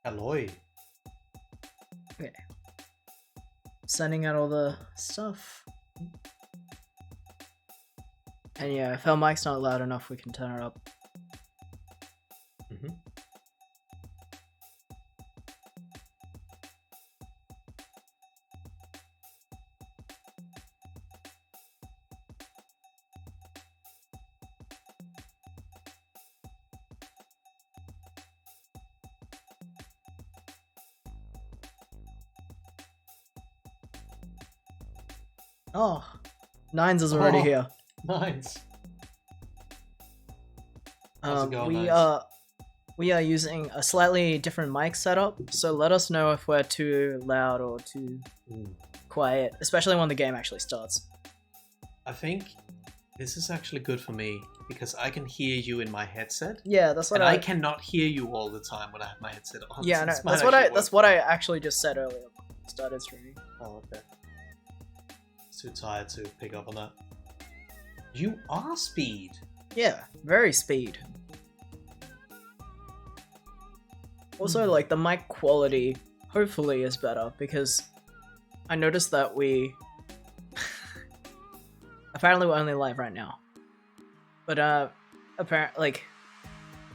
Alloy. Okay. Sending out all the stuff. And yeah, if our mic's not loud enough, we can turn it up. Mm-hmm. Oh, Nines is already here. Nice. How's it going, We are using a slightly different mic setup, so let us know if we're too loud or too quiet, especially when the game actually starts. I think this is actually good for me because I can hear you in my headset. Yeah, that's what I cannot hear you all the time when I have my headset on. Yeah, no, So that's what I actually just said earlier. Started streaming. Oh, okay. Too tired to pick up on that. You are speed. Yeah, very speed. Also, like, the mic quality hopefully is better because I noticed that we apparently we're only live right now, but apparently, like,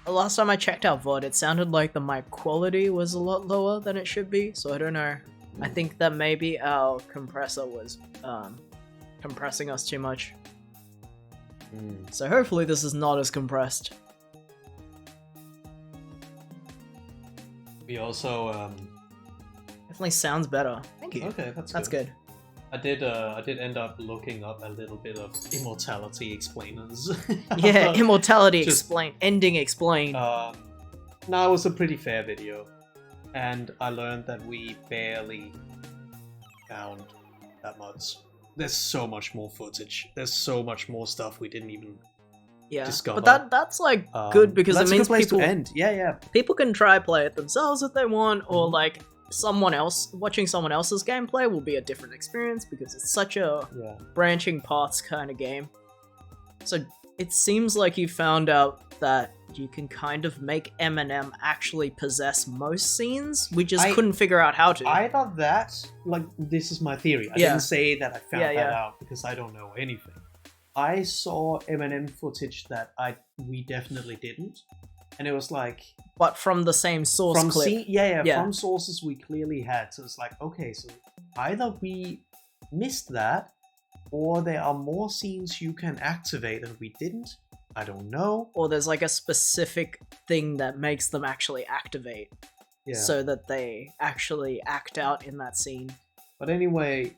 the last time I checked out VOD, it sounded like the mic quality was a lot lower than it should be. So I don't know. I think that maybe our compressor was compressing us too much. So hopefully this is not as compressed. We also Definitely sounds better. Thank you. Okay, that's good. I did end up looking up a little bit of immortality explainers. Yeah, immortality Just- ending explained. No, it was a pretty fair video, and I learned that we barely found that much. There's so much more footage. There's so much more stuff we didn't even Yeah, discover. but that's like good because that's it means a good place people to end. Yeah. people can try play it themselves if they want, or like someone else watching someone else's gameplay will be a different experience because it's such a Yeah. branching paths kind of game. So it seems like you found out that you can kind of make Eminem actually possess most scenes. We just couldn't figure out how to. Either that, like, this is my theory. I Yeah. didn't say that I found Yeah, that yeah. out because I don't know anything. I saw Eminem footage that we definitely didn't, and it was like But from the same source from clip. yeah, Yeah. from sources we clearly had. So it's like, okay, so either we missed that, or there are more scenes you can activate and we didn't. I don't know. Or there's like a specific thing that makes them actually activate Yeah. so that they actually act out in that scene. But anyway,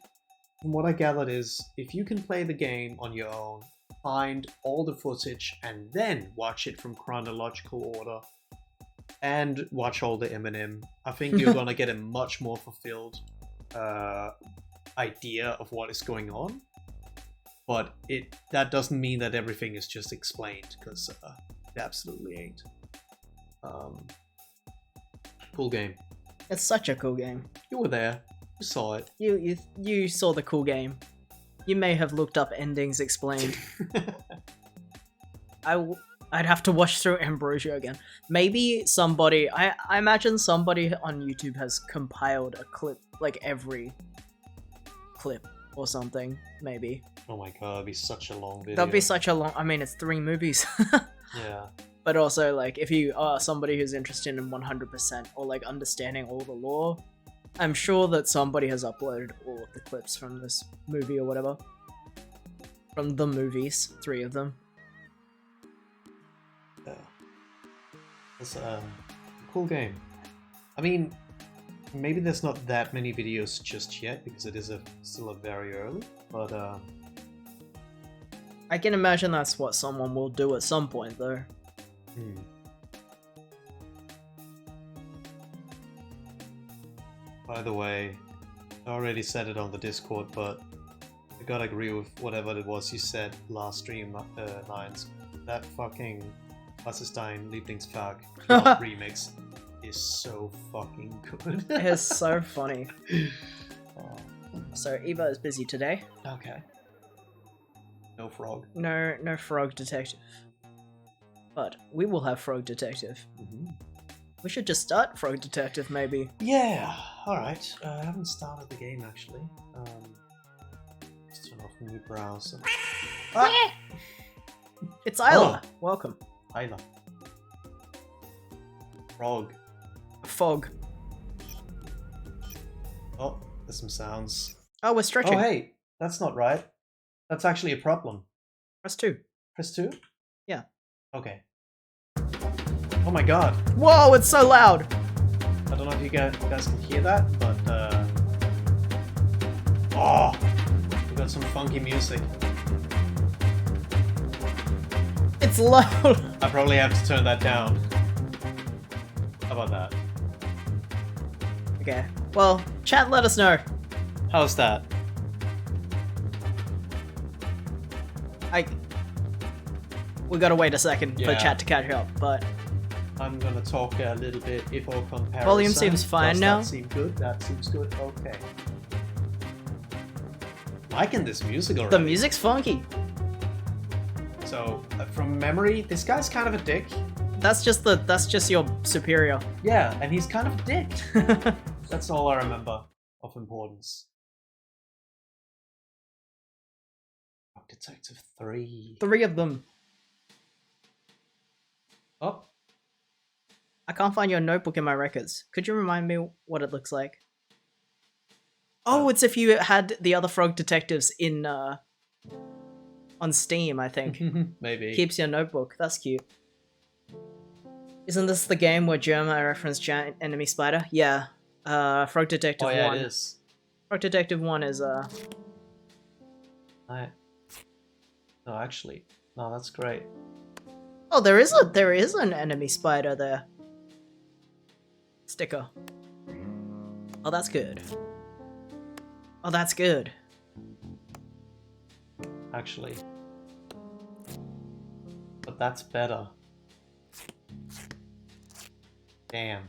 from what I gathered is, if you can play the game on your own, find all the footage, and then watch it from chronological order, and watch all the Eminem, I think you're gonna get a much more fulfilled idea of what is going on. But that doesn't mean that everything is just explained, because it absolutely ain't. Cool game. It's such a cool game. You were there. You saw it. You saw the cool game. You may have looked up endings explained. I'd have to watch through Ambrosia again. Maybe somebody, I imagine somebody on YouTube has compiled a clip, like every clip or something, maybe. Oh my god, that'd be such a long video. That'd be such a long, I mean, it's 3 movies. Yeah. But also, like, if you are somebody who's interested in 100% or, like, understanding all the lore, I'm sure that somebody has uploaded all of the clips from this movie or whatever. From the movies, 3 of them. Yeah. It's a cool game. I mean, maybe there's not that many videos just yet, because it is still very early, but I can imagine that's what someone will do at some point, though. By the way, I already said it on the Discord, but I gotta agree with whatever it was you said last stream, Nines. That fucking Was ist dein Lieblingspark remix is so fucking good. It's so funny. So Eva is busy today. Okay. No frog. No frog detective. But we will have frog detective. We should just start Frog Detective, maybe. Yeah, alright. I haven't started the game actually. Let's turn off new browser. Ah! It's Isla. Oh. Welcome. Isla. Frog. Fog. Oh, there's some sounds. Oh, we're stretching. Oh, hey, that's not right. That's actually a problem. Press 2. Press 2? Yeah. Okay. Oh my god. Whoa, it's so loud! I don't know if you guys can hear that, but oh, we got some funky music. It's loud! I probably have to turn that down. How about that? Okay. Well, chat, let us know. How's that? We gotta wait a second for Yeah. chat to catch up, but I'm gonna talk a little bit if all comparison. Volume seems fine Does now. That seem good? That seems good. Okay. Liking this music already. the music's funky. So, from memory, this guy's kind of a dick. That's just your superior. Yeah, and he's kind of a dick. That's all I remember of importance. Rock Detective 3. 3 of them. Oh, I can't find your notebook in my records. Could you remind me what it looks like? Oh, it's if you had the other Frog Detectives in on Steam, I think. maybe. Keeps your notebook. That's cute. Isn't this the game where Jerma referenced giant enemy spider? Yeah. Frog Detective 1. Oh yeah, it is. Frog Detective 1 is No, actually, no, that's great. Oh, there is an enemy spider there. Sticker. Oh, that's good. Oh, that's good. Actually, but that's better. Damn.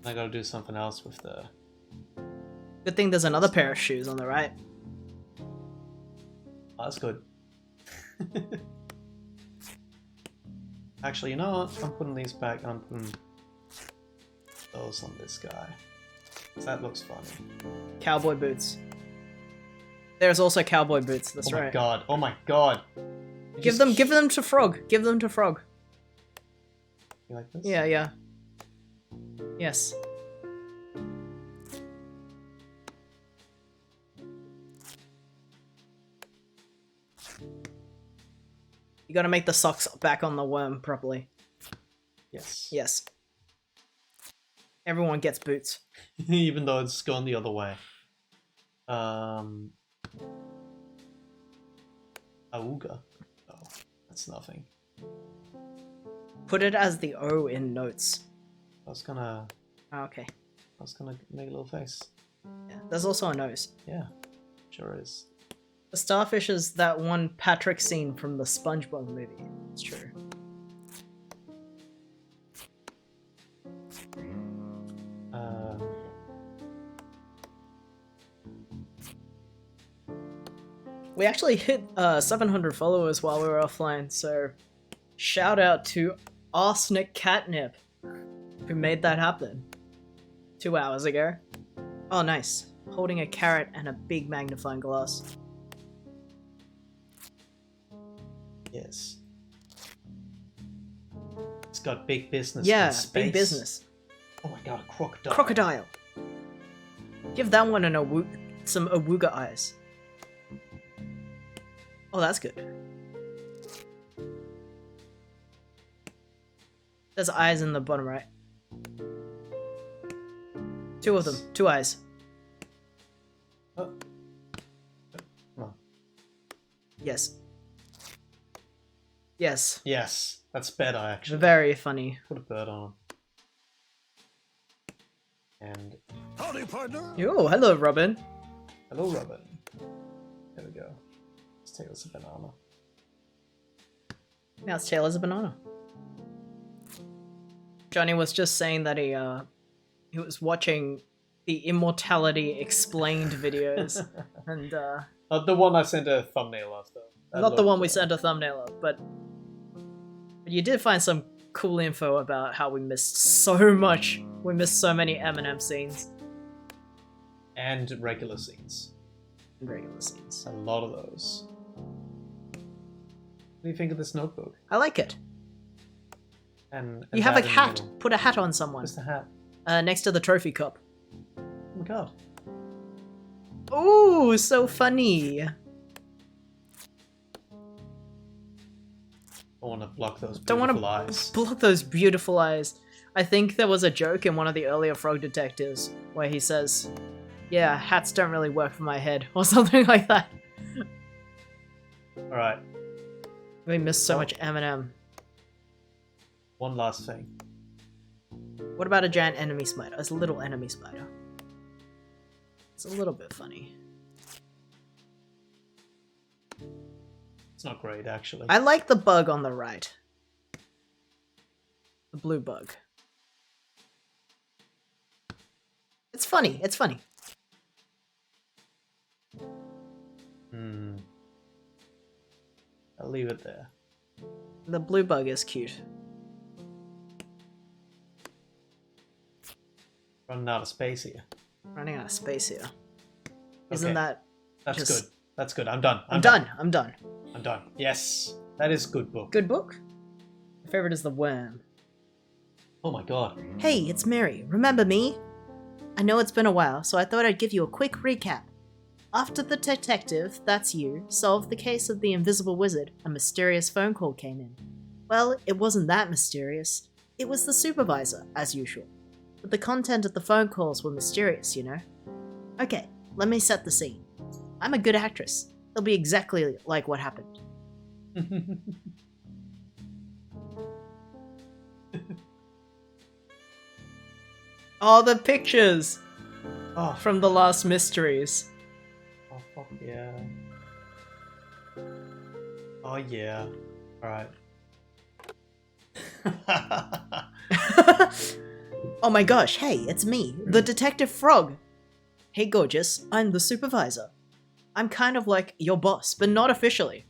I gotta do something else with the. Good thing there's another pair of shoes on the right. Oh, that's good. Actually, you know what? I'm putting these back. I'm putting those on this guy. 'Cause that looks funny. Cowboy boots. There's also cowboy boots. That's Oh my right. god! Oh my god! You Give just- them to Frog. Give them to Frog. You like this? Yeah, yeah. Yes. You gotta make the socks back on the worm properly. Yes. Yes. Everyone gets boots. Even though it's gone the other way. Auga. Oh, that's nothing. Put it as the O in notes. I was gonna Oh, okay. make a little face. Yeah. There's also a nose. Yeah, sure is. The starfish is that one Patrick scene from the SpongeBob movie. It's true. We actually hit 700 followers while we were offline, so shout out to Arsenic Catnip, who made that happen 2 hours ago. Oh, nice. Holding a carrot and a big magnifying glass. Yes. It's got big business. Yeah, in space. big business. Oh my god, a crocodile. Crocodile. Give that one some awooga eyes. Oh, that's good. There's eyes in the bottom right. 2 of them. 2 eyes. Oh. Come on. Yes. Yes. Yes, that's better actually. Very funny. Put a bird on. And Howdy, partner. Oh, hello, Robin. hello, Robin. There we go. Let's take us a banana. Now its tail is a banana. Johnny was just saying that he was watching the Immortality Explained videos, and Not the one I sent a thumbnail of though. That not the looked, one we sent a thumbnail of, but you did find some cool info about how we missed so much. We missed so many Eminem scenes. And regular scenes. And regular scenes. A lot of those. What do you think of this notebook? I like it. And you have a that in the hat. middle. Put a hat on someone. Where's the hat? Next to the trophy cup. Oh my god. Ooh, so funny. I want to block those Don't beautiful want to eyes. block those beautiful eyes. I think there was a joke in one of the earlier Frog Detectives where he says, yeah, hats don't really work for my head, or something like that. Alright, We missed so much Eminem. one last thing. What about a giant enemy spider? It's a little enemy spider. It's a little bit funny. It's not great, actually. I like the bug on the right. The blue bug. It's funny, it's funny. I'll leave it there. The blue bug is cute. Running out of space here. Running out of space here. Isn't Okay. that That's just- good. That's good. I'm done. I'm done. I'm done. I'm done. Yes. That is good book. Good book? My favorite is The Worm. Oh my god. Hey, it's Mary. Remember me? I know it's been a while, so I thought I'd give you a quick recap. After the detective, that's you, solved the case of the invisible wizard, a mysterious phone call came in. Well, it wasn't that mysterious. It was the supervisor, as usual. But the content of the phone calls were mysterious, you know? Okay, let me set the scene. I'm a good actress. It'll be exactly like what happened. Oh, the pictures Oh, from the last mysteries. oh fuck yeah. Oh yeah. Alright. Oh my gosh, hey, it's me, the Detective Frog. Hey gorgeous, I'm the supervisor. I'm kind of like your boss, but not officially.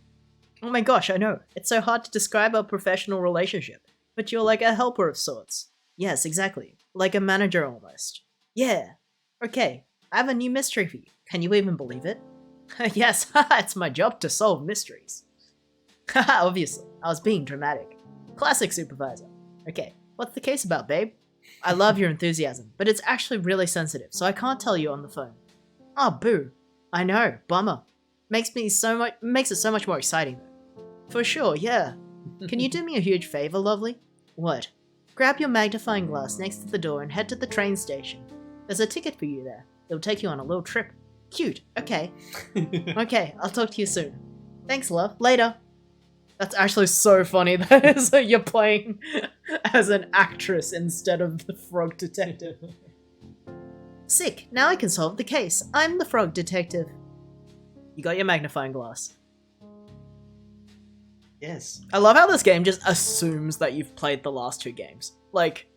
Oh my gosh, I know, it's so hard to describe our professional relationship, but you're like a helper of sorts. Yes, exactly, like a manager almost. Yeah. Okay, I have a new mystery for you. Can you even believe it? Yes, it's my job to solve mysteries. Haha, obviously, I was being dramatic. Classic supervisor. Okay, what's the case about, babe? I love your enthusiasm, but it's actually really sensitive, so I can't tell you on the phone. Oh, boo. I know, bummer. Makes it so much more exciting though. For sure, yeah. Can you do me a huge favor, lovely? What? Grab your magnifying glass next to the door and head to the train station. There's a ticket for you there. It'll take you on a little trip. Cute, okay. Okay, I'll talk to you soon. Thanks, love. Later. That's actually so funny. That is you're playing as an actress instead of the Frog Detective. Sick. Now I can solve the case. I'm the Frog Detective. You got your magnifying glass. Yes. I love how this game just assumes that you've played the last two games. Like,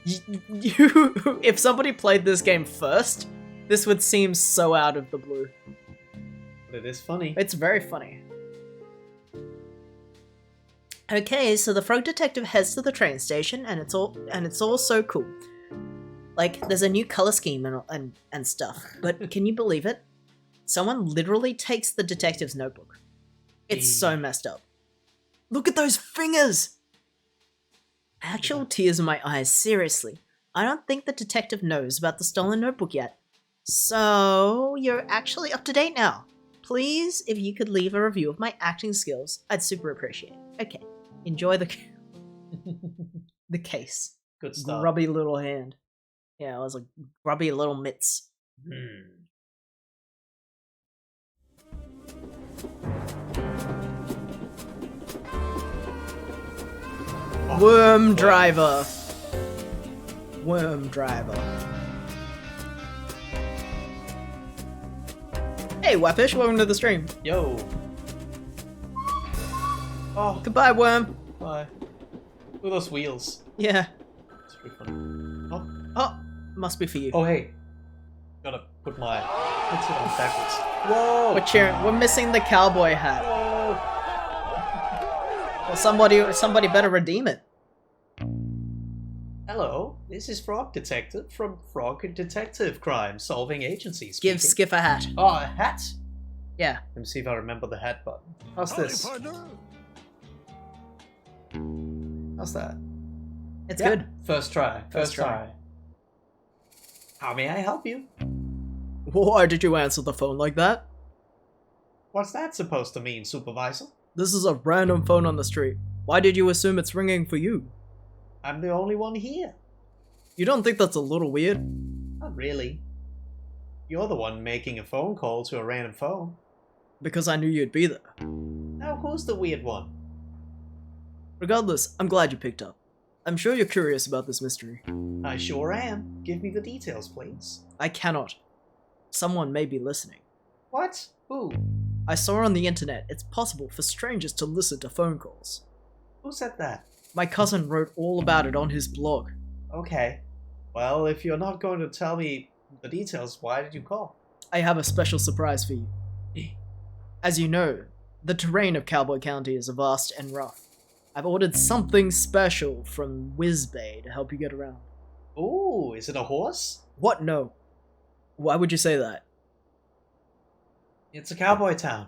you if somebody played this game first, this would seem so out of the blue. But it is funny. It's very funny. Okay, so the Frog Detective heads to the train station, and it's all so cool. Like, there's a new color scheme and stuff. But can you believe it? Someone literally takes the detective's notebook. It's so messed up. Look at those fingers! Actual tears in my eyes, seriously. I don't think the detective knows about the stolen notebook yet. So, you're actually up to date now. Please, if you could leave a review of my acting skills, I'd super appreciate it. Okay, enjoy the case. Good stuff. Grubby little hand. Yeah, it was like grubby little mitts. Oh, Worm boy. Driver. Worm Driver. Hey, Wappish, welcome to the stream. Yo. Oh, Goodbye, Worm. bye. Look at those wheels. Yeah. It's pretty funny. Oh, Oh, must be for you. oh hey. Gotta put my headset on backwards. Whoa! We're cheering. We're missing the cowboy hat. Whoa! Well, somebody better redeem it. Hello, this is Frog Detective from Frog Detective Crime Solving Agency speaking. Give Skiff a hat. Oh, a hat? Yeah. Let me see if I remember the hat button. How's this? How's that? It's Yeah, good. First try. First try. How may I help you? Why did you answer the phone like that? What's that supposed to mean, Supervisor? This is a random phone on the street. Why did you assume it's ringing for you? I'm the only one here. You don't think that's a little weird? Not really. You're the one making a phone call to a random phone. Because I knew you'd be there. Now who's the weird one? Regardless, I'm glad you picked up. I'm sure you're curious about this mystery. I sure am. Give me the details, please. I cannot. Someone may be listening. What? Who? I saw on the internet it's possible for strangers to listen to phone calls. Who said that? My cousin wrote all about it on his blog. Okay. Well, if you're not going to tell me the details, why did you call? I have a special surprise for you. As you know, the terrain of Cowboy County is vast and rough. I've ordered something special from Whizbay to help you get around. Ooh, is it a horse? What? No. Why would you say that? It's a cowboy town.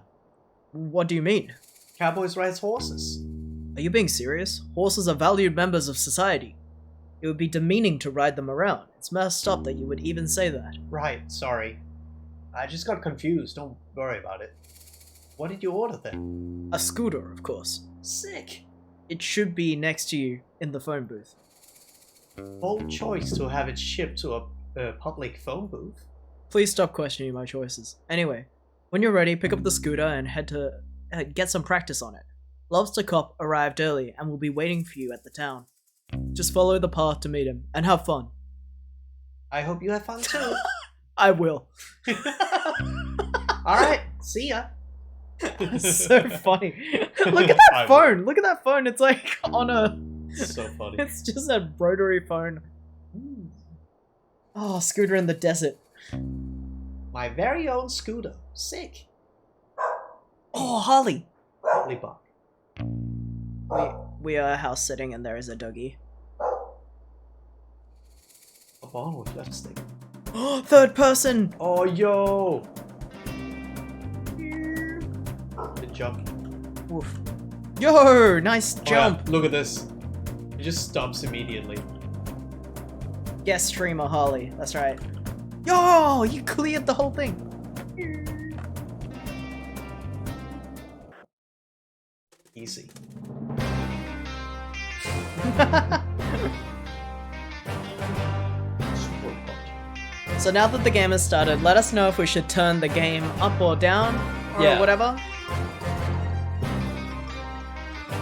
What do you mean? Cowboys ride horses. Are you being serious? Horses are valued members of society. It would be demeaning to ride them around. It's messed up that you would even say that. Right, sorry. I just got confused, don't worry about it. What did you order then? A scooter, of course. Sick. It should be next to you in the phone booth. Bold choice to have it shipped to a public phone booth. Please stop questioning my choices. Anyway, when you're ready, pick up the scooter and head to get some practice on it. Lobster Cop arrived early and will be waiting for you at the town. Just follow the path to meet him and have fun. I hope you have fun too. I will. Alright, see ya. So funny. Look at that phone. Look at that phone. It's like on a... So funny. It's just a rotary phone. Oh, scooter in the desert. My very own scooter. Sick. Oh, Holly. Holy buck. We are house sitting and there is a doggy. A ball with left stick. Oh, third person. Oh, yo. Good jump. Woof. Yo, nice jump. Oh, yeah. Look at this. It just stops immediately. Guest streamer Holly. That's right. Yo, you cleared the whole thing. Easy. So now that the game has started, let us know if we should turn the game up or down, or whatever.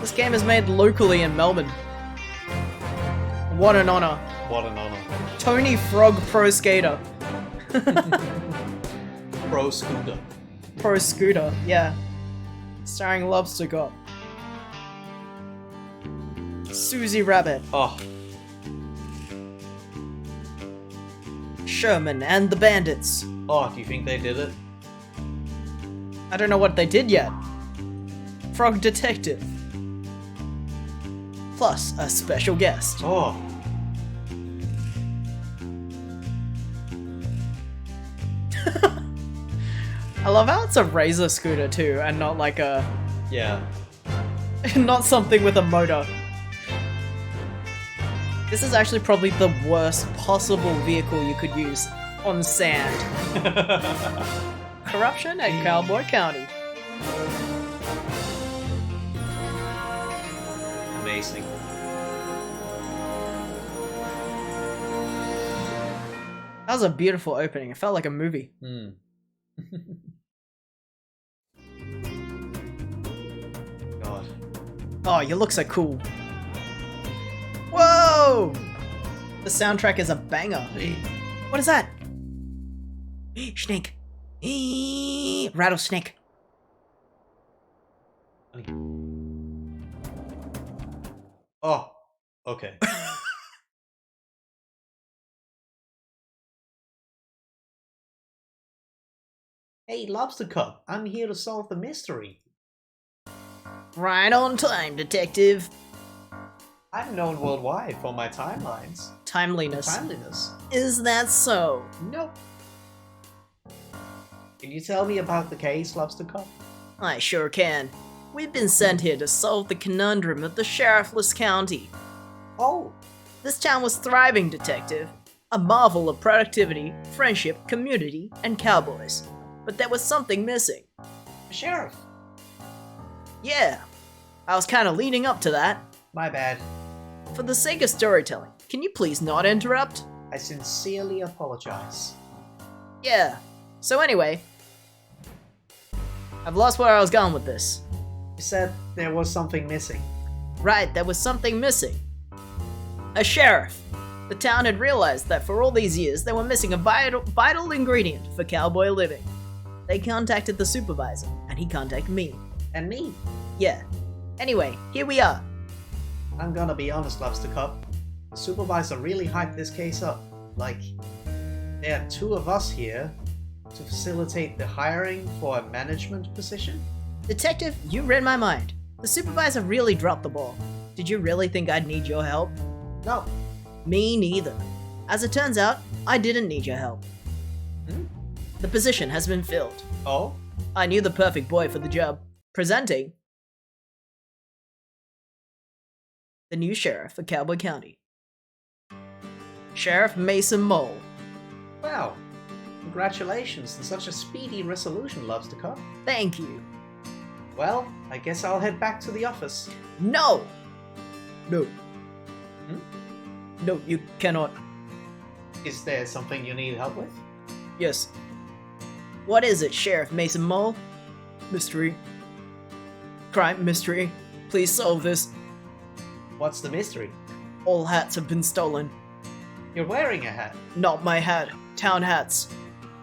This game is made locally in Melbourne. What an honor. What an honor. Tony Frog Pro Skater. Pro Scooter. Pro Scooter, yeah. Starring Lobster Cop. Susie Rabbit. Oh. Sherman and the Bandits. Oh, do you think they did it? I don't know what they did yet. Frog Detective. Plus a special guest. Oh. I love how it's a razor scooter too, and not like a... Yeah. not something with a motor. This is actually probably the worst possible vehicle you could use on sand. Corruption at Cowboy County. Amazing. That was a beautiful opening. It felt like a movie. Hmm. God. Oh, you look so cool. Whoa! The soundtrack is a banger. What is that? Snake. Rattlesnake. Oh. Okay. Hey, Lobster Cup, I'm here to solve the mystery. Right on time, detective. I'm known worldwide for my timelines. Timeliness. Timeliness. Is that so? Nope. Can you tell me about the case, Lobster Cop? I sure can. We've been sent here to solve the conundrum of the sheriffless county. Oh, This town was thriving, detective. A marvel of productivity, friendship, community, and cowboys. But there was something missing. the sheriff. Yeah, I was kinda leading up to that. My bad. For the sake of storytelling, can you please not interrupt? I sincerely apologize. Yeah. So anyway, I've lost where I was going with this. You said there was something missing. Right, there was something missing. A sheriff. The town had realized that for all these years they were missing a vital ingredient for cowboy living. They contacted the supervisor, and he contacted me. And me. Yeah. Anyway, here we are. I'm gonna be honest, Lobster Cop. The supervisor really hyped this case up. Like, there are two of us here to facilitate the hiring for a management position? Detective, you read my mind. The supervisor really dropped the ball. Did you really think I'd need your help? No. Me neither. As it turns out, I didn't need your help. The position has been filled. Oh? I knew the perfect boy for the job. Presenting the new sheriff for Cowboy County. Sheriff Mason Mole. Wow. Congratulations on such a speedy resolution, Lobster Cop. Thank you. Well, I guess I'll head back to the office. No! No. No, you cannot. Is there something you need help with? Yes. What is it, Sheriff Mason Mole? Mystery. Crime mystery. Please solve this. What's the mystery? All hats have been stolen. You're wearing a hat. Not my hat. Town hats.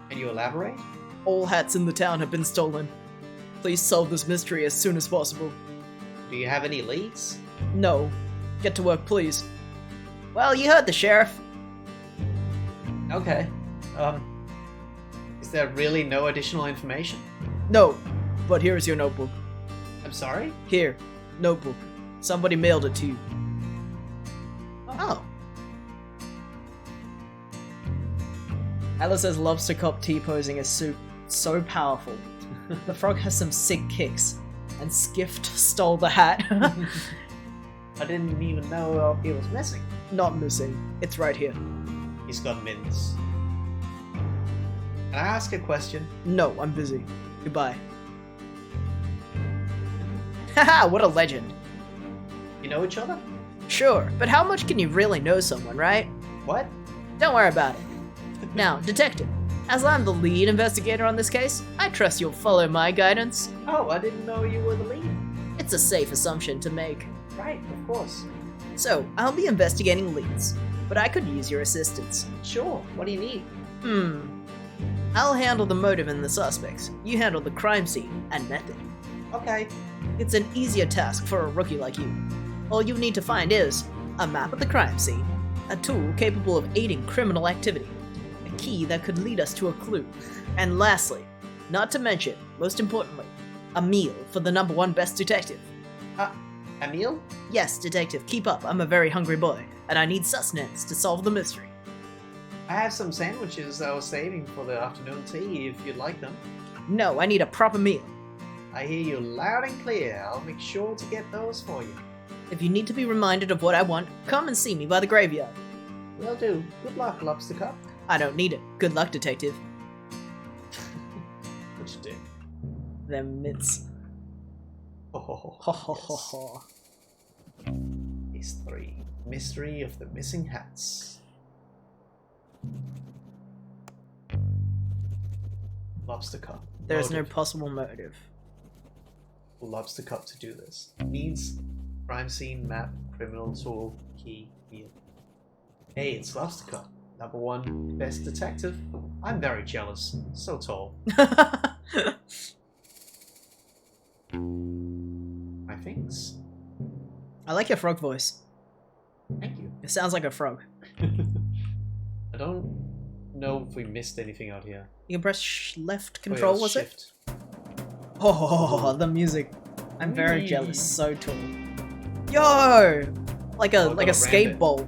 Can you elaborate? All hats in the town have been stolen. Please solve this mystery as soon as possible. Do you have any leads? No. Get to work, please. Well, you heard the sheriff. Okay. Is there really no additional information? No, but here's your notebook. I'm sorry? Here, notebook. Somebody mailed it to you. Oh. Alice's lobster cop T-posing is so powerful. The frog has some sick kicks, and Skift stole the hat. I didn't even know it was missing. Not missing. It's right here. He's got mints. Can I ask a question? No, I'm busy. Goodbye. Haha, what a legend. You know each other? Sure, but how much can you really know someone, right? What? Don't worry about it. Now, detective, as I'm the lead investigator on this case, I trust you'll follow my guidance. Oh, I didn't know you were the lead. It's a safe assumption to make. Right, of course. So, I'll be investigating leads, but I could use your assistance. Sure, what do you need? I'll handle the motive and the suspects. You handle the crime scene and method. Okay. It's an easier task for a rookie like you. All you need to find is a map of the crime scene, a tool capable of aiding criminal activity, a key that could lead us to a clue, and lastly, not to mention, most importantly, a meal for the #1 best detective. A meal? Yes, detective, keep up. I'm a very hungry boy, and I need sustenance to solve the mystery. I have some sandwiches I was saving for the afternoon tea if you'd like them. No, I need a proper meal. I hear you loud and clear. I'll make sure to get those for you. If you need to be reminded of what I want, come and see me by the graveyard. Will do. Good luck, Lobster Cup. I don't need it. Good luck, detective. What you do? Them mitts. Oh, Ho ho ho ho. Case 3. Mystery of the Missing Hats. Lobster Cup. There's no Motive. possible motive. For Lobster Cup to do this. Needs crime scene, map, criminal tool, key, meal. Hey, it's Lobster Cup. #1 best detective. I'm very jealous. So tall. My things. I like your frog voice. Thank you. It sounds like a frog. I don't know if we missed anything out here. You can press left Oh, yeah, control, it's was it? shift. Oh, the music. I'm very jealous. So tall. Yo! like a Oh, like a got a skate rabbit. bowl.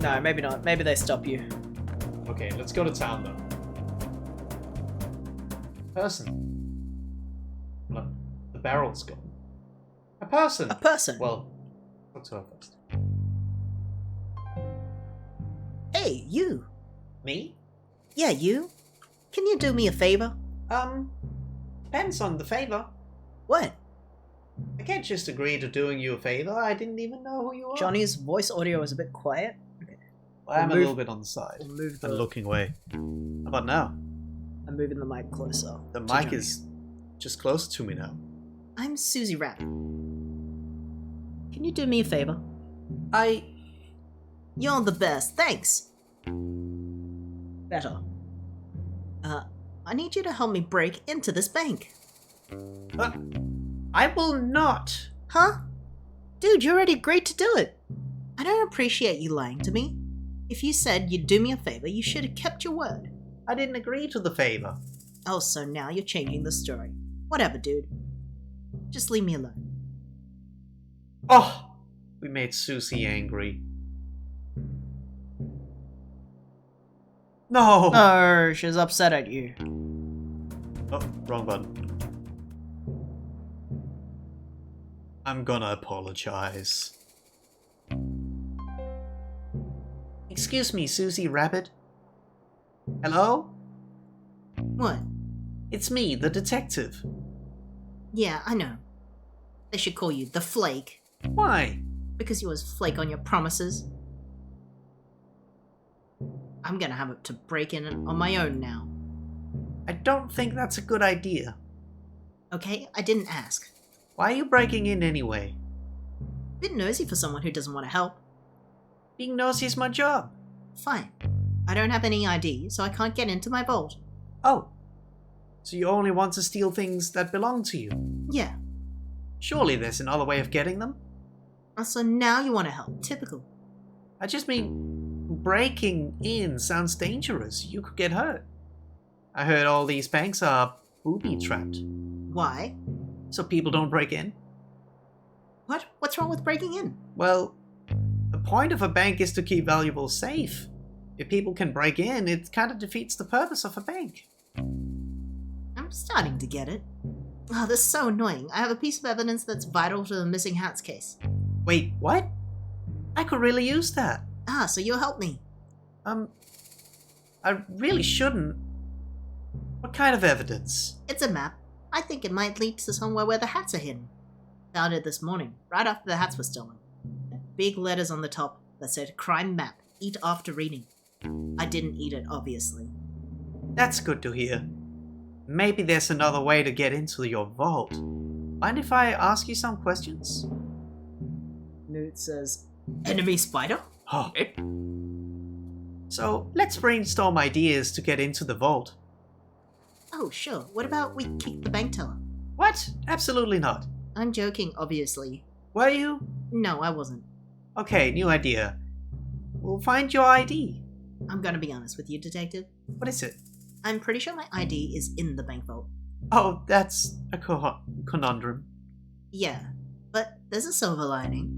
No, maybe not. Maybe they stop you. Okay, let's go to town though. Person. Look, the barrel's gone. A person. A person. Well, what's her first? Hey, you. Me? Yeah, you. Can you do me a favor? Depends on the favor. What? I can't just agree to doing you a favor. I didn't even know who you are. Johnny's voice audio is a bit quiet. I am a move- little bit on the side. We'll move And the. looking away. How about now? I'm moving the mic closer. The to mic Johnny. is just closer to me now. I'm Susie Rabbit. Can you do me a favor? You're the best, thanks. better. I need you to help me break into this bank. I will not. Huh? Dude, you're already great to do it. I don't appreciate you lying to me. If you said you'd do me a favor, you should have kept your word. I didn't agree to the favor. Oh, so now you're changing the story. Whatever, dude. Just leave me alone. Oh, we made Susie angry. No. Oh, she's upset at you. Oh, wrong button. I'm gonna apologize. Excuse me, Susie Rabbit. Hello? What? It's me, the detective. Yeah, I know. They should call you the Flake, Why? because you always flake on your promises. I'm gonna have to break in on my own now. I don't think that's a good idea. Okay, I didn't ask. Why are you breaking in anyway? Bit nosy for someone who doesn't want to help. Being nosy is my job. Fine. I don't have any ID, so I can't get into my vault. Oh. So you only want to steal things that belong to you? Yeah. Surely there's another way of getting them? So now you want to help. Typical. I just mean, breaking in sounds dangerous. You could get hurt. I heard all these banks are booby-trapped. Why? So people don't break in? What? What's wrong with breaking in? Well, the point of a bank is to keep valuables safe. If people can break in, it kind of defeats the purpose of a bank. I'm starting to get it. Oh, this is so annoying. I have a piece of evidence that's vital to the missing hats case. Wait, what? I could really use that. Ah, so you'll help me. I really shouldn't. What kind of evidence? It's a map. I think it might lead to somewhere where the hats are hidden. Found it this morning, right after the hats were stolen. And big letters on the top that said "Crime Map. Eat after reading." I didn't eat it, obviously. That's good to hear. Maybe there's another way to get into your vault. Mind if I ask you some questions? Newt says, Enemy spider? Oh. So, let's brainstorm ideas to get into the vault. Oh, sure. What about we keep the bank teller? What? Absolutely not. I'm joking, obviously. Were you? No, I wasn't. Okay, new idea. We'll find your ID. I'm gonna be honest with you, detective. What is it? I'm pretty sure my ID is in the bank vault. Oh, that's a conundrum. Yeah, but there's a silver lining.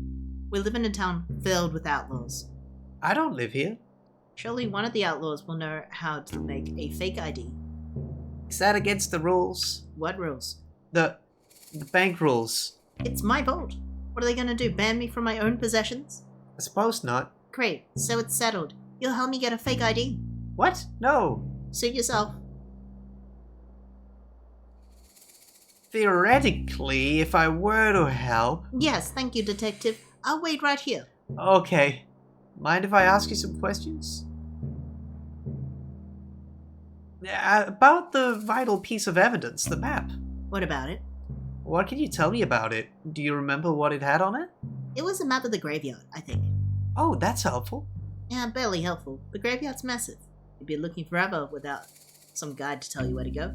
We live in a town filled with outlaws. I don't live here. Surely one of the outlaws will know how to make a fake ID. Is that against the rules? What rules? The bank rules. It's my vault. What are they gonna do, ban me from my own possessions? I suppose not. Great, so it's settled. You'll help me get a fake ID. What? No. Suit yourself. Theoretically, if I were to help... Yes, thank you, detective. I'll wait right here. Okay. Mind if I ask you some questions? About the vital piece of evidence, the map. What about it? What can you tell me about it? Do you remember what it had on it? It was a map of the graveyard, I think. Oh, that's helpful. Yeah, barely helpful. The graveyard's massive. You'd be looking forever without some guide to tell you where to go.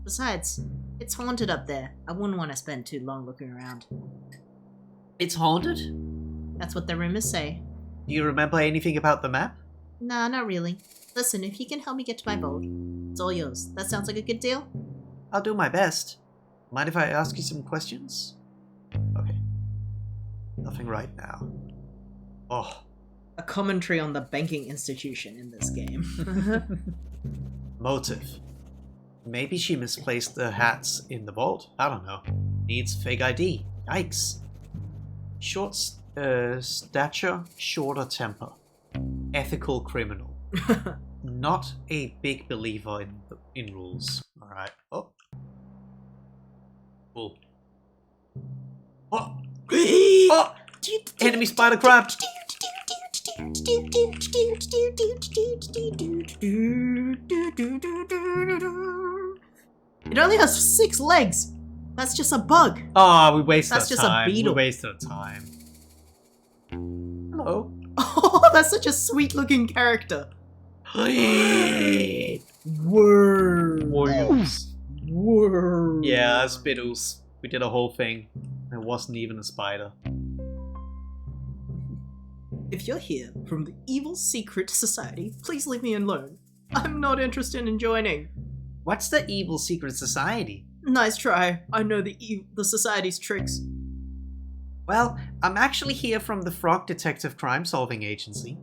Besides, it's haunted up there. I wouldn't want to spend too long looking around. It's haunted? That's what the rumors say. Do you remember anything about the map? Nah, not really. Listen, if you can help me get to my vault, it's all yours. That sounds like a good deal? I'll do my best. Mind if I ask you some questions? Okay. Nothing right now. Oh, A commentary on the banking institution in this game. motive. Maybe she misplaced the hats in the vault. I don't know. Needs fake ID. Yikes. Short stature, shorter temper. Ethical criminal. Not a big believer in rules. Alright. Oh. Cool. Oh! Oh! Enemy spider crab! It only has 6 legs. That's just a bug. Ah, we wasted That's our just a time. beetle. We wasted our time. Hello. Oh, that's such a sweet looking character. Word. Word. Yeah, Spittles. We did a whole thing. It wasn't even a spider. If you're here from the Evil Secret Society, please leave me alone. I'm not interested in joining. What's the evil secret society? Nice try. I know the society's tricks. Well, I'm actually here from the Frog Detective Crime Solving Agency.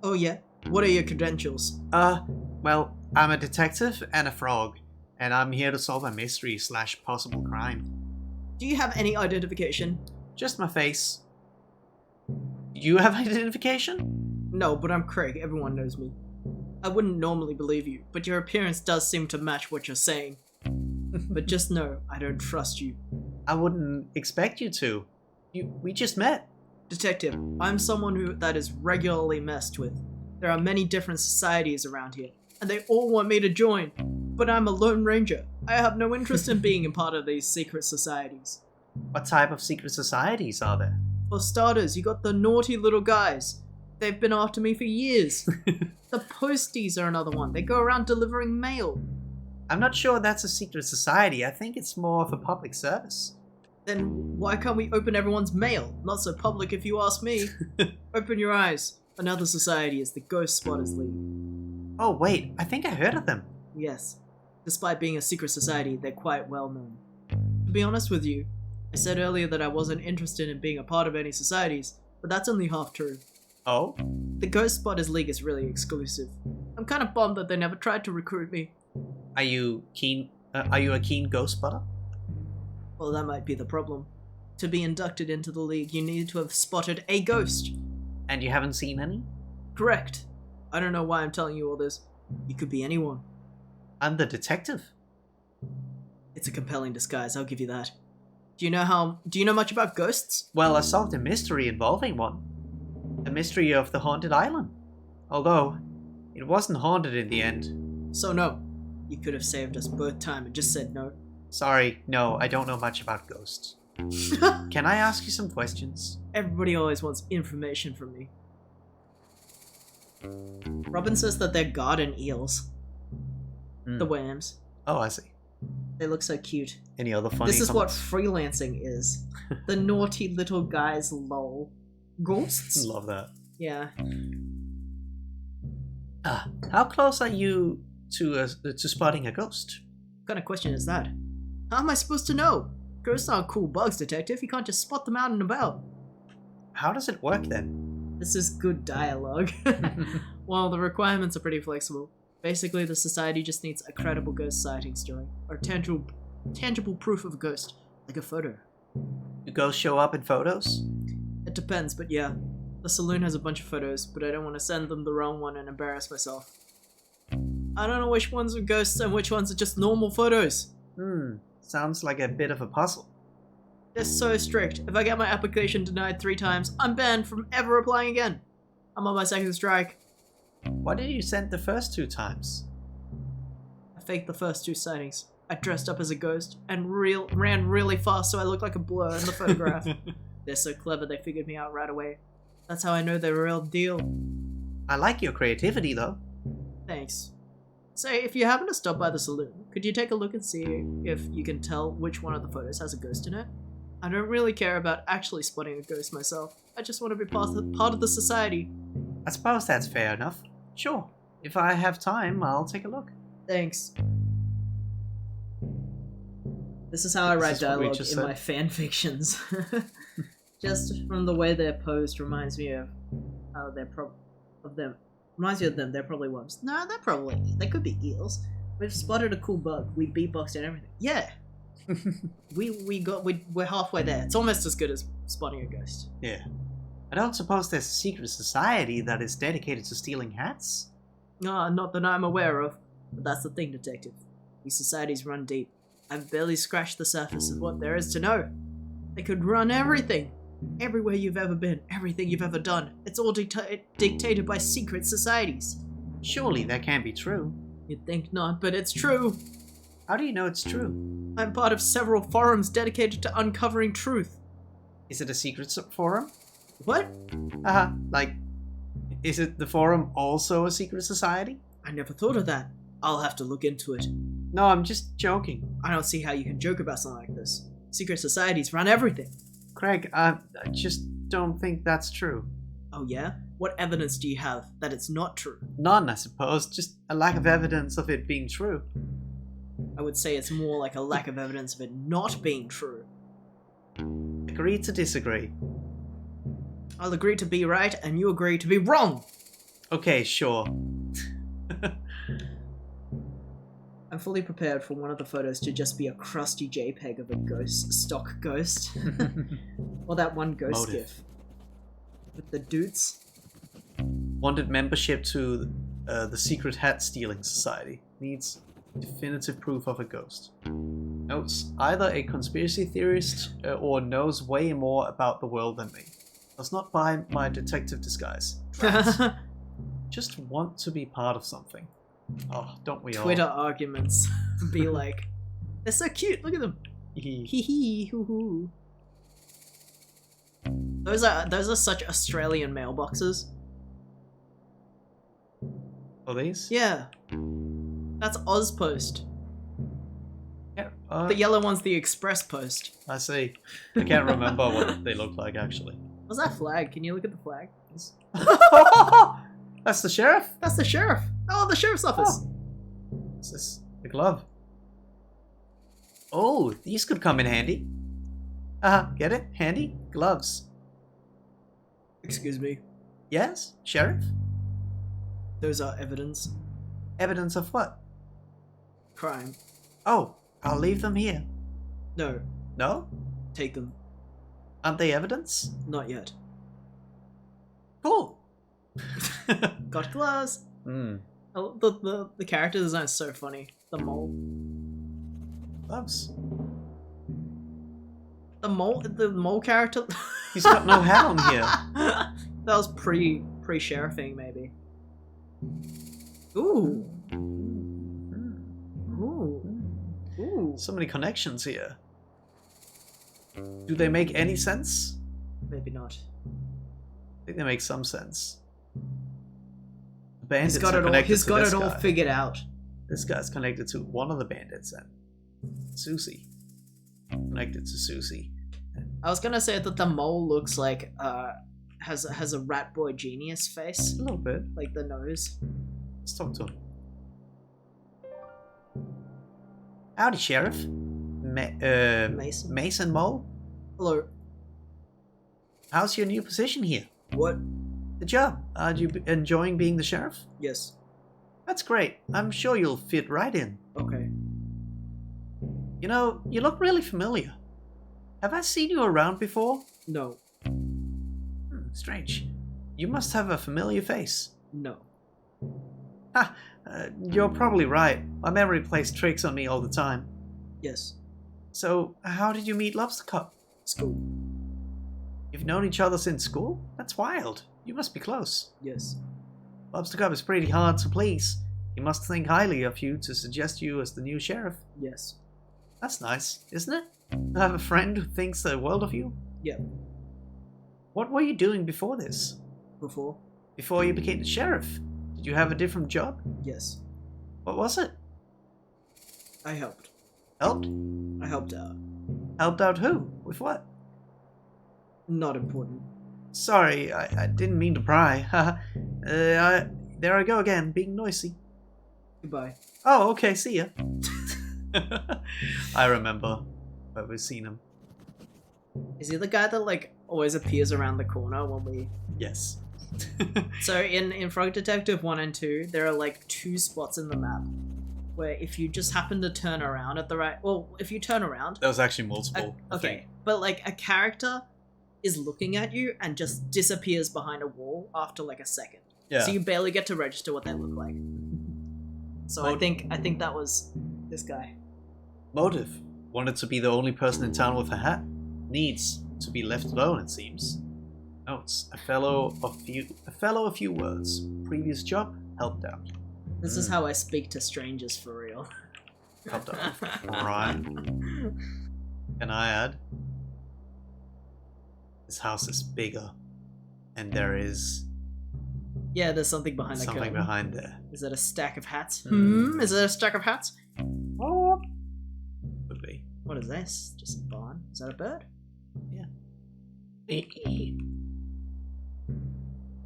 Oh yeah? What are your credentials? Well, I'm a detective and a frog, and I'm here to solve a mystery / possible crime. Do you have any identification? Just my face. You have identification? No, but I'm Craig. Everyone knows me. I wouldn't normally believe you, but your appearance does seem to match what you're saying. But just know, I don't trust you. I wouldn't expect you to. We just met. Detective, I'm someone that is regularly messed with. There are many different societies around here, and they all want me to join. But I'm a lone ranger. I have no interest in being a part of these secret societies. What type of secret societies are there? For starters, you got the naughty little guys. They've been after me for years. The posties are another one. They go around delivering mail. I'm not sure that's a secret society. I think it's more of a public service. Then why can't we open everyone's mail? Not so public if you ask me. Open your eyes. Another society is the Ghost Spotters League. Oh wait, I think I heard of them. Yes. Despite being a secret society, they're quite well known. To be honest with you, I said earlier that I wasn't interested in being a part of any societies, but that's only half true. Oh? The Ghost Spotters League is really exclusive. I'm kind of bummed that they never tried to recruit me. Are you keen? Are you a keen ghost spotter? Well, that might be the problem. To be inducted into the league, you need to have spotted a ghost. And you haven't seen any? Correct. I don't know why I'm telling you all this. You could be anyone. I'm the detective. It's a compelling disguise, I'll give you that. Do you know much about ghosts? Well, I solved a mystery involving one. The mystery of the haunted island. Although, it wasn't haunted in the end. So no. You could have saved us both time and just said no. Sorry, no, I don't know much about ghosts. Can I ask you some questions? Everybody always wants information from me. Robin says that they're garden eels. The worms. Oh, I see. They look so cute. Any other funny This is what comments? freelancing is. The naughty little guys lol. Ghosts? Love that. Yeah. How close are you to spotting a ghost? What kind of question is that? How am I supposed to know? Ghosts aren't cool bugs, detective. You can't just spot them out and about. How does it work then? This is good dialogue. Well, the requirements are pretty flexible. Basically, the society just needs a credible ghost sighting story, or tangible proof of a ghost, like a photo. Do ghosts show up in photos? It depends, but yeah. The saloon has a bunch of photos, but I don't want to send them the wrong one and embarrass myself. I don't know which ones are ghosts and which ones are just normal photos. Sounds like a bit of a puzzle. They're so strict. If I get my application denied 3 times, I'm banned from ever applying again. I'm on my 2nd strike. Why did you send the first 2 times? I faked the first 2 sightings. I dressed up as a ghost and ran really fast so I looked like a blur in the photograph. They're so clever they figured me out right away. That's how I know they're a real deal. I like your creativity though. Thanks. Say, if you happen to stop by the saloon, could you take a look and see if you can tell which one of the photos has a ghost in it? I don't really care about actually spotting a ghost myself. I just want to be part of the society. I suppose that's fair enough. Sure. If I have time, I'll take a look. Thanks. This is how I write what we dialogue just in said. my fan fictions. Just from the way they're posed reminds me of of them. Reminds you of them. They're probably worms. No, they could be eels. We've spotted a cool bug. We beatboxed and everything. Yeah. We're halfway there. It's almost as good as spotting a ghost. Yeah. I don't suppose there's a secret society that is dedicated to stealing hats? No, not that I'm aware of. But that's the thing, Detective. These societies run deep. I've barely scratched the surface of what there is to know. They could run everything. Everywhere you've ever been, everything you've ever done. It's all dictated by secret societies. Surely that can't be true. You'd think not, but it's true. How do you know it's true? I'm part of several forums dedicated to uncovering truth. Is it a secret forum? What? Is it the forum also a secret society? I never thought of that. I'll have to look into it. No, I'm just joking. I don't see how you can joke about something like this. Secret societies run everything. Craig, I just don't think that's true. Oh yeah? What evidence do you have that it's not true? None, I suppose. Just a lack of evidence of it being true. I would say it's more like a lack of evidence of it not being true. Agree to disagree. I'll agree to be right, and you agree to be wrong! Okay, sure. I'm fully prepared for one of the photos to just be a crusty JPEG of a stock ghost. Or that one ghost Motive. gif. With the dudes. Wanted membership to the Secret Hat Stealing Society. Needs definitive proof of a ghost. Notes either a conspiracy theorist or knows way more about the world than me. Does not buy my detective disguise. Just want to be part of something. Oh, don't we all? Twitter arguments. Be like, they're so cute, look at them. Hee hee hoo hoo. Those are such Australian mailboxes. Oh, these? Yeah. That's Ozpost. Yeah. The yellow one's the Express Post. I see. I can't remember what they look like, actually. What's that flag? Can you look at the flag? That's the sheriff? That's the sheriff. Oh, the sheriff's office. Oh. What's this? The glove. Oh, these could come in handy. Get it? Handy? Gloves. Excuse me. Yes? Sheriff? Those are evidence. Evidence of what? Crime. Oh, I'll leave them here. No, No? take them. Aren't they evidence? Not yet. Cool. Got gloves. Oh, the character design is so funny. The mole. Gloves. The mole character. He's got no hat on here. That was pre-sheriffing maybe. Ooh. Ooh. So many connections here. Do they make any sense? Maybe not. I think they make some sense. The bandits He's got are it all. connected He's to got this it all guy. figured out. This guy's connected to one of the bandits then. Susie. Connected to Susie. I was gonna say that the mole looks like has a rat boy genius face, A little bit. like the nose. Let's talk to him. Howdy, Sheriff. Mason. Mason Mole? Hello. How's your new position here? What? The job. Are you enjoying being the sheriff? Yes. That's great. I'm sure you'll fit right in. Okay. You know, you look really familiar. Have I seen you around before? No. Strange. You must have a familiar face. No. Ha! You're probably right. My memory plays tricks on me all the time. Yes. So, how did you meet Lobster Cup? School. You've known each other since school? That's wild. You must be close. Yes. Lobster Cup is pretty hard to please. He must think highly of you to suggest you as the new sheriff. Yes. That's nice, isn't it? To have a friend who thinks the world of you? Yeah. What were you doing before this? Before? Before you became the sheriff? Did you have a different job? Yes. What was it? I helped. Helped? I helped out. Helped out who? With what? Not important. Sorry, I didn't mean to pry. There I go again, being noisy. Goodbye. Oh, okay, see ya. I remember where we've seen him. Is he the guy that like always appears around the corner when we? Yes. So in Frog Detective 1 and 2, there are like 2 spots in the map where if you just happen to turn around at the right... Well, if you turn around... There was actually multiple. Okay, but like a character is looking at you and just disappears behind a wall after like a second. Yeah. So you barely get to register what they look like. So I think that was this guy. Motive. Wanted to be the only person in town with a hat. Needs to be left alone, it seems. Notes. A fellow a few words. Previous job, helped out. This is how I speak to strangers for real. Helped out with crime. Can I add? This house is bigger. And there is Yeah, there's something behind the something curtain. behind there. Is that a stack of hats? Hmm. Is it a stack of hats? Could be. What is this? Just a barn? Is that a bird?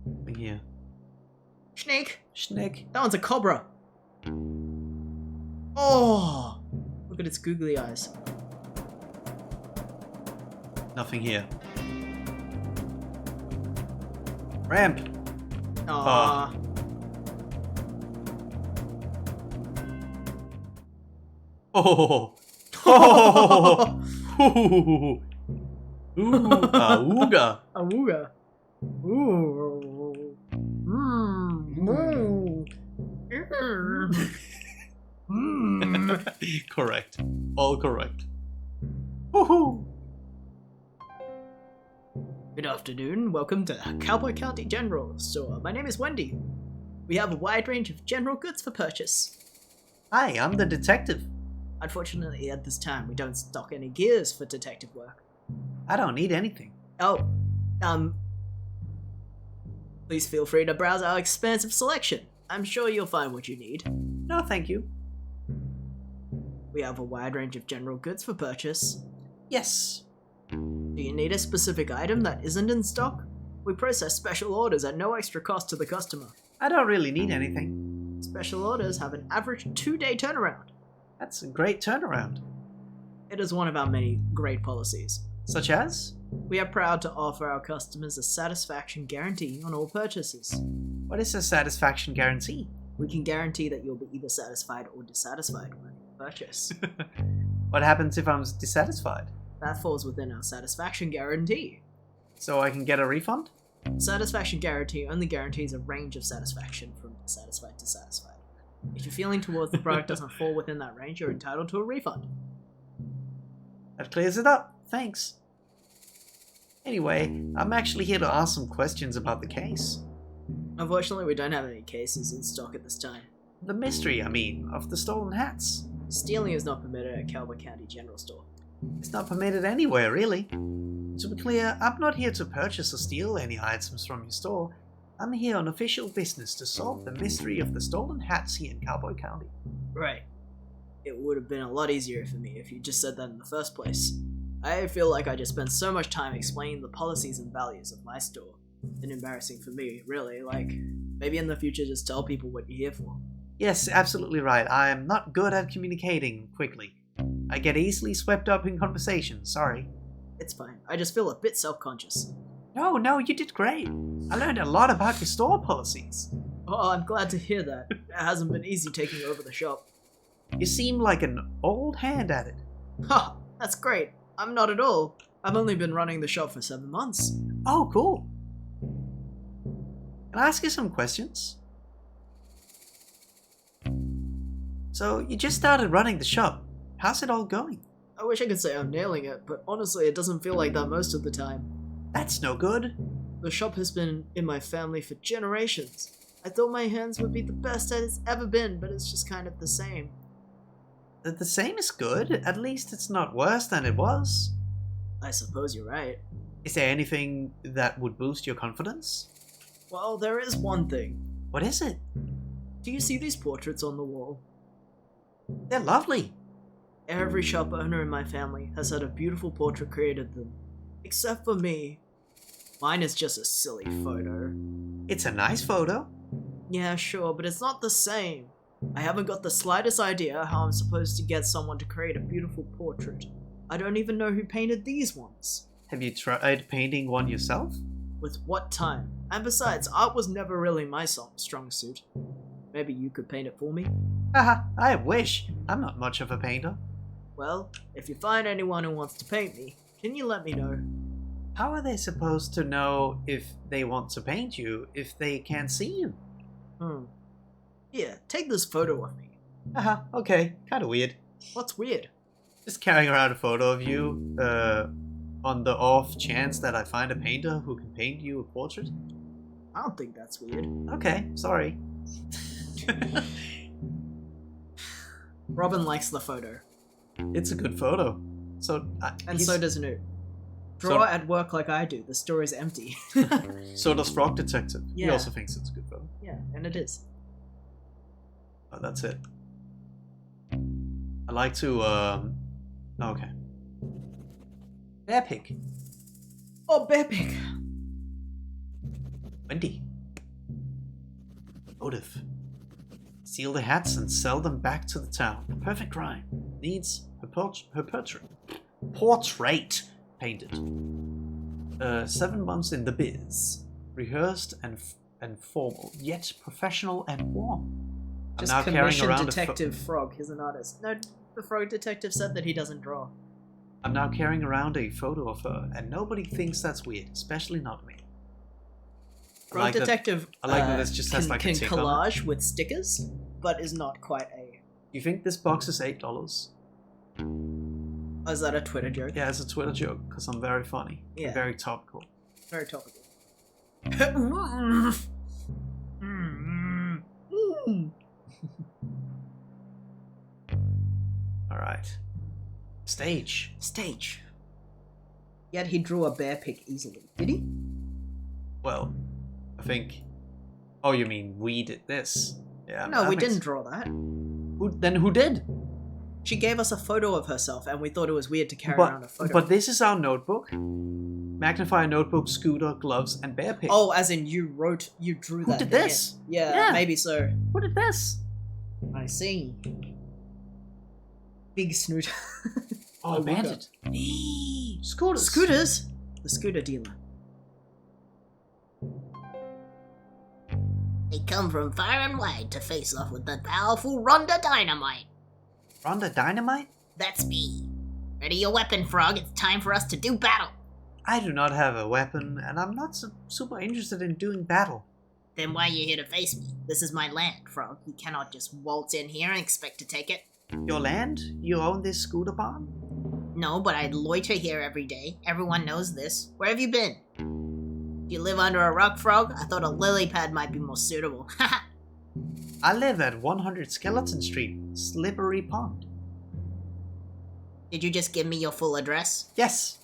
Something here. Snake! Snake. That one's a cobra! Oh! Look at its googly eyes. Nothing here. Ramp. Aww. Oh. Oh. Ooh. Ooga. Awooga. Ooh. Correct. All correct. Woohoo. Good afternoon. Welcome to Cowboy County General Store. My name is Wendy. We have a wide range of general goods for purchase. Hi, I'm the detective. Unfortunately, at this time, we don't stock any gears for detective work. I don't need anything. Oh, please feel free to browse our expansive selection. I'm sure you'll find what you need. No, thank you. We have a wide range of general goods for purchase. Yes. Do you need a specific item that isn't in stock? We process special orders at no extra cost to the customer. I don't really need anything. Special orders have an average 2-day turnaround. That's a great turnaround. It is one of our many great policies. Such as? We are proud to offer our customers a satisfaction guarantee on all purchases. What is a satisfaction guarantee? We can guarantee that you'll be either satisfied or dissatisfied when you purchase. What happens if I'm dissatisfied? That falls within our satisfaction guarantee. So I can get a refund? Satisfaction guarantee only guarantees a range of satisfaction from dissatisfied to satisfied. If your feeling towards the product doesn't fall within that range, you're entitled to a refund. That clears it up. Thanks. Anyway, I'm actually here to ask some questions about the case. Unfortunately, we don't have any cases in stock at this time. The mystery, I mean, of the stolen hats. Stealing is not permitted at Cowboy County General Store. It's not permitted anywhere, really. To be clear, I'm not here to purchase or steal any items from your store. I'm here on official business to solve the mystery of the stolen hats here in Cowboy County. Right. It would have been a lot easier for me if you just said that in the first place. I feel like I just spent so much time explaining the policies and values of my store. And embarrassing for me, really. Like, maybe in the future just tell people what you're here for. Yes, absolutely right. I am not good at communicating quickly. I get easily swept up in conversation, sorry. It's fine. I just feel a bit self-conscious. No, you did great. I learned a lot about your store policies. Oh, I'm glad to hear that. It hasn't been easy taking over the shop. You seem like an old hand at it. Ha! That's great. I'm not at all. I've only been running the shop for 7 months. Oh, cool. Can I ask you some questions? So, you just started running the shop. How's it all going? I wish I could say I'm nailing it, but honestly it doesn't feel like that most of the time. That's no good. The shop has been in my family for generations. I thought my hands would be the best that it's ever been, but it's just kind of the same. The same is good. At least it's not worse than it was. I suppose you're right. Is there anything that would boost your confidence? Well, there is one thing. What is it? Do you see these portraits on the wall? They're lovely. Every shop owner in my family has had a beautiful portrait created of them. Except for me. Mine is just a silly photo. It's a nice photo. Yeah, sure, but it's not the same. I haven't got the slightest idea how I'm supposed to get someone to create a beautiful portrait. I don't even know who painted these ones. Have you tried painting one yourself? With what time? And besides, art was never really my strong suit. Maybe you could paint it for me? Haha, I wish. I'm not much of a painter. Well, if you find anyone who wants to paint me, can you let me know? How are they supposed to know if they want to paint you if they can't see you? Here, take this photo of me. Haha, okay, kinda weird. What's weird? Just carrying around a photo of you, on the off chance that I find a painter who can paint you a portrait? I don't think that's weird. Okay, sorry. Robin likes the photo. It's a good photo. So, And so does Newt. Draw at work like I do. The story's empty. So does Frog Detective. He Yeah. also thinks it's a good photo. Yeah, and it is. Oh, that's it. I like to, okay. Bear pig. Oh, bear pig. Wendy. Motive. Steal the hats and sell them back to the town. A perfect crime. Needs her portrait painted. 7 months in the biz. Rehearsed and formal, yet professional and warm. Just I'm now carrying commissioned around Detective Frog. He's an artist. No, the Frog Detective said that he doesn't draw. I'm now carrying around a photo of her, and nobody thinks that's weird, especially not me. Frog like that- Detective I like that this just has like a can tick on it. collage with stickers, but is not quite a... You think this box is $8? Oh, is that a Twitter joke? Yeah, it's a Twitter joke, because I'm very funny. Yeah. Very topical. Very topical. Alright. Stage. Stage. Yet he drew a bear pig easily. Did he? Well, I think... Oh, you mean we did this? Yeah. No, that we makes- didn't draw that. Then who did? She gave us a photo of herself, and we thought it was weird to carry around a photo. But this is our notebook. Magnifier notebook, scooter, gloves, and bear pig. Oh, as in you drew Who that. did thing this? in. Yeah, Yeah. maybe so. Who did this? I see. Big snoot. Oh, look bandit. Scooters. Scooters? The scooter dealer. They come from far and wide to face off with the powerful Rhonda Dynamite. Rhonda Dynamite? That's me. Ready your weapon, Frog. It's time for us to do battle. I do not have a weapon, and I'm not super interested in doing battle. Then why are you here to face me? This is my land, Frog. You cannot just waltz in here and expect to take it. Your land? You own this scooter barn? No, but I loiter here every day. Everyone knows this. Where have you been? Do you live under a rock, Frog? I thought a lily pad might be more suitable. Haha. I live at 100 Skeleton Street, Slippery Pond. Did you just give me your full address? Yes.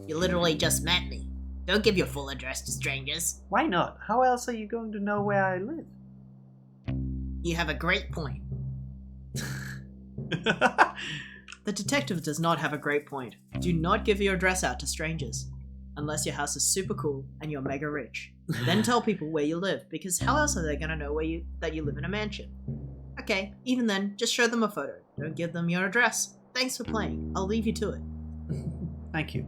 You literally just met me. Don't give your full address to strangers. Why not? How else are you going to know where I live? You have a great point. The detective does not have a great point. Do not give your address out to strangers. Unless your house is super cool and you're mega rich. Then tell people where you live, because how else are they gonna know that you live in a mansion? Okay, even then, just show them a photo. Don't give them your address. Thanks for playing. I'll leave you to it. Thank you.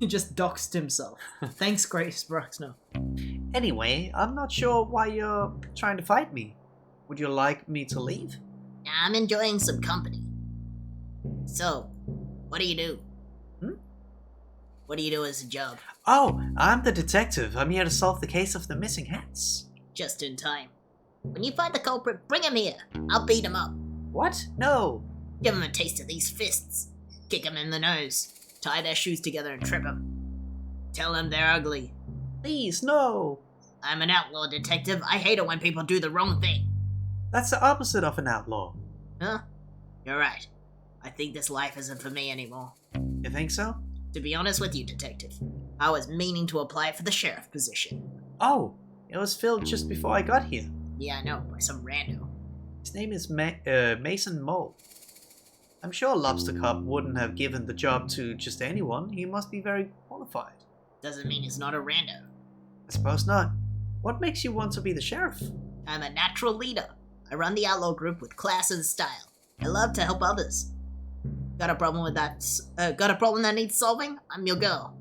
He just doxed himself. Thanks, Grace Bruxner. Anyway, I'm not sure why you're trying to fight me. Would you like me to leave? I'm enjoying some company. So, what do you do? What do you do as a job? Oh, I'm the detective. I'm here to solve the case of the missing hats. Just in time. When you find the culprit, bring him here. I'll beat him up. What? No. Give him a taste of these fists. Kick him in the nose. Tie their shoes together and trip him. Tell them they're ugly. Please, no. I'm an outlaw detective. I hate it when people do the wrong thing. That's the opposite of an outlaw. Huh? You're right. I think this life isn't for me anymore. You think so? To be honest with you, detective, I was meaning to apply for the sheriff position. Oh, it was filled just before I got here. Yeah, I know, by some rando. His name is Mason Mole. I'm sure Lobster Cop wouldn't have given the job to just anyone. He must be very qualified. Doesn't mean he's not a rando. I suppose not. What makes you want to be the sheriff? I'm a natural leader. I run the outlaw group with class and style. I love to help others. Got a problem that needs solving? I'm your girl.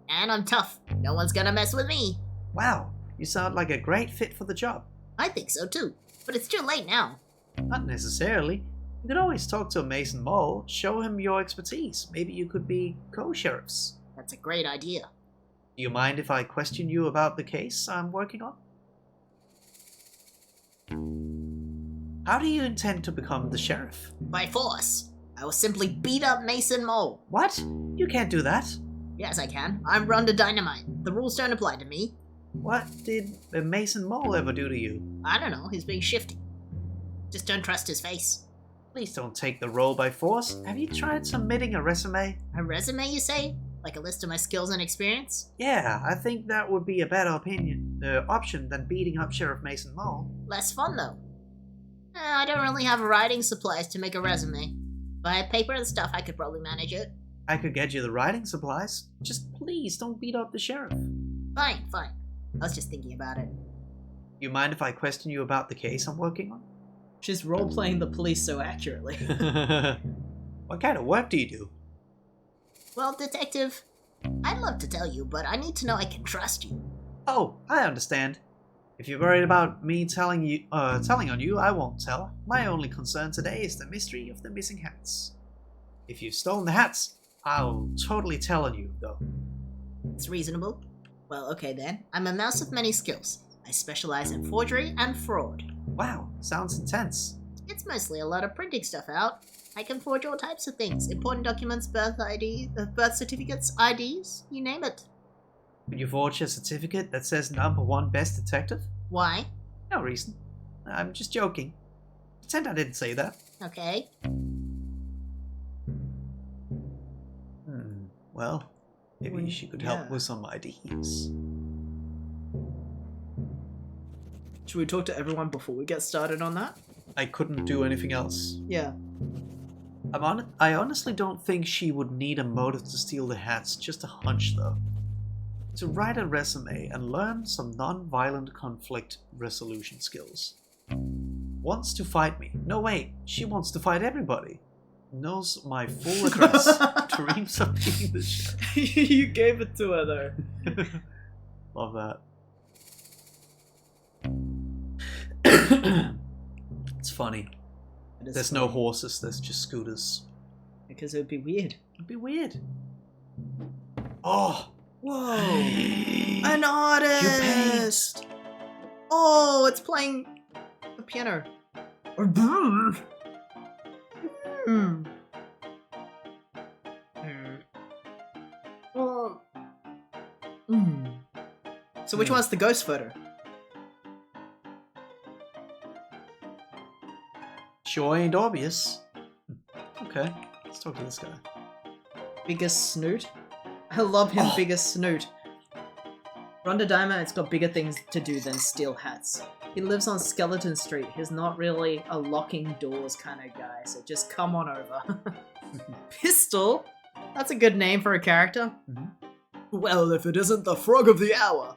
And I'm tough. No one's gonna mess with me. Wow, you sound like a great fit for the job. I think so too, but it's too late now. Not necessarily. You could always talk to Mason Mole, show him your expertise. Maybe you could be co-sheriffs. That's a great idea. Do you mind if I question you about the case I'm working on? How do you intend to become the sheriff? By force. I will simply beat up Mason Mole. What? You can't do that. Yes, I can. I'm Rhonda Dynamite. The rules don't apply to me. What did Mason Mole ever do to you? I don't know, he's being shifty. Just don't trust his face. Please don't take the role by force. Have you tried submitting a resume? A resume, you say? Like a list of my skills and experience? Yeah, I think that would be a better option than beating up Sheriff Mason Mole. Less fun, though. I don't really have writing supplies to make a resume. If I had paper and stuff, I could probably manage it. I could get you the writing supplies. Just please don't beat up the sheriff. Fine. I was just thinking about it. You mind if I question you about the case I'm working on? She's role-playing the police so accurately. What kind of work do you do? Well, Detective, I'd love to tell you, but I need to know I can trust you. Oh, I understand. If you're worried about me telling on you, I won't tell. My only concern today is the mystery of the missing hats. If you've stolen the hats, I'll totally tell on you, though. It's reasonable. Well, okay then. I'm a mouse of many skills. I specialize in forgery and fraud. Wow, sounds intense. It's mostly a lot of printing stuff out. I can forge all types of things. Important documents, birth certificates, IDs, you name it. Would you forge a certificate that says #1 best detective? Why? No reason. I'm just joking. Pretend I didn't say that. Okay. Well, maybe she could help with some IDs. Should we talk to everyone before we get started on that? I couldn't do anything else. Yeah. I honestly don't think she would need a motive to steal the hats, just a hunch though. To write a resume and learn some non-violent conflict resolution skills. Wants to fight me. No wait, she wants to fight everybody. Knows my full address. Dreams of being the sheriff. You gave it to her though. Love that. It's funny. There's no horses, there's just scooters. Because it would be weird. It'd be weird. Oh! Whoa! An artist! Oh, it's playing the piano. So which one's the ghost photo? Sure ain't obvious. Okay, let's talk to this guy. Biggest snoot? I love him, biggest snoot. Rhonda Dynamite's got bigger things to do than steal hats. He lives on Skeleton Street. He's not really a locking doors kind of guy, so just come on over. Pistol? That's a good name for a character. Well, if it isn't the frog of the hour.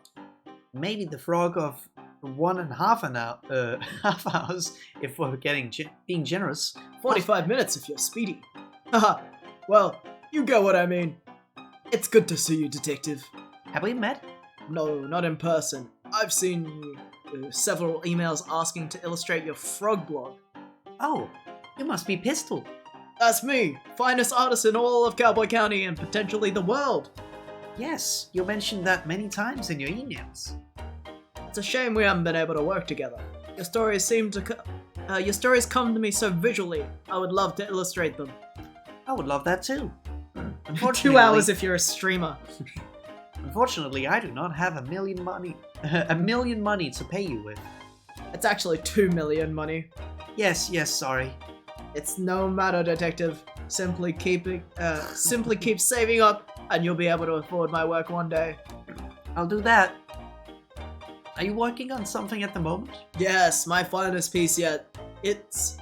Maybe the frog of 1.5 half hours if we're being generous. 45 minutes if you're speedy. Haha, well, you get what I mean. It's good to see you, Detective. Have we met? No, not in person. I've seen several emails asking to illustrate your frog blog. Oh, you must be Pistol. That's me, finest artist in all of Cowboy County and potentially the world. Yes, you mentioned that many times in your emails. It's a shame we haven't been able to work together. Your stories come to me so visually. I would love to illustrate them. I would love that too. 2 hours if you're a streamer. Unfortunately, I do not have a million money to pay you with. It's actually 2 million money. Yes, sorry. It's no matter, Detective. Simply keep saving up, and you'll be able to afford my work one day. I'll do that. Are you working on something at the moment? Yes, my finest piece yet. It's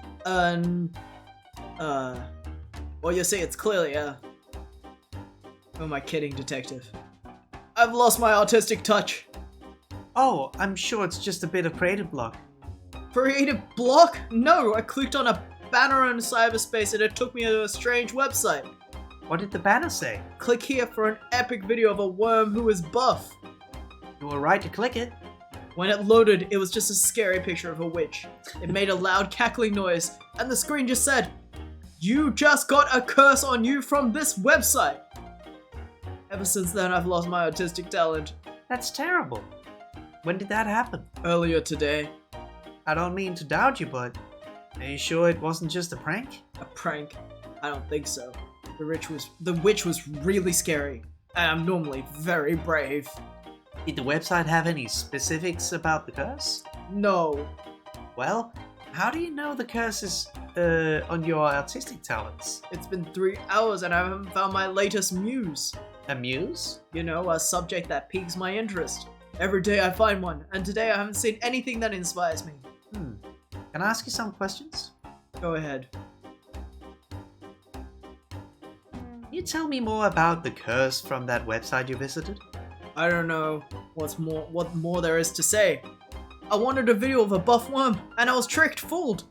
well, you see, it's clearly who am I kidding, Detective? I've lost my artistic touch. Oh, I'm sure it's just a bit of creative block. Creative block? No, I clicked on a banner in cyberspace and it took me to a strange website. What did the banner say? Click here for an epic video of a worm who is buff. You were right to click it. When it loaded, it was just a scary picture of a witch. It made a loud cackling noise, and the screen just said, "You just got a curse on you from this website." Ever since then, I've lost my artistic talent. That's terrible. When did that happen? Earlier today. I don't mean to doubt you, but are you sure it wasn't just a prank? A prank? I don't think so. The witch was really scary, and I'm normally very brave. Did the website have any specifics about the curse? No. Well, how do you know the curse is on your artistic talents? It's been 3 hours and I haven't found my latest muse. A muse? You know, a subject that piques my interest. Every day I find one, and today I haven't seen anything that inspires me. Can I ask you some questions? Go ahead. Can you tell me more about the curse from that website you visited? I don't know what more there is to say. I wanted a video of a buff worm, and I was tricked, fooled.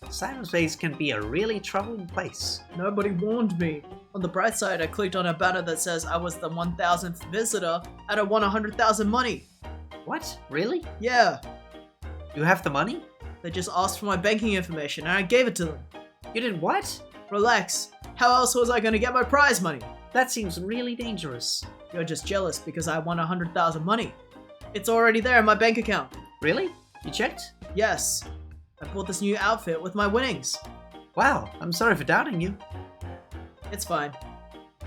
Cyberspace can be a really troubling place. Nobody warned me. On the bright side, I clicked on a banner that says I was the 1000th visitor, and I won 100,000 money. What? Really? Yeah. You have the money? They just asked for my banking information, and I gave it to them. You did what? Relax. How else was I gonna get my prize money? That seems really dangerous. You're just jealous because I won 100,000 money. It's already there in my bank account. Really? You checked? Yes. I bought this new outfit with my winnings. Wow, I'm sorry for doubting you. It's fine.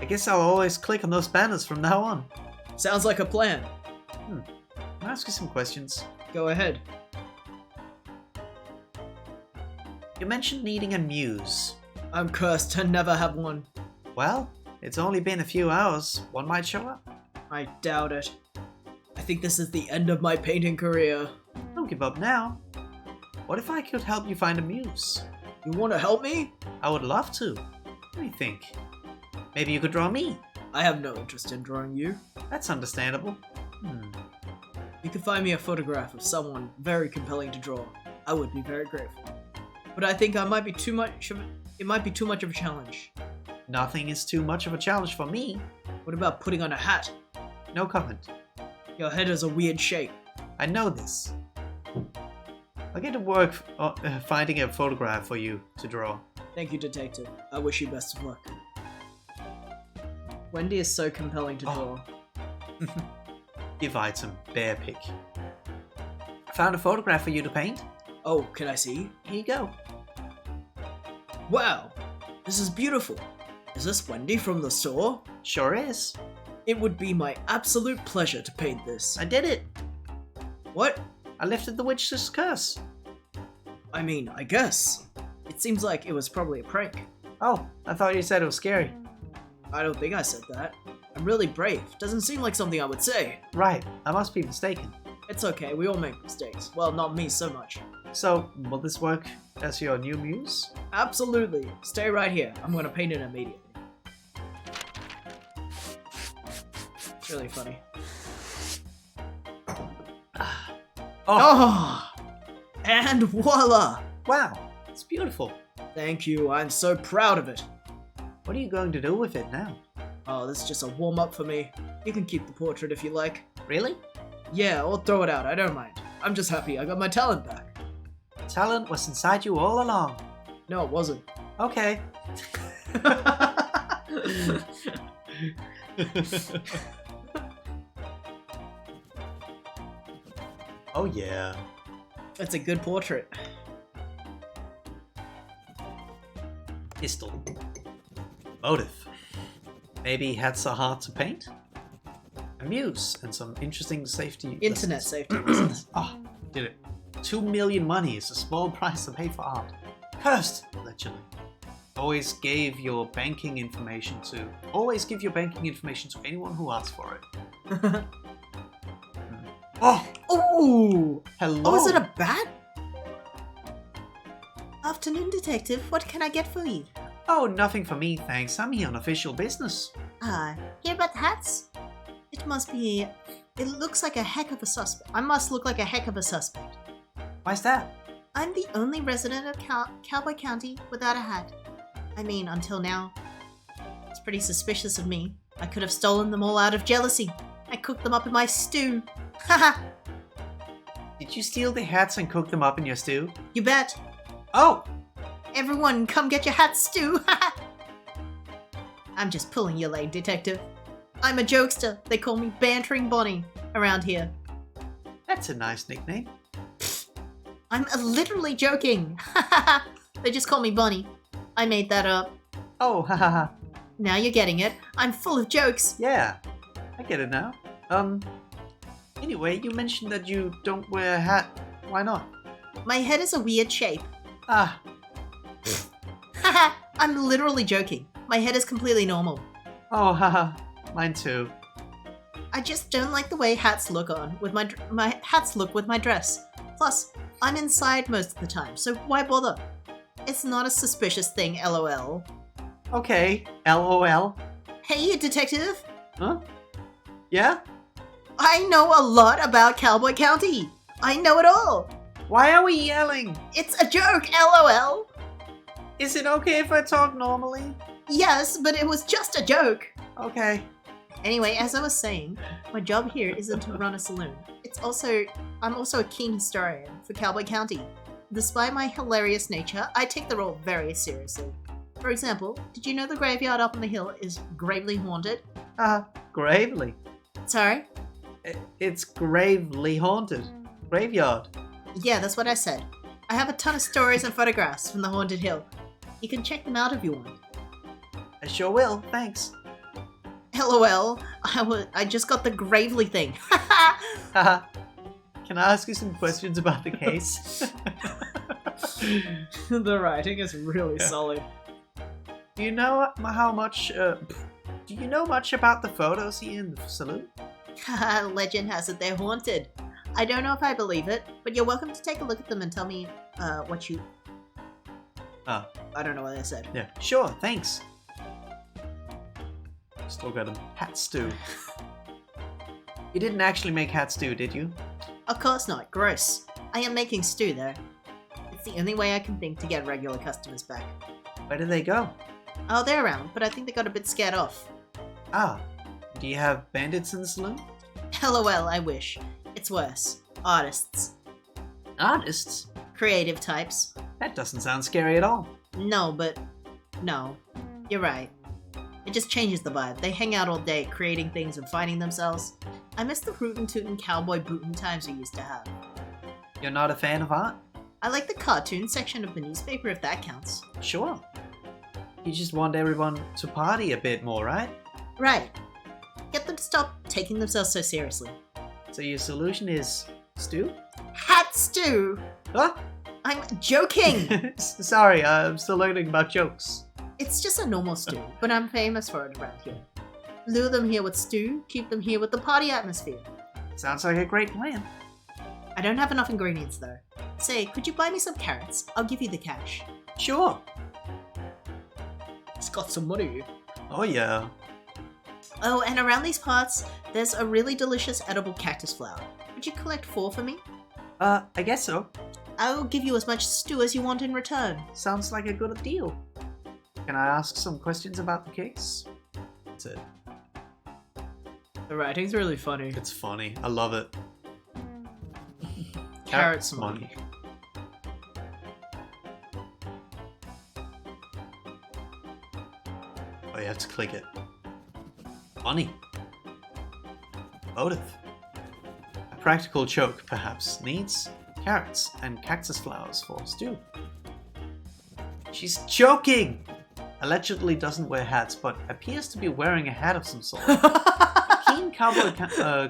I guess I'll always click on those banners from now on. Sounds like a plan. Can I ask you some questions? Go ahead. You mentioned needing a muse. I'm cursed to never have one. Well, it's only been a few hours. One might show up. I doubt it. I think this is the end of my painting career. Don't give up now. What if I could help you find a muse? You want to help me? I would love to. What do you think? Maybe you could draw me. I have no interest in drawing you. That's understandable. You could find me a photograph of someone very compelling to draw. I would be very grateful. But I think it might be too much of a challenge. Nothing is too much of a challenge for me. What about putting on a hat? No comment. Your head has a weird shape. I know this. I'll get to work finding a photograph for you to draw. Thank you, detective. I wish you best of luck. Wendy is so compelling to draw. Give item, bear pick. Found a photograph for you to paint. Oh, can I see? Here you go. Wow, this is beautiful. Is this Wendy from the store? Sure is. It would be my absolute pleasure to paint this. I did it. What? I lifted the witch's curse. I mean, I guess. It seems like it was probably a prank. Oh, I thought you said it was scary. I don't think I said that. I'm really brave. Doesn't seem like something I would say. Right, I must be mistaken. It's okay, we all make mistakes. Well, not me so much. So, will this work as your new muse? Absolutely. Stay right here. I'm gonna paint it immediately. It's really funny. Oh! And voila! Wow, it's beautiful. Thank you, I'm so proud of it. What are you going to do with it now? Oh, this is just a warm-up for me. You can keep the portrait if you like. Really? Yeah, or throw it out, I don't mind. I'm just happy I got my talent back. Talent was inside you all along. No, it wasn't. Okay. Oh yeah. It's a good portrait. Pistol. Motive. Maybe hats are hard to paint? A muse and some interesting safety Internet lessons. safety reasons. Oh, did it. 2 million money is a small price to pay for art. Cursed, allegedly. Always give your banking information to anyone who asks for it. Oh! Ooh! Hello! Oh, is it a bat? Afternoon, detective. What can I get for you? Oh, nothing for me, thanks. I'm here on official business. Hear about the hats? It must be... It looks like a heck of a suspect. I must look like a heck of a suspect. Why's that? I'm the only resident of Cowboy County without a hat. I mean, until now. It's pretty suspicious of me. I could have stolen them all out of jealousy. I cooked them up in my stew. Haha, Did you steal the hats and cook them up in your stew? you bet. Oh! Everyone, come get your hats, Stu. I'm just pulling your leg, detective. I'm a jokester. They call me Bantering Bonnie around here. That's a nice nickname. I'm literally joking. They just call me Bonnie. I made that up. Oh, haha. Now you're getting it. I'm full of jokes. Yeah, I get it now. Anyway, you mentioned that you don't wear a hat. Why not? My head is a weird shape. Ah, Haha, I'm literally joking. My head is completely normal. oh, haha. Mine too. I just don't like the way hats look on with my hats look with my dress. Plus, I'm inside most of the time, so why bother? It's not a suspicious thing, lol. Okay, LOL. Hey, detective. Huh? Yeah? I know a lot about Cowboy County. I know it all. Why are we yelling? It's a joke, lol. Is it okay if I talk normally? Yes, but it was just a joke. Okay. Anyway, as I was saying, my job here isn't to run a saloon. I'm also a keen historian for Cowboy County. Despite my hilarious nature, I take the role very seriously. For example, did you know the graveyard up on the hill is gravely haunted? Gravely. Sorry? It's gravely haunted. Graveyard. Yeah, that's what I said. I have a ton of stories and photographs from the haunted hill. You can check them out if you want. I sure will, thanks. LOL, I just got the gravely thing. Haha. Can I ask you some questions about the case? The writing is really solid. Do you know how much, do you know much about the photos here in the saloon? Legend has it they're haunted. I don't know if I believe it, but you're welcome to take a look at them and tell me, what you... Oh. I don't know what I said. Yeah, sure, thanks. Still got a hat stew. You didn't actually make hat stew, did you? Of course not. Gross. I am making stew, though. It's the only way I can think to get regular customers back. Where did they go? Oh, they're around, but I think they got a bit scared off. Ah, do you have bandits in the saloon? LOL, I wish. It's worse. Artists. Artists? Creative types. That doesn't sound scary at all. No, but... No. You're right. It just changes the vibe. They hang out all day, creating things and finding themselves. I miss the rootin' tootin' cowboy bootin' times we used to have. You're not a fan of art? I like the cartoon section of the newspaper, if that counts. Sure. You just want everyone to party a bit more, right? Right. Get them to stop taking themselves so seriously. So your solution is stew? Hat stew! Huh? I'm joking! Sorry, I'm still learning about jokes. It's just a normal stew, but I'm famous for it around here. Lure them here with stew, keep them here with the party atmosphere. Sounds like a great plan. I don't have enough ingredients though. Say, could you buy me some carrots? I'll give you the cash. Sure. It's got some money. Oh yeah. Oh, and around these parts, there's a really delicious edible cactus flower. Would you collect 4 for me? I guess so. I'll give you as much stew as you want in return. Sounds like a good deal. Can I ask some questions about the case? That's it. The writing's really funny. It's funny. I love it. Carrots money. Oh, you have to click it. Money. Motive. A practical joke, perhaps, needs carrots and cactus flowers for stew. She's joking! Allegedly doesn't wear hats, but appears to be wearing a hat of some sort. Keen Cowboy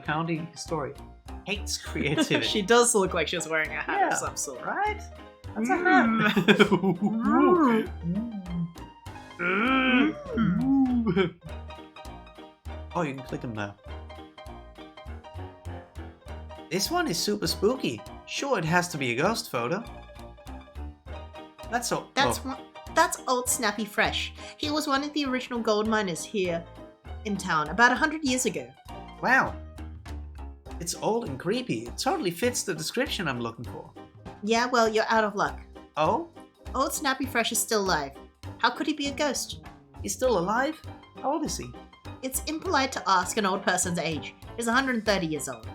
County historian hates creativity. She does look like she's wearing a hat Yeah. of some sort. Right? That's a hat. Oh, you can click them now. This one is super spooky. Sure, it has to be a ghost photo. That's all. That's old Snappy Fresh. He was one of the original gold miners here in town about 100 years ago. Wow. It's old and creepy. It totally fits the description I'm looking for. Yeah, well, you're out of luck. Oh? Old Snappy Fresh is still alive. How could he be a ghost? He's still alive? How old is he? It's impolite to ask an old person's age. He's 130 years old.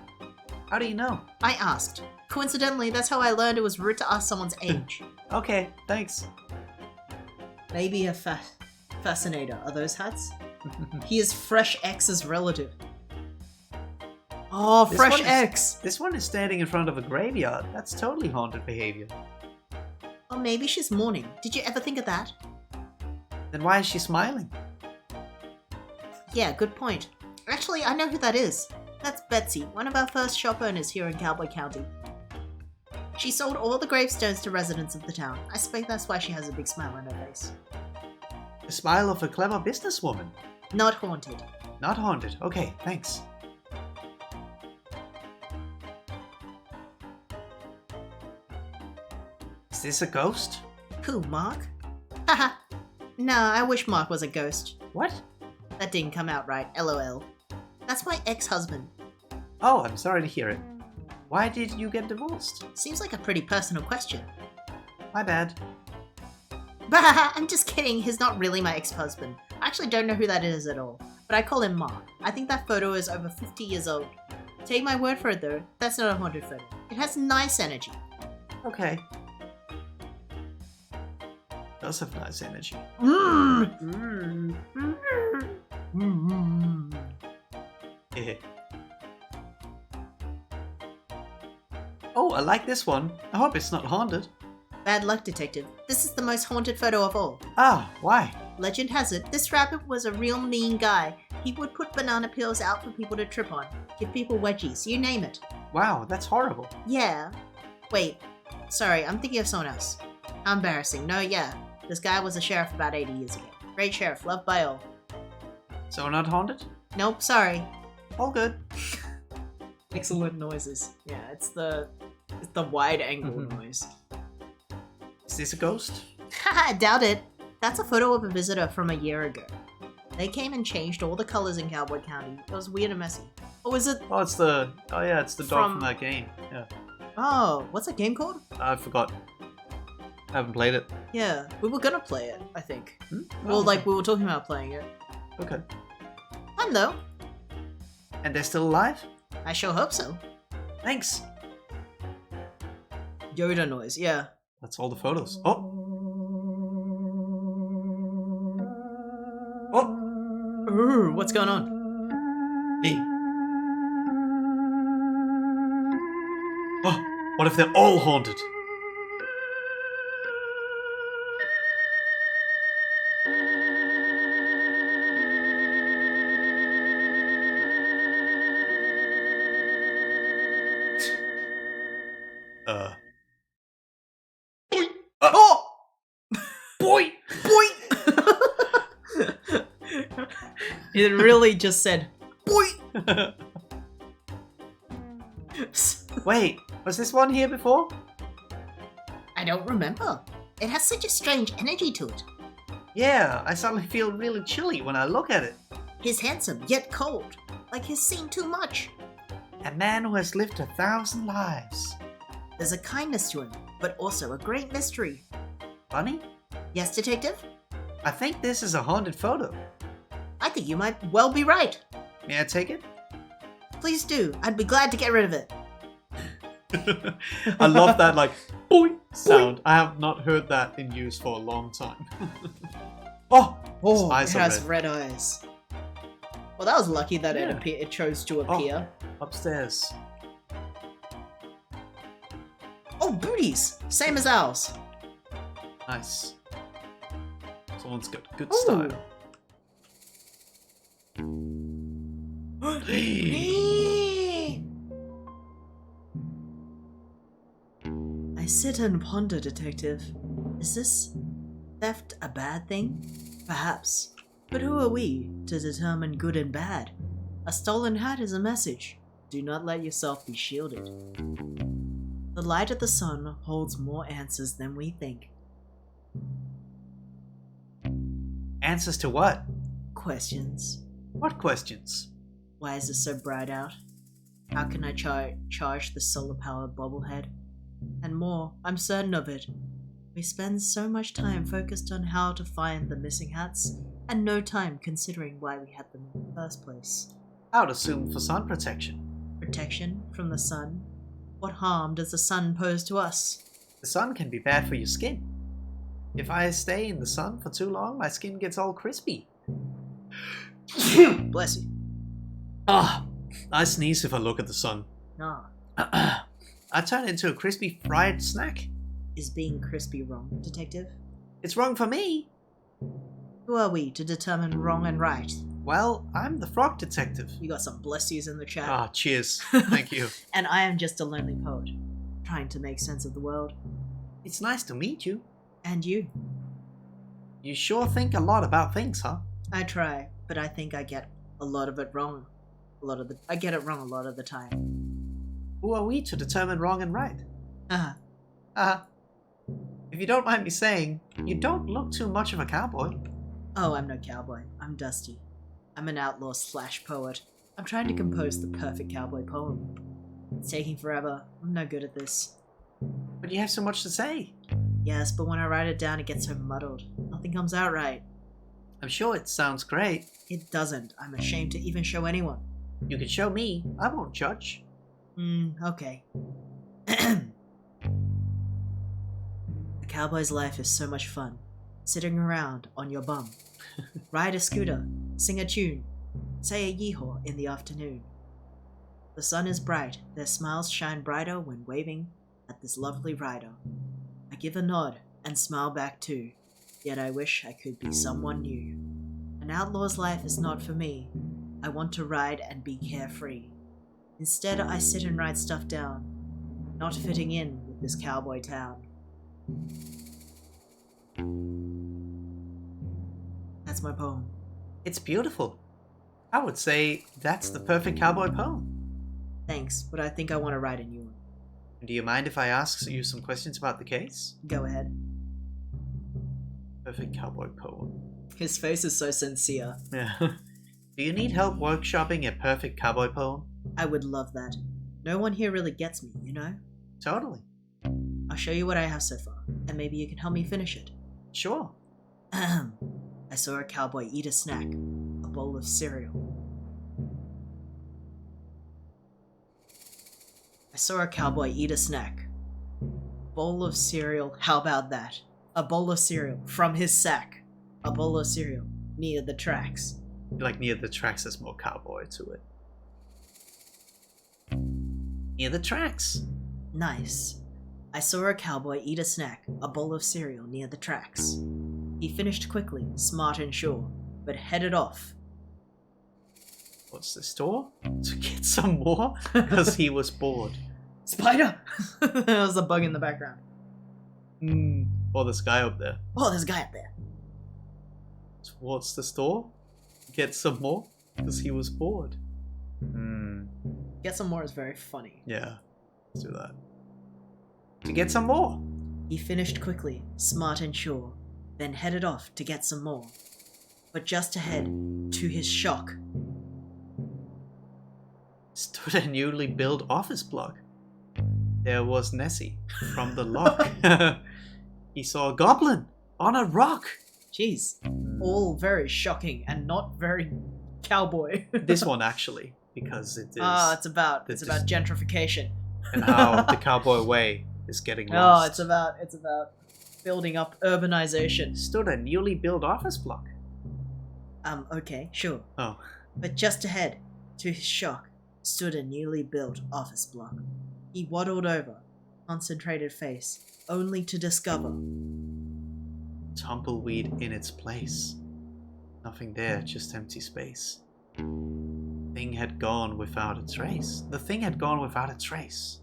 How do you know? I asked. Coincidentally, that's how I learned it was rude to ask someone's age. Okay, thanks. Maybe a fascinator. Are those hats? He is Fresh X's relative. Oh, This Fresh one is- X! This one is standing in front of a graveyard. That's totally haunted behavior. Or maybe she's mourning. Did you ever think of that? Then why is she smiling? Yeah, good point. Actually, I know who that is. That's Betsy, one of our first shop owners here in Cowboy County. She sold all the gravestones to residents of the town. I suspect that's why she has a big smile on her face. The smile of a clever businesswoman. Not haunted. Not haunted. Okay, thanks. Is this a ghost? Who, Mark? Haha. No, I wish Mark was a ghost. What? That didn't come out right, lol. That's my ex-husband. Oh, I'm sorry to hear it. Why did you get divorced? Seems like a pretty personal question. My bad. Bah, I'm just kidding, he's not really my ex-husband. I actually don't know who that is at all, but I call him Mark. I think that photo is over 50 years old. Take my word for it though, that's not a haunted photo. It has nice energy. Okay. Does have nice energy. Yeah. Oh, I like this one. I hope it's not haunted. Bad luck, detective. This is the most haunted photo of all. Ah, why? Legend has it, this rabbit was a real mean guy. He would put banana peels out for people to trip on, give people wedgies, you name it. Wow, that's horrible. Yeah. Wait. Sorry, I'm thinking of someone else. How embarrassing. No, yeah. This guy was a sheriff about 80 years ago. Great sheriff, loved by all. So not haunted? Nope, sorry. All good. Excellent noises. Yeah, it's the wide angle Mhm. noise. Is this a ghost? Haha, doubt it. That's a photo of a visitor from a year ago. They came and changed all the colors in Cowboy County. It was weird and messy. Oh, is it? Oh, it's the dog From- from that game. Yeah, Oh, what's that game called? I forgot. I haven't played it. Yeah, we were gonna play it, I think. Hmm? Well, Oh, like, we were talking about playing it. okay. Fun though. And they're still alive? I sure hope so. Thanks. Yoda noise, yeah. That's all the photos. Oh, oh, Ooh, what's going on? hey. Oh, what if they're all haunted? Oh! Boy! Boy! It really just said, boy! Wait, was this one here before? I don't remember. It has such a strange energy to it. Yeah, I suddenly feel really chilly when I look at it. He's handsome, yet cold. Like he's seen too much. A man who has lived 1,000 lives. There's a kindness to him, but also a great mystery. Funny? Yes, detective? I think this is a haunted photo. I think you might well be right. May I take it? Please do. I'd be glad to get rid of it. I love that, like, boing sound. I have not heard that in use for a long time. Oh! His Oh, eyes it are has red. red eyes. Well, that was lucky that Yeah. it chose to appear. Upstairs. Oh, booties! Same as ours. Nice. Someone's got good Ooh. style. I sit and ponder, detective. Is this theft a bad thing? Perhaps. But who are we to determine good and bad? A stolen hat is a message. Do not let yourself be shielded. The light of the sun holds more answers than we think. Answers to what? Questions. What questions? Why is it so bright out? How can I charge the solar-powered bobblehead? And more, I'm certain of it. We spend so much time focused on how to find the missing hats, and no time considering why we had them in the first place. I would assume for sun protection. Protection from the sun? What harm does the sun pose to us? The sun can be bad for your skin. If I stay in the sun for too long, my skin gets all crispy. Bless you. Ah, I sneeze if I look at the sun. Ah, I turn into a crispy fried snack. is being crispy wrong, Detective? It's wrong for me. Who are we to determine wrong and right? Well, I'm the frog detective. You got some bless yous in the chat. Ah, cheers. Thank you. And I am just a lonely poet, trying to make sense of the world. It's nice to meet you. And you. You sure think a lot about things, huh? I try, but I think I get a lot of it wrong. I get it wrong a lot of the time. Who are we to determine wrong and right? Uh-huh. If you don't mind me saying, you don't look too much of a cowboy. Oh, I'm no cowboy. I'm Dusty. I'm an outlaw / poet. I'm trying to compose the perfect cowboy poem. It's taking forever. I'm no good at this. But you have so much to say. Yes, but when I write it down, it gets so muddled. Nothing comes out right. I'm sure it sounds great. It doesn't. I'm ashamed to even show anyone. You can show me. I won't judge. Okay. A cowboy's life is so much fun. Sitting around on your bum. Ride a scooter. Sing a tune. Say a yeehaw in the afternoon. The sun is bright. Their smiles shine brighter when waving at this lovely rider. I give a nod and smile back too. Yet I wish I could be someone new. An outlaw's life is not for me. I want to ride and be carefree. Instead, I sit and write stuff down, not fitting in with this cowboy town. That's my poem. It's beautiful. I would say that's the perfect cowboy poem. Thanks, but I think I want to write a new one. Do you mind if I ask you some questions about the case? Go ahead. Perfect cowboy poem. His face is so sincere. Yeah. Do you need help workshopping a perfect cowboy poem? I would love that. No one here really gets me, you know? Totally. I'll show you what I have so far, and maybe you can help me finish it. Sure. I saw a cowboy eat a snack, a bowl of cereal. I saw a cowboy eat a snack. Bowl of cereal, how about that? A bowl of cereal from his sack. A bowl of cereal near the tracks. Like near the tracks, there's more cowboy to it. Near the tracks. Nice. I saw a cowboy eat a snack, a bowl of cereal near the tracks. He finished quickly, smart and sure, but headed off. What's the store? To get some more? Because he was bored. Spider! There was a bug in the background. Or this guy up there. Oh, there's a guy up there. Towards the store? Get some more? Because he was bored. Get some more is very funny. Yeah, let's do that. To get some more. He finished quickly, smart and sure, then headed off to get some more. But just ahead, to his shock, Stood a newly built office block. There was Nessie from the lock. He saw a goblin on a rock. Jeez. All very shocking and not very cowboy. This one actually, because it is. It's about gentrification. And how the cowboy way is getting Oh, lost. it's about building up urbanization. Stood a newly built office block. Okay, sure. Oh. But just ahead, to his shock, stood a newly built office block. He waddled over, concentrated face, only to discover Tumbleweed in its place. Nothing there, just empty space. Thing had gone without a trace. The thing had gone without a trace.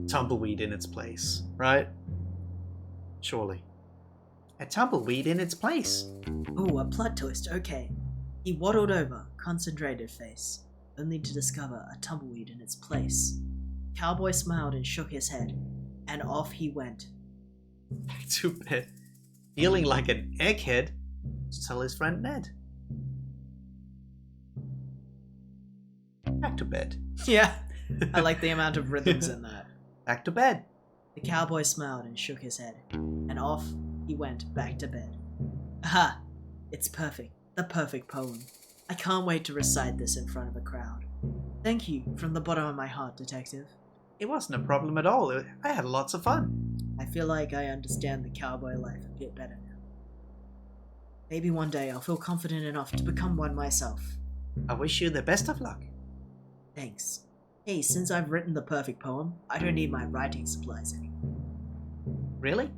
Tumbleweed in its place, right? Surely. A tumbleweed in its place. ooh, a plot twist, okay. He waddled over, concentrated face, only to discover a tumbleweed in its place. Cowboy smiled and shook his head, and off he went. Back to bed. Feeling like an egghead to tell his friend Ned. Back to bed. Yeah. I like the amount of rhythms in that. Back to bed. The cowboy smiled and shook his head, and off he went back to bed. Aha! It's perfect. The perfect poem. I can't wait to recite this in front of a crowd. Thank you from the bottom of my heart, Detective. It wasn't a problem at all. I had lots of fun. I feel like I understand the cowboy life a bit better now. Maybe one day I'll feel confident enough to become one myself. I wish you the best of luck. Thanks. Hey, since I've written the perfect poem, I don't need my writing supplies anymore. Really?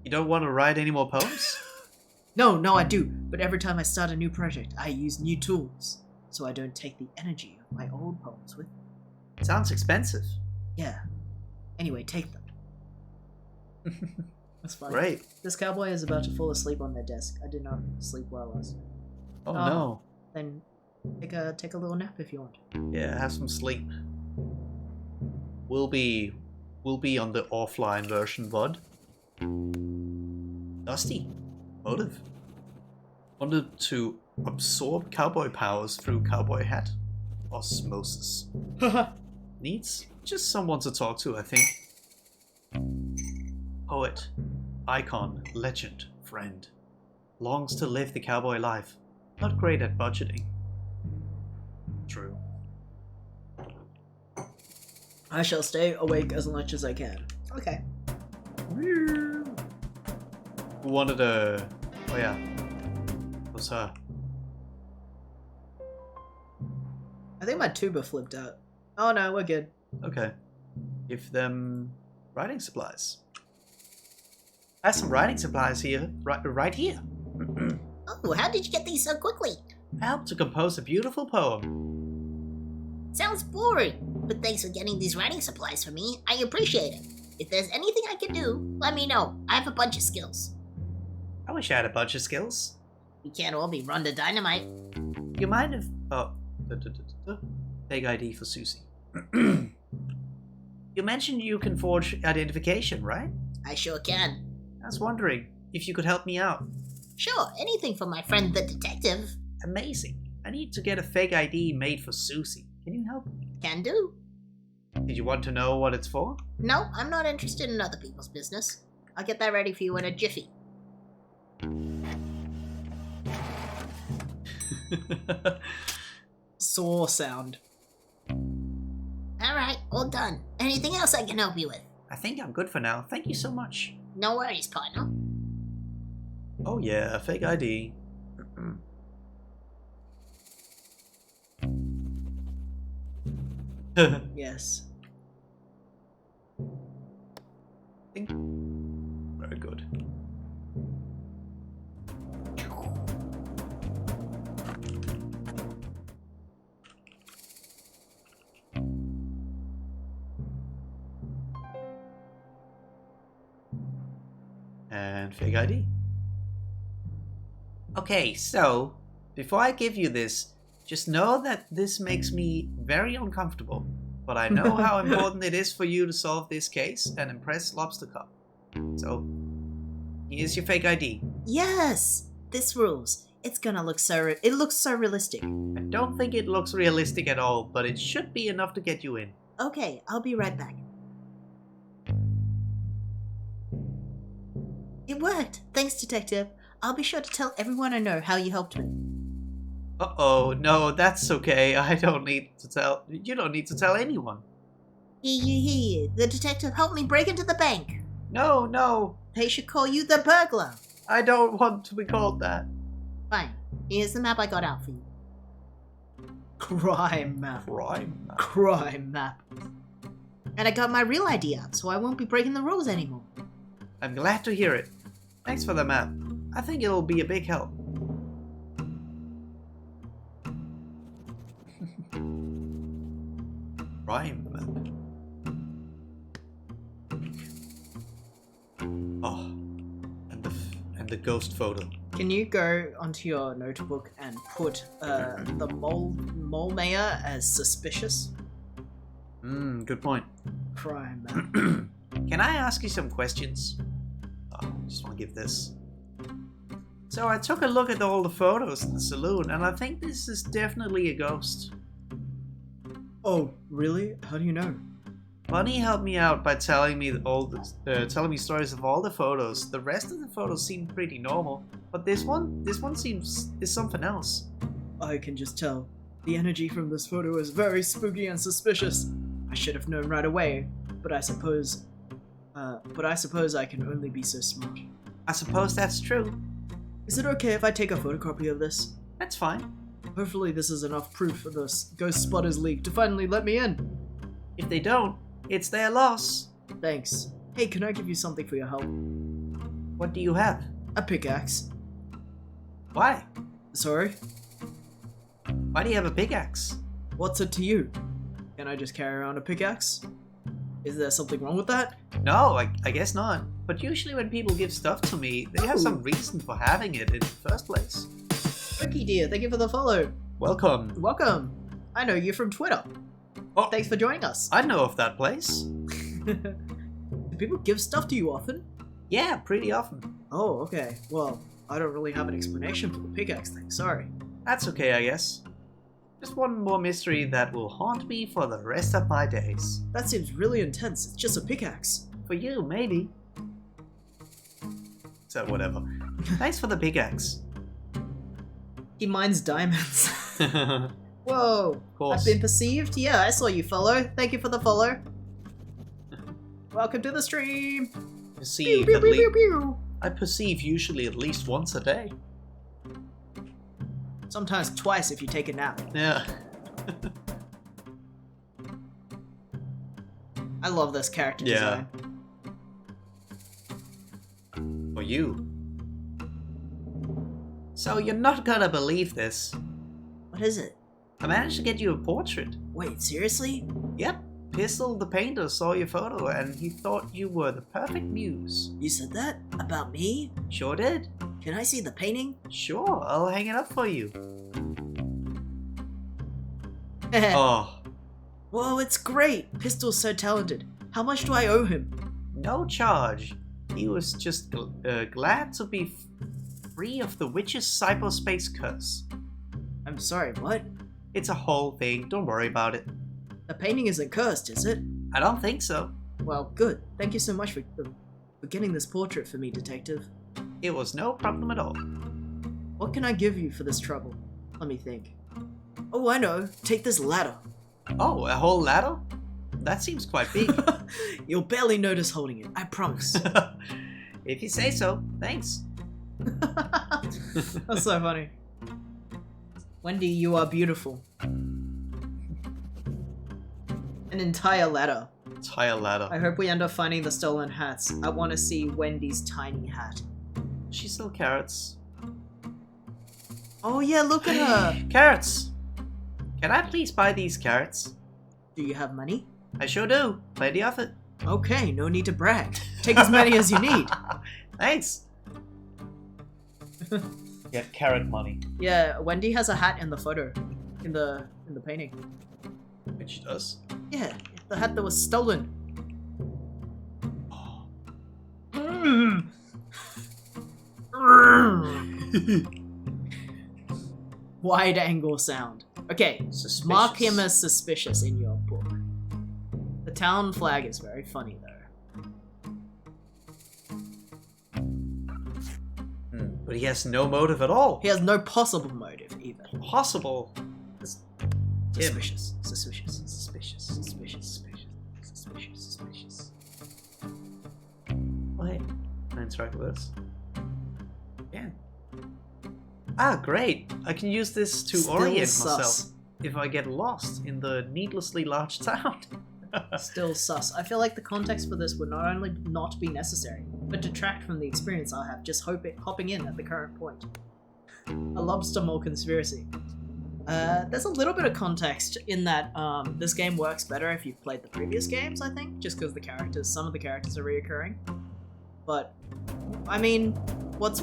You don't want to write any more poems? No, I do, but every time I start a new project, I use new tools, so I don't take the energy of my old poems with me. Sounds expensive. Yeah. Anyway, take them. That's fine. Great. This cowboy is about to fall asleep on their desk. I did not sleep well last night. Oh no. Then take a little nap if you want. Yeah, have some sleep. We'll be on the offline version, VOD. Dusty. Motive. Wanted to absorb cowboy powers through cowboy hat. Osmosis. Needs just someone to talk to, I think. Poet. Icon. Legend. Friend. Longs to live the cowboy life. Not great at budgeting. True. I shall stay awake as much as I can. Okay. Who wanted a... Oh yeah. What's her? I think my tuba flipped out. Oh no, we're good. Okay. Give them writing supplies. I have some writing supplies here. Right here. Oh, how did you get these so quickly? I helped to compose a beautiful poem. Sounds boring, but thanks for getting these writing supplies for me. I appreciate it. If there's anything I can do, let me know. I have a bunch of skills. I wish I had a bunch of skills. We can't all be run to dynamite. You mind if... Oh. Big ID for Susie. You mentioned you can forge identification, right? I sure can. I was wondering if you could help me out. Sure, anything for my friend the detective. Amazing. I need to get a fake ID made for Susie. Can you help? Can do. Did you want to know what it's for? No, I'm not interested in other people's business. I'll get that ready for you in a jiffy. Saw sound. Alright, all done. Anything else I can help you with? I think I'm good for now. Thank you so much. No worries, partner. Oh yeah, fake ID. Yes. Very good. And fake ID. Okay, so before I give you this, just know that this makes me very uncomfortable, but I know how important it is for you to solve this case and impress Lobster Cup. So, here's your fake ID. Yes! This rules. It looks so realistic. I don't think it looks realistic at all, but it should be enough to get you in. Okay, I'll be right back. It worked! Thanks, Detective. I'll be sure to tell everyone I know how you helped me. Uh-oh, no, that's okay. You don't need to tell anyone. Here. The detective helped me break into the bank. No. They should call you the burglar. I don't want to be called that. Fine. Here's the map I got out for you. Crime map. Crime. And I got my real ID out, so I won't be breaking the rules anymore. I'm glad to hear it. Thanks for the map. I think it'll be a big help. Crime map. Oh, and the ghost photo. Can you go onto your notebook and put the mole mayor as suspicious? Good point. Crime map. Can I ask you some questions? Oh, I just want to give this. So I took a look at all the photos in the saloon, and I think this is definitely a ghost. Oh, really? How do you know? Bunny helped me out by telling me telling me stories of all the photos. The rest of the photos seem pretty normal, but this one is something else. I can just tell. The energy from this photo is very spooky and suspicious. I should have known right away, but I suppose I can only be so smart. I suppose that's true. Is it okay if I take a photocopy of this? That's fine. Hopefully this is enough proof for this Ghost Spotters League to finally let me in. If they don't, it's their loss. Thanks. Hey, can I give you something for your help? What do you have? A pickaxe. Why? Sorry? Why do you have a pickaxe? What's it to you? Can I just carry around a pickaxe? Is there something wrong with that? No, I guess not. But usually when people give stuff to me, they have some reason for having it in the first place. Ricky dear, thank you for the follow. Welcome. Welcome. I know you from Twitter. Oh, Thanks for joining us. I know of that place. Do people give stuff to you often? Yeah, pretty often. Oh, okay. Well, I don't really have an explanation for the pickaxe thing, sorry. That's okay, I guess. Just one more mystery that will haunt me for the rest of my days. That seems really intense. It's just a pickaxe. For you, maybe. So, whatever. Thanks for the pickaxe. He mines diamonds. Of Whoa. course. I've been perceived? Yeah, I saw you follow. Thank you for the follow. Welcome to the stream. Perceive Pew, at pew, pew, least. pew, pew. I perceive usually at least once a day. Sometimes twice if you take a nap. Yeah. I love this character Yeah. design. For you. So you're not gonna believe this. What is it? I managed to get you a portrait. Wait, seriously? Yep. Pistol the painter saw your photo and he thought you were the perfect muse. You said that? About me? Sure did. Can I see the painting? Sure, I'll hang it up for you. Oh, Whoa, it's great! Pistol's so talented. How much do I owe him? no charge. He was just glad to be free of the witch's cyberspace curse. I'm sorry, what? It's a whole thing, don't worry about it. The painting isn't cursed, is it? I don't think so. Well, good. Thank you so much for getting this portrait for me, Detective. It was no problem at all. What can I give you for this trouble? Let me think. Oh, I know. Take this ladder. Oh, a whole ladder? That seems quite big. You'll barely notice holding it, I promise. If you say so, thanks. That's so funny. Wendy, you are beautiful. An entire ladder. Entire ladder. I hope we end up finding the stolen hats. I want to see Wendy's tiny hat. She still carrots. Oh yeah, look at her! Carrots! Can I please buy these carrots? Do you have money? I sure do. Plenty of it. Okay, no need to brag. Take as many as you need. Thanks. Get carrot money. Yeah, Wendy has a hat in the photo. In the painting. Which does. Yeah, the hat that was stolen. Wide angle sound. Okay, Suspicious. mark him as suspicious in your book. The town flag is very funny though. But he has no motive at all. He has no possible motive either. Possible. Suspicious. Suspicious. Suspicious. Suspicious. Suspicious. Suspicious. Suspicious. Oh, hey. Can I interact with this? Yeah. Ah, great. I can use this to Still orient sus. myself if I get lost in the needlessly large town. Still sus. I feel like the context for this would not only not be necessary, but detract from the experience I'll have just hopping in at the current point. A lobster mole conspiracy. There's a little bit of context in that this game works better if you've played the previous games, I think, just because some of the characters are reoccurring. But, I mean, what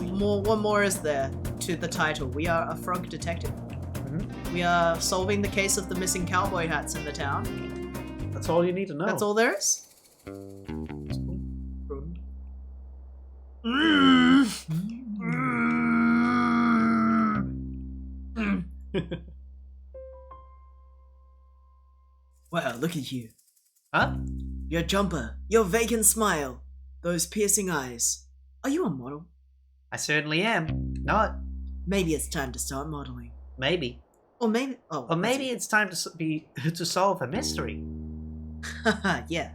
more is there to the title? We are a frog detective. Mhm. We are solving the case of the missing cowboy hats in the town. That's all you need to know. That's all there is? Wow, look at you. Huh? Your jumper, your vacant smile, those piercing eyes. Are you a model? I certainly am. Not. Maybe it's time to start modeling. Maybe. Or maybe... Oh, Or maybe it's time to solve a mystery. yeah.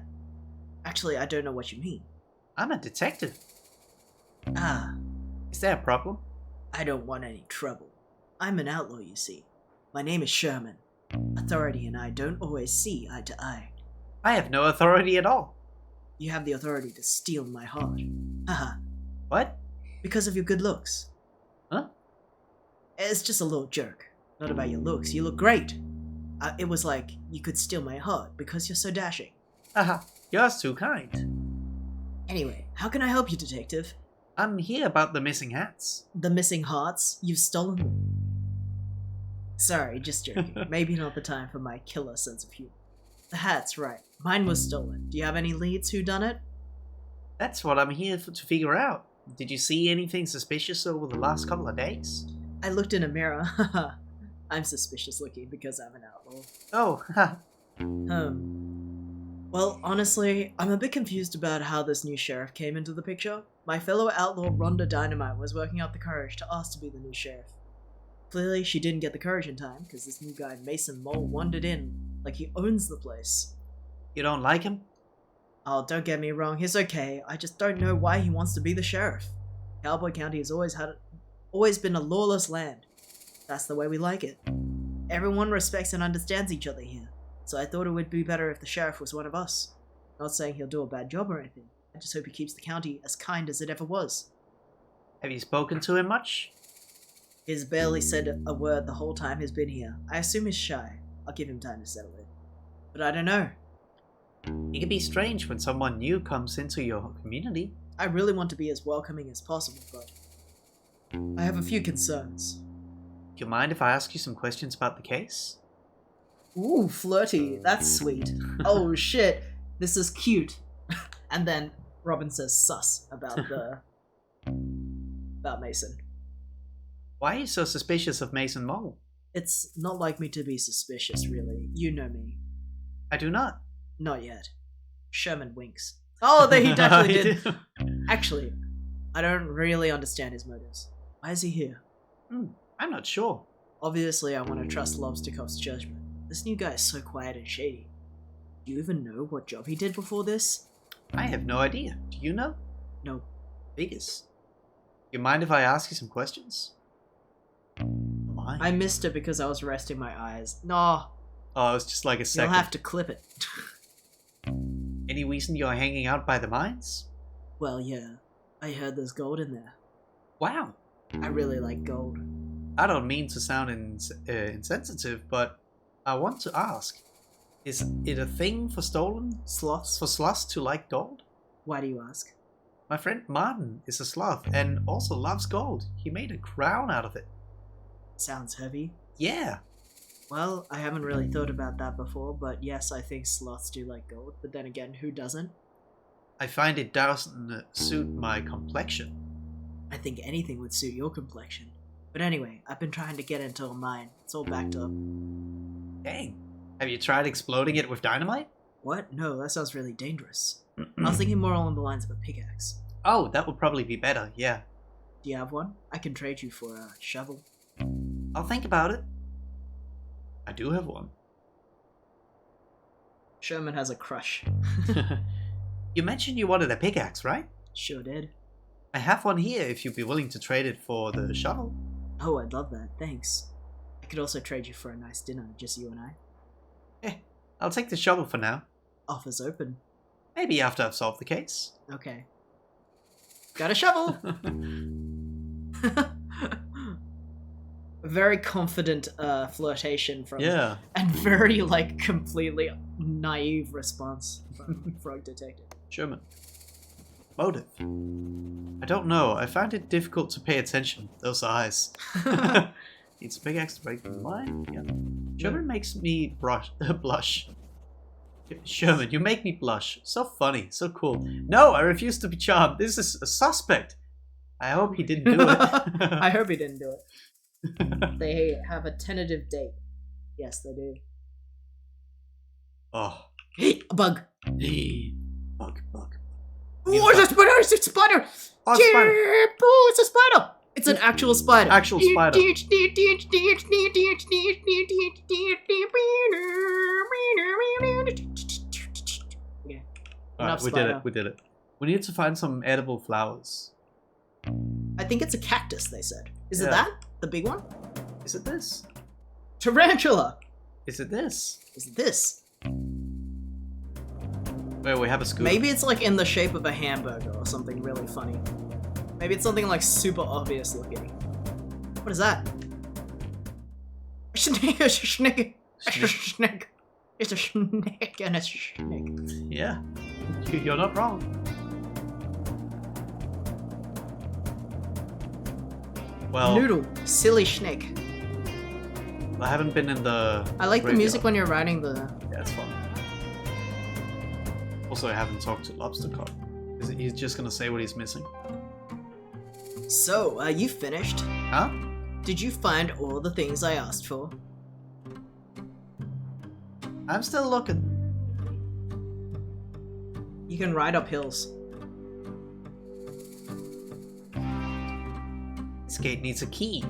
Actually, I don't know what you mean. I'm a detective. Ah, Is there a problem? I don't want any trouble. I'm an outlaw, you see. My name is Sherman. Authority and I don't always see eye to eye. I have no authority at all. You have the authority to steal my heart. Haha. What? Because of your good looks. Huh? It's just a little joke. Not about your looks. You look great. It was like you could steal my heart because you're so dashing. Haha, you're too kind. Anyway, how can I help you, detective? I'm here about the missing hats. The missing hearts? You've stolen them. Sorry, just joking. Maybe not the time for my killer sense of humor. The hats, right. Mine was stolen. Do you have any leads who done it? That's what I'm here to figure out. Did you see anything suspicious over the last couple of days? I looked in a mirror. Haha. I'm suspicious looking because I'm an outlaw. Oh, ha. Well, honestly, I'm a bit confused about how this new sheriff came into the picture. My fellow outlaw Rhonda Dynamite was working out the courage to ask to be the new sheriff. Clearly, she didn't get the courage in time, because this new guy, Mason Mole, wandered in like he owns the place. You don't like him? Oh, don't get me wrong, he's okay. I just don't know why he wants to be the sheriff. Cowboy County has always been a lawless land. That's the way we like it. Everyone respects and understands each other here, so I thought it would be better if the sheriff was one of us. Not saying he'll do a bad job or anything. I just hope he keeps the county as kind as it ever was. Have you spoken to him much? He's barely said a word the whole time he's been here. I assume he's shy. I'll give him time to settle in. But I don't know. It can be strange when someone new comes into your community. I really want to be as welcoming as possible, but I have a few concerns. Do you mind if I ask you some questions about the case? Ooh, flirty. That's sweet. Oh shit, this is cute. And then Robin says sus about about Mason. Why are you so suspicious of Mason Mole? It's not like me to be suspicious, really. You know me. I do not. Not yet. Sherman winks. Oh, he actually did. Actually, I don't really understand his motives. Why is he here? I'm not sure. Obviously, I want to trust Lobsterkoff's judgment. This new guy is so quiet and shady. Do you even know what job he did before this? I have no idea. Do you know? No. Figures. You mind if I ask you some questions? Why? I missed it because I was resting my eyes. No, Oh, it was just like a you'll second. have to clip it. Any reason you're hanging out by the mines? Well, yeah. I heard there's gold in there. Wow. I really like gold. I don't mean to sound insensitive, but I want to ask. Is it a thing for Sloths? sloths to like gold? Why do you ask? My friend Martin is a sloth and also loves gold. He made a crown out of it. Sounds heavy. Yeah. Well, I haven't really thought about that before, but yes, I think sloths do like gold. But then again, who doesn't? I find it doesn't suit my complexion. I think anything would suit your complexion. But anyway, I've been trying to get into a mine. It's all backed up. Dang. Have you tried exploding it with dynamite? What? No, that sounds really dangerous. I was thinking more along the lines of a pickaxe. Oh, that would probably be better, yeah. Do you have one? I can trade you for a shovel. I'll think about it. I do have one. Sherman has a crush. You mentioned you wanted a pickaxe, right? Sure did. I have one here if you'd be willing to trade it for the shovel. Oh, I'd love that. Thanks. I could also trade you for a nice dinner, just you and I. I'll take the shovel for now. Offers open. Maybe after I've solved the case. Okay. Got a shovel! Very confident flirtation from... Yeah. And very, completely naive response from Frog Detective. Sherman. Motive. I don't know. I find it difficult to pay attention. Those eyes. Needs a pickaxe to break the line. Yeah. Sherman makes me blush. Sherman, you make me blush. So funny. So cool. No, I refuse to be charmed. This is a suspect. I hope he didn't do it. I hope he didn't do it. They have a tentative date. Yes, they do. Oh. Hey, a bug. Bug. Oh, it's a spider! It's a spider! Oh, spider. Oh, it's a spider! It's an actual spider. Actual spider. Okay. Alright, we did it. We did it. We need to find some edible flowers. I think it's a cactus, they said. Is it Yeah. that? The big one? Is it this? Tarantula! Is it this? Is it this? Wait, we have a scooter. Maybe it's like in the shape of a hamburger or something really funny. Maybe it's something like super obvious looking. What is that? A snake, it's a snake, it's a snake. It's a snake and it's a snake. Yeah. You're not wrong. Well, Noodle, silly snake. I haven't been in the... I like the graveyard. music when you're riding the... Yeah, it's fun. Also, I haven't talked to Lobster Cop. Is it, he's just gonna say what he's missing? So, you finished? Huh? Did you find all the things I asked for? I'm still looking. You can ride up hills. This gate needs a key.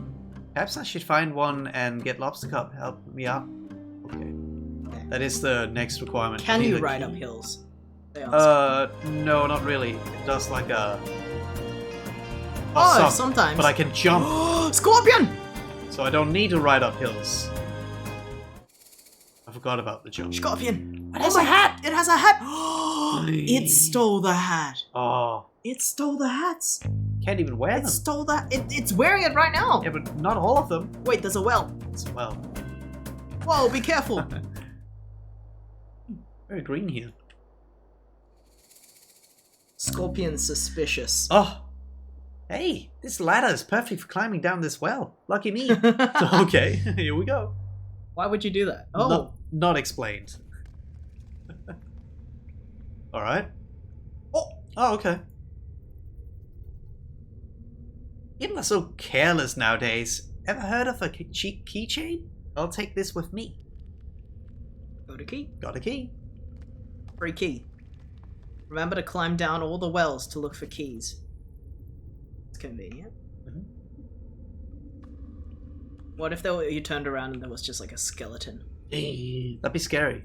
Perhaps I should find one and get Lobster Cop help me out. Okay. That is the next requirement. Can I need you a ride key. up hills? They ask. No, not really. It does like a... Oh, some, sometimes. But I can jump, Scorpion! so I don't need to ride up hills. I forgot about the jump. Scorpion! It Oh has my a hat! It has a hat! It stole the hat. Oh, It stole the hats. can't even wear It them. stole that. It's wearing it right now. Yeah, but not all of them. Wait, there's a well. As well. Whoa, be careful. Very green here. Scorpion suspicious. Oh, hey, this ladder is perfect for climbing down this well. Lucky me. Okay, here we go. Why would you do that? Oh, Not explained. All right. Oh, okay. People are so careless nowadays. Ever heard of a cheap keychain? I'll take this with me. go to key. Got a key. Free key. Remember to climb down all the wells to look for keys. It's convenient. Mhm. What if you turned around and there was just like a skeleton? That'd be scary.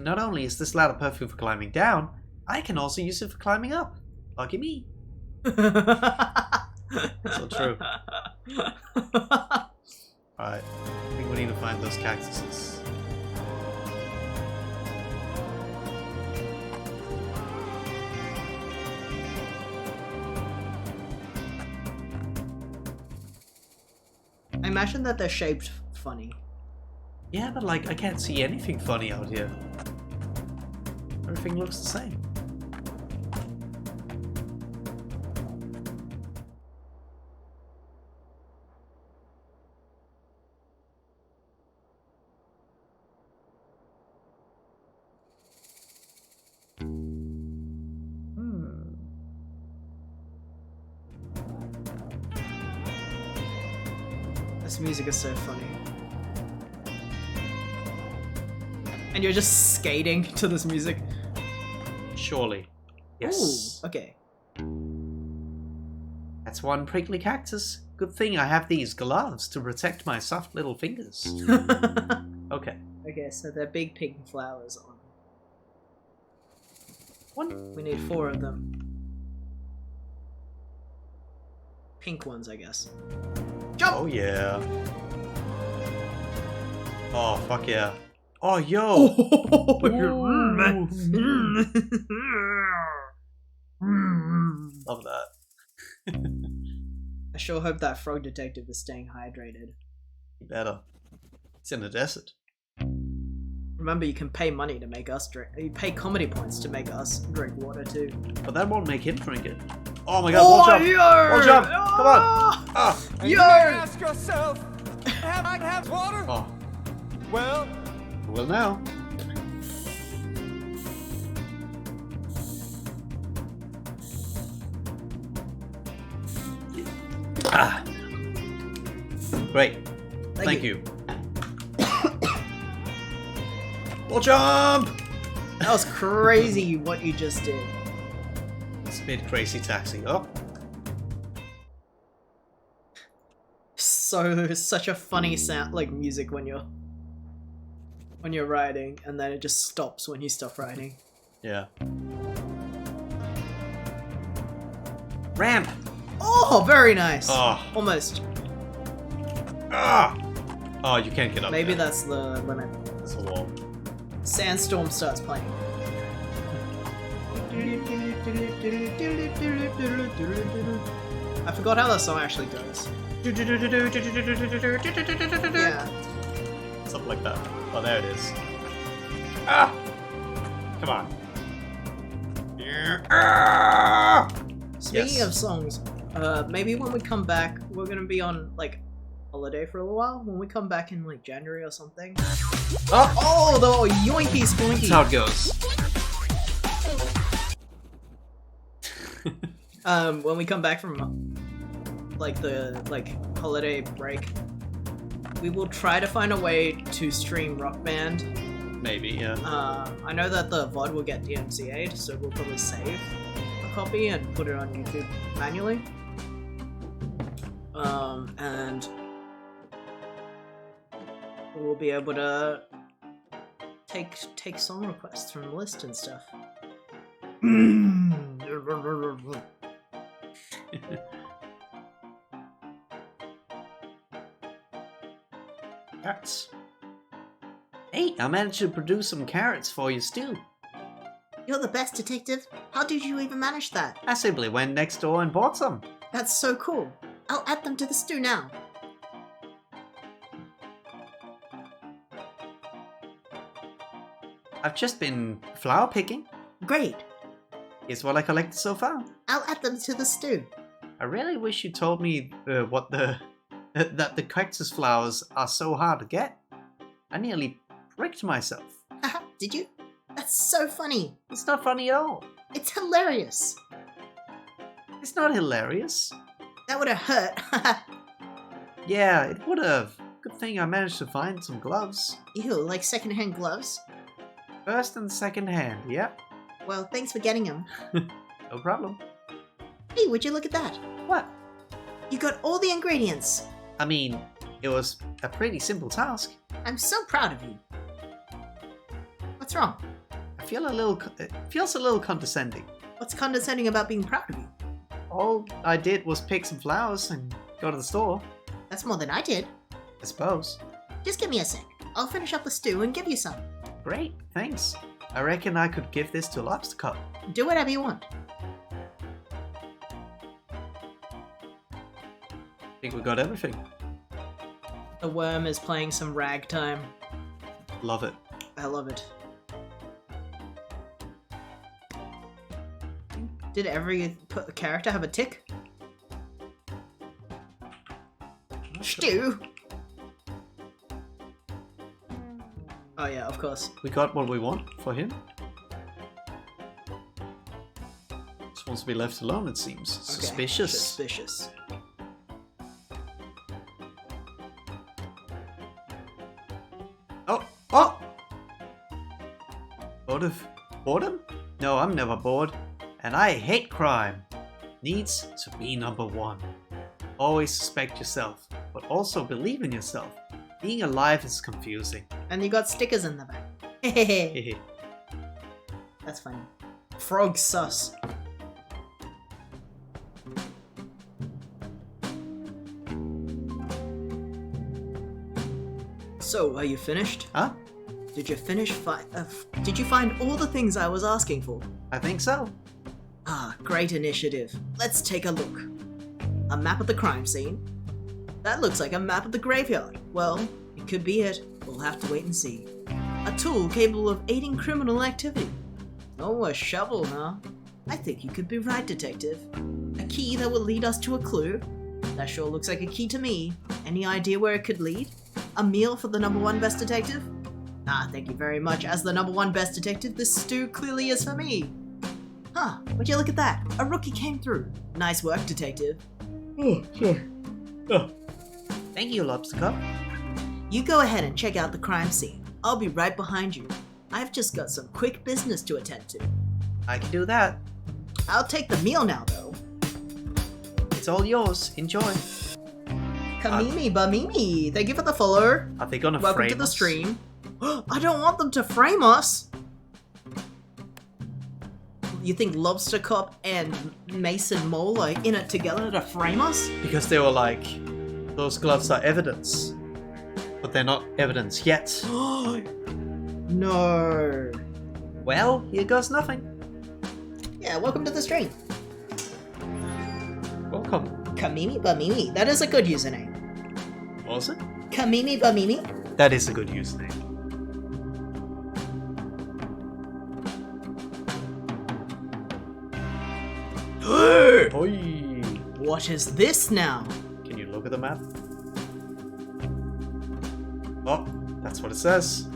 Not only is this ladder perfect for climbing down, I can also use it for climbing up. Lucky me. So true. Alright, I think we need to find those cactuses. I imagine that they're shaped funny. Yeah, but like, I can't see anything funny out here. Everything looks the same. This music is so funny. And you're just skating to this music. Surely. Yes. Ooh, okay. That's one prickly cactus. Good thing I have these gloves to protect my soft little fingers. Okay. Okay, so they're big pink flowers on. One. We need 4 of them. Pink ones, I guess. Jump! Oh yeah. Oh fuck yeah. Oh yo. Love that. I sure hope that frog detective is staying hydrated. You better. It's in the desert. Remember, you can pay money to make us drink. You pay comedy points to make us drink water too. But that won't make him drink it. Oh my god, watch out! Watch out! Come on! Ah! And you Yo! may ask yourself, have I have water? Oh, Well, well now. Ah! Great. Thank you. We'll jump! That was crazy what you just did. It's a bit crazy taxi. Oh, such a funny sound, like music when you're riding, and then it just stops when you stop riding. Yeah. Ramp! Oh, very nice. Oh. Almost. Ah! Oh, you can't get up Maybe there. that's the limit. That's a wall. Sandstorm starts playing. I forgot how that song actually goes. Yeah. Something like that. Oh, there it is. Ah! Come on. Ah! Speaking Yes. of songs, maybe when we come back, we're gonna be on like holiday for a little while. When we come back in like January or something. Oh! Oh, the yoinky That's spoinky. how it goes. When we come back from like the holiday break, we will try to find a way to stream Rock Band. Maybe, yeah. I know that the VOD will get DMCA'd, so we'll probably save a copy and put it on YouTube manually. And we'll be able to take song requests from the list and stuff. Carrots. Hey, I managed to produce some carrots for your stew. You're the best detective. How did you even manage that? I simply went next door and bought some. That's so cool. I'll add them to the stew now. I've just been flower picking. Great. Here's what I collected so far. I'll add them to the stew. I really wish you told me that the cactus flowers are so hard to get. I nearly pricked myself. Haha, did you? That's so funny. It's not funny at all. It's hilarious. It's not hilarious. That would have hurt. Yeah, it would have. Good thing I managed to find some gloves. Ew, like secondhand gloves? First and second hand, yep. Well, thanks for getting them. No problem. Hey, would you look at that? What? You got all the ingredients. I mean, it was a pretty simple task. I'm so proud of you. What's wrong? I feel it feels a little condescending. What's condescending about being proud of you? All I did was pick some flowers and go to the store, That's more than I did. I suppose. Just give me a sec. I'll finish up the stew and give you some. Great, thanks. I reckon I could give this to Lobster Cup. Do whatever you want. I think we got everything. The worm is playing some ragtime. Love it. I love it. Did every character have a tick? Stew. Oh yeah, of course. We got what we want for him. Just wants to be left alone, it seems. Okay. Suspicious. Suspicious. Oh! Oh! Boredom? No, I'm never bored. And I hate crime. Needs to be number one. Always suspect yourself, but also believe in yourself. Being alive is confusing. And you got stickers in the back. Hehehe. Hehe. That's funny. Frog sus. So, are you finished? Huh? Did you finish did you find all the things I was asking for? I think so. Ah, great initiative. Let's take a look. A map of the crime scene. That looks like a map of the graveyard. Well, it could be it. We'll have to wait and see. A tool capable of aiding criminal activity. Oh, a shovel, huh? I think you could be right, detective. A key that will lead us to a clue. That sure looks like a key to me. Any idea where it could lead? A meal for the #1 best detective? Ah, thank you very much. As the #1 best detective, this stew clearly is for me. Huh, would you look at that? A rookie came through. Nice work, detective. Oh, sorry. Oh. Thank you, Lobster Cup. You go ahead and check out the crime scene. I'll be right behind you. I've just got some quick business to attend to. I can do that. I'll take the meal now, though. It's all yours. Enjoy. Kamimi Bamimi, thank you for the follow. Are they gonna Welcome frame to the us? stream. I don't want them to frame us. You think Lobster Cop and Mason Mole are in it together to frame us? Because they were like, those gloves are evidence. But they're not evidence yet. No. Well, here goes nothing. Yeah, welcome to the stream. Welcome. Kamimi Bamimi, that is a good username. Was it? Kamimi Bamimi? That is a good username. Oi. What is this now? Can you look at the map? Oh, that's what it says.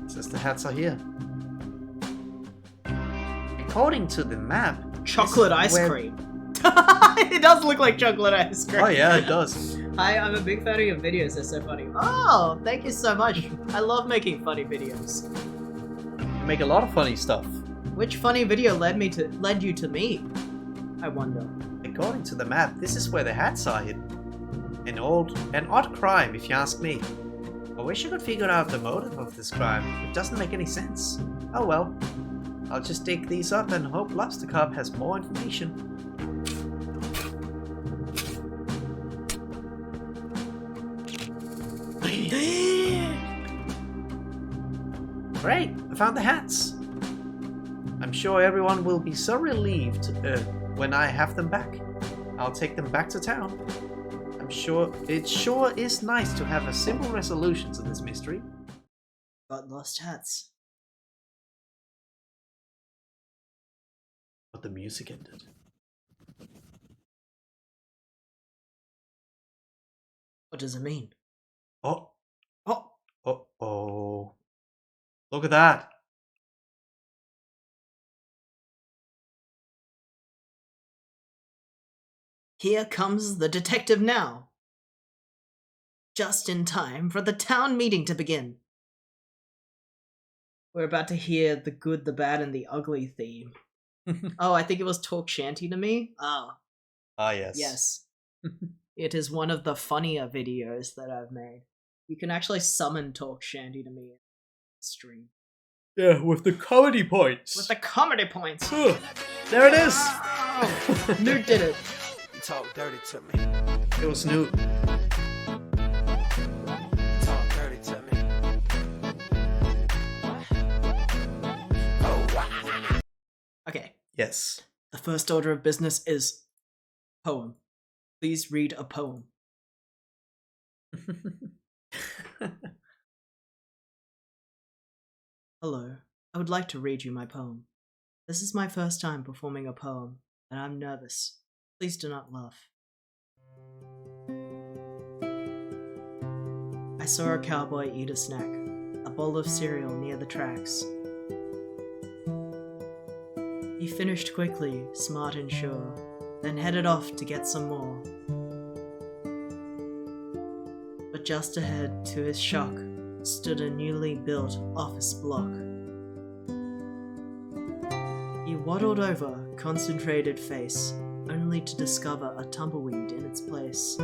It says the hats are here. According to the map, Chocolate this ice is where- cream. It does look like chocolate ice cream. Oh yeah, it does. Hi, I'm a big fan of your videos, they're so funny. Oh, thank you so much. I love making funny videos. You make a lot of funny stuff. Which funny video led you to me? I wonder. According to the map, this is where the hats are hidden. An odd crime, if you ask me. I wish I could figure out the motive of this crime. It doesn't make any sense. Oh well. I'll just dig these up and hope Lobster Cop has more information. Great, I found the hats. I'm sure everyone will be so relieved when I have them back. I'll take them back to town. I'm sure it sure is nice to have a simple resolution to this mystery. Got lost hats. But the music ended. What does it mean? Oh, Oh, oh. Look at that. here comes the detective now. Just in time for the town meeting to begin. We're about to hear the good, the bad, and the ugly theme. Oh, I think it was Talk Shanty to me? Oh, Ah, yes. yes. It is one of the funnier videos that I've made. You can actually summon Talk Shanty to me in the stream. Yeah, with the comedy points. With the comedy points. There it is. Oh, Newt did it. Talk dirty to me. It was Newt. Talk dirty to me. Okay, Yes. the first order of business is poem. Please read a poem. Hello, I would like to read you my poem. This is my first time performing a poem, and I'm nervous. Please do not laugh. I saw a cowboy eat a snack, a bowl of cereal near the tracks. He finished quickly, smart and sure, then headed off to get some more. But just ahead, to his shock, stood a newly built office block. He waddled over, concentrated face, only to discover a tumbleweed in its place.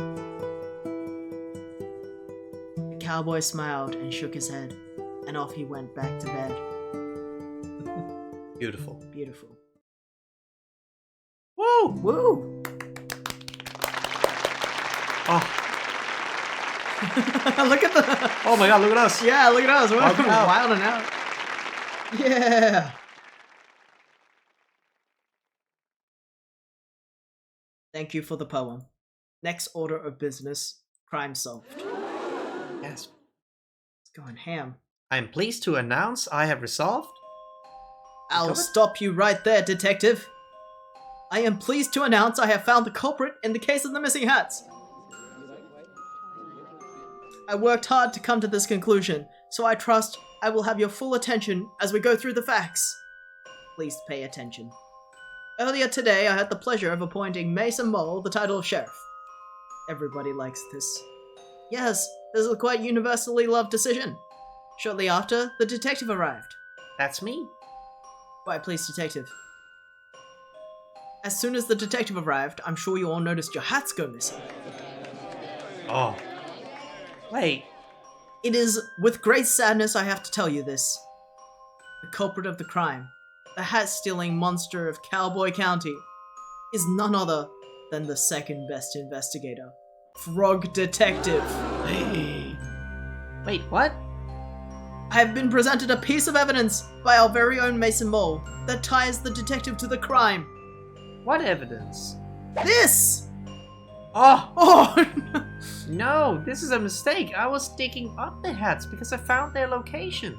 The cowboy smiled and shook his head, and off he went back to bed. Beautiful. Beautiful. Woo! Woo! Oh, Look at the... oh my god, look at us. Yeah, look at us. We're Wilding out. wilding out. Yeah. Thank you for the poem. Next order of business, crime solved. Yes. It's going ham. I am pleased to announce I have resolved. I'll Covered? stop you right there, detective. I am pleased to announce I have found the culprit in the case of the missing hats. I worked hard to come to this conclusion, so I trust I will have your full attention as we go through the facts. Please pay attention. Earlier today, I had the pleasure of appointing Mason Mole the title of sheriff. Everybody likes this. Yes, this is a quite universally loved decision. Shortly after, the detective arrived. That's me. Quite pleased, detective. As soon as the detective arrived, I'm sure you all noticed your hats go missing. Oh. Wait. It is with great sadness I have to tell you this. The culprit of the crime, the hat-stealing monster of Cowboy County, is none other than the second best investigator, Frog Detective. Wait, what? I have been presented a piece of evidence by our very own Mason Mole that ties the detective to the crime. What evidence? This! Oh! Oh, no. No, this is a mistake. I was digging up the hats because I found their location.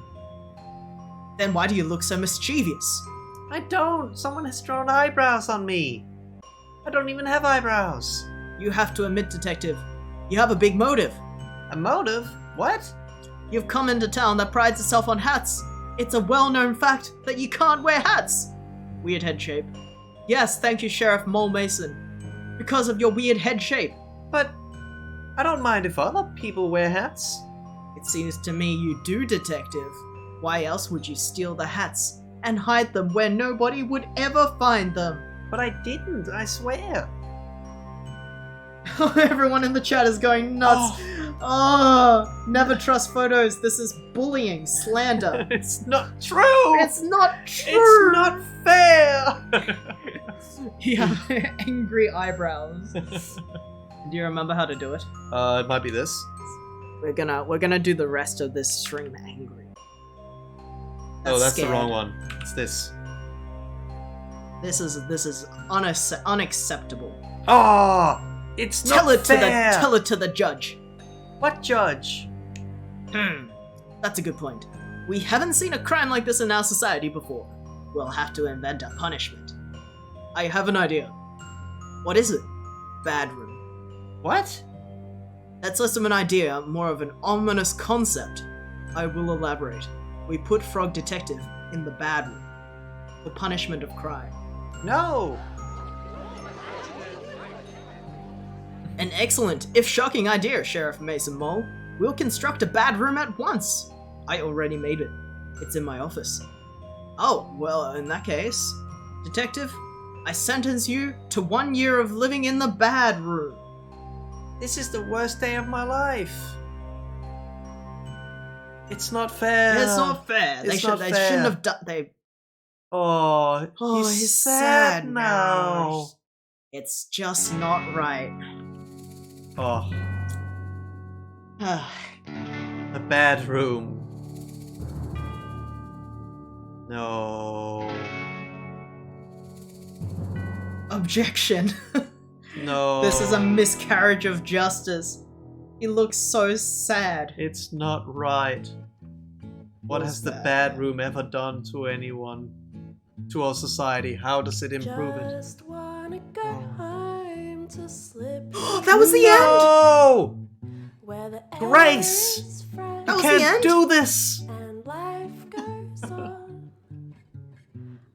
Then why do you look so mischievous? I don't. Someone has drawn eyebrows on me. I don't even have eyebrows. You have to admit, Detective, you have a big motive. A motive? What? You've come into town that prides itself on hats. It's a well-known fact that you can't wear hats. Weird head shape. Yes, thank you, Sheriff Mole Mason. Because of your weird head shape. But I don't mind if other people wear hats. It seems to me you do, Detective. Why else would you steal the hats and hide them where nobody would ever find them? But I didn't, I swear. Everyone in the chat is going nuts. Oh, never trust photos. This is bullying, slander. It's not true! It's not true! It's not fair! Yeah, angry eyebrows. Do you remember how to do it? It might be this. We're gonna do the rest of this stream angry. That's scared. the wrong one. It's this. This is unacceptable. Oh! It's not fair! Tell it to the judge. What judge? That's a good point. We haven't seen a crime like this in our society before. We'll have to invent a punishment. I have an idea. What is it? Bad room. What? That's less of an idea, more of an ominous concept. I will elaborate. We put Frog Detective in the bad room. For punishment of crime. No! An excellent, if shocking idea, Sheriff Mason Mole. We'll construct a bad room at once. I already made it. It's in my office. Oh, well, in that case, Detective, I sentence you to 1 year of living in the bad room. This is the worst day of my life. It's not fair. It's not fair. They shouldn't have done. Oh, he's sad now. It's just not right. Oh, a bad room. No. Objection. No. This is a miscarriage of justice. He looks so sad. It's not right. What has the bad room ever done to anyone? To our society? How does it improve it? Just wanna go home to slip That was the end! No! where the Grace! air is fresh That You was the can't end? do this! and life goes on.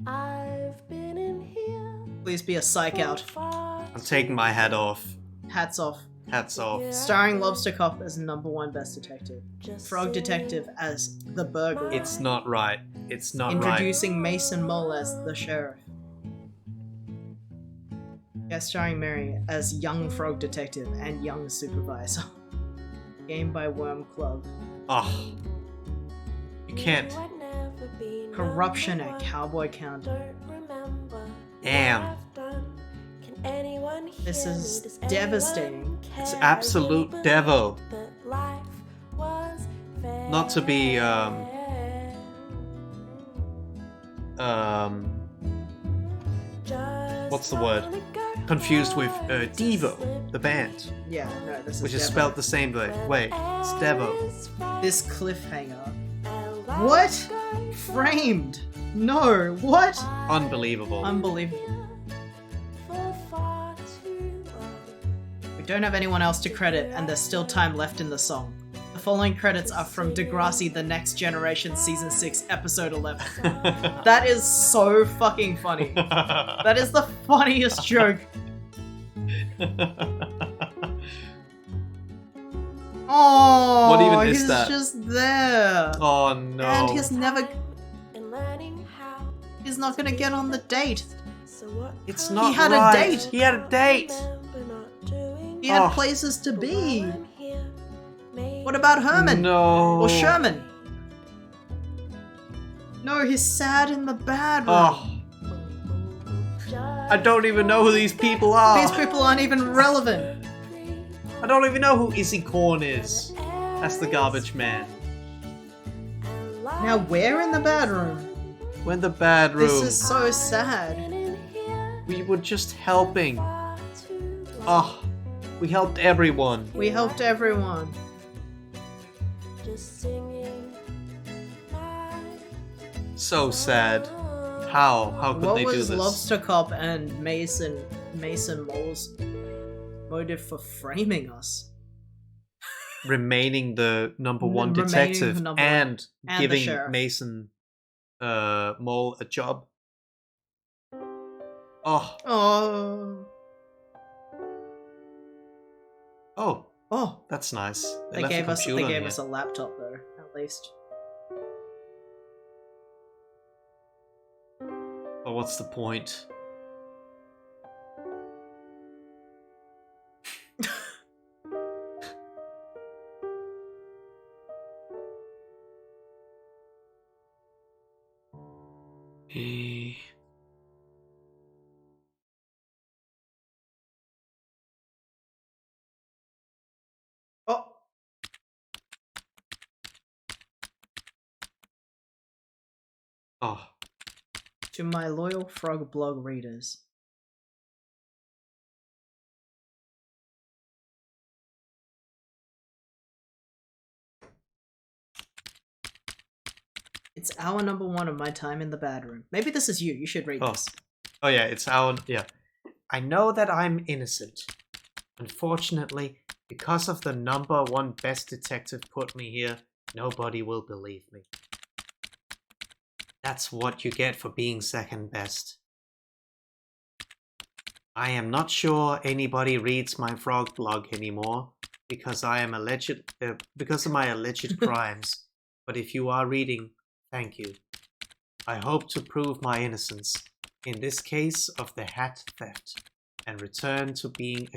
I've been in here Please be a psych out. far I'm taking my hat off. Hats off. Hats off. Starring Lobster Cop as #1 best detective. just Frog sitting Detective as the burglar. It's not right. It's not right. Introducing Mason Mole as the sheriff. Guest starring Mary as young Frog Detective and young supervisor. Game by Worm Club. Oh. You can't. I'd never been Corruption number at one. Cowboy County. Don't remember Damn. what I've done. Can anyone This hear me? is Does devastating. anyone It's care? absolute Believe devil. that life was fair. Not to be, Just what's the word? wanna go confused with home to Devo, slip the band, Yeah, no, this is which is Devo. spelled the same way. Wait, it's Devo. This cliffhanger. What? Framed. No, what? Unbelievable. Unbelievable. We don't have anyone else to credit, and there's still time left in the song. The following credits are from Degrassi The Next Generation Season 6, Episode 11. That is so fucking funny. That is the funniest joke. Oh, What even is he's that? just there. Oh no. And he's not gonna get on the date. It's not had a right. date. He had a date. He had Oh. places to be. I'm here, What about Herman? No. Or Sherman? No, he's sad in the bad room. Oh, I don't even know who these people are. These people aren't even relevant. I don't even know who Izzy Korn is. That's the garbage man. Now we're in the bad room. We're in the bad room. This is so sad. We were just helping. Oh, we helped everyone. We helped everyone. Just singing So sad. How could What they do was this? Lobster Cop and Mason Mole's motive for framing us? Remaining the number one Remaining detective the number one. and And the giving sheriff. Mason Mole a job. Oh, Oh. oh, that's nice. They left the gave computer in here. us a laptop though, at least. But what's the point? Eh. Oh. Oh, To my loyal Frog blog readers. It's hour number 1 of my time in the bad room. Maybe this is you. You should read Oh. this. oh yeah, it's our yeah. I know that I'm innocent. Unfortunately, because of the number one best detective put me here, nobody will believe me. That's what you get for being second best. I am not sure anybody reads my frog blog anymore because I am because of my alleged crimes. But if you are reading, thank you. I hope to prove my innocence in this case of the hat theft and return to being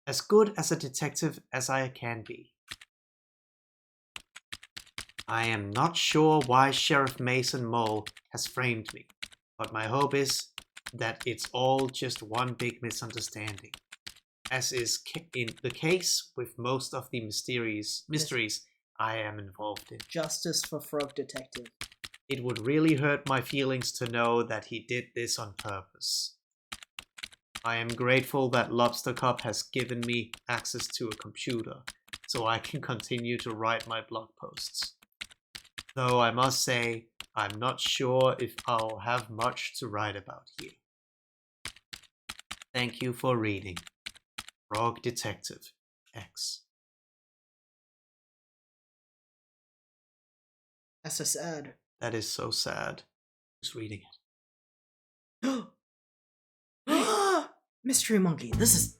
as good as a detective as I can be. I am not sure why Sheriff Mason Mole has framed me, but my hope is that it's all just one big misunderstanding, as is in the case with most of the mysteries I am involved in. Justice for Frog Detective. It would really hurt my feelings to know that he did this on purpose. I am grateful that Lobster Cop has given me access to a computer, so I can continue to write my blog posts. Though I must say, I'm not sure if I'll have much to write about here. Thank you for reading. Frog Detective X. That's so sad. That is so sad. Just reading it. Mystery Monkey, this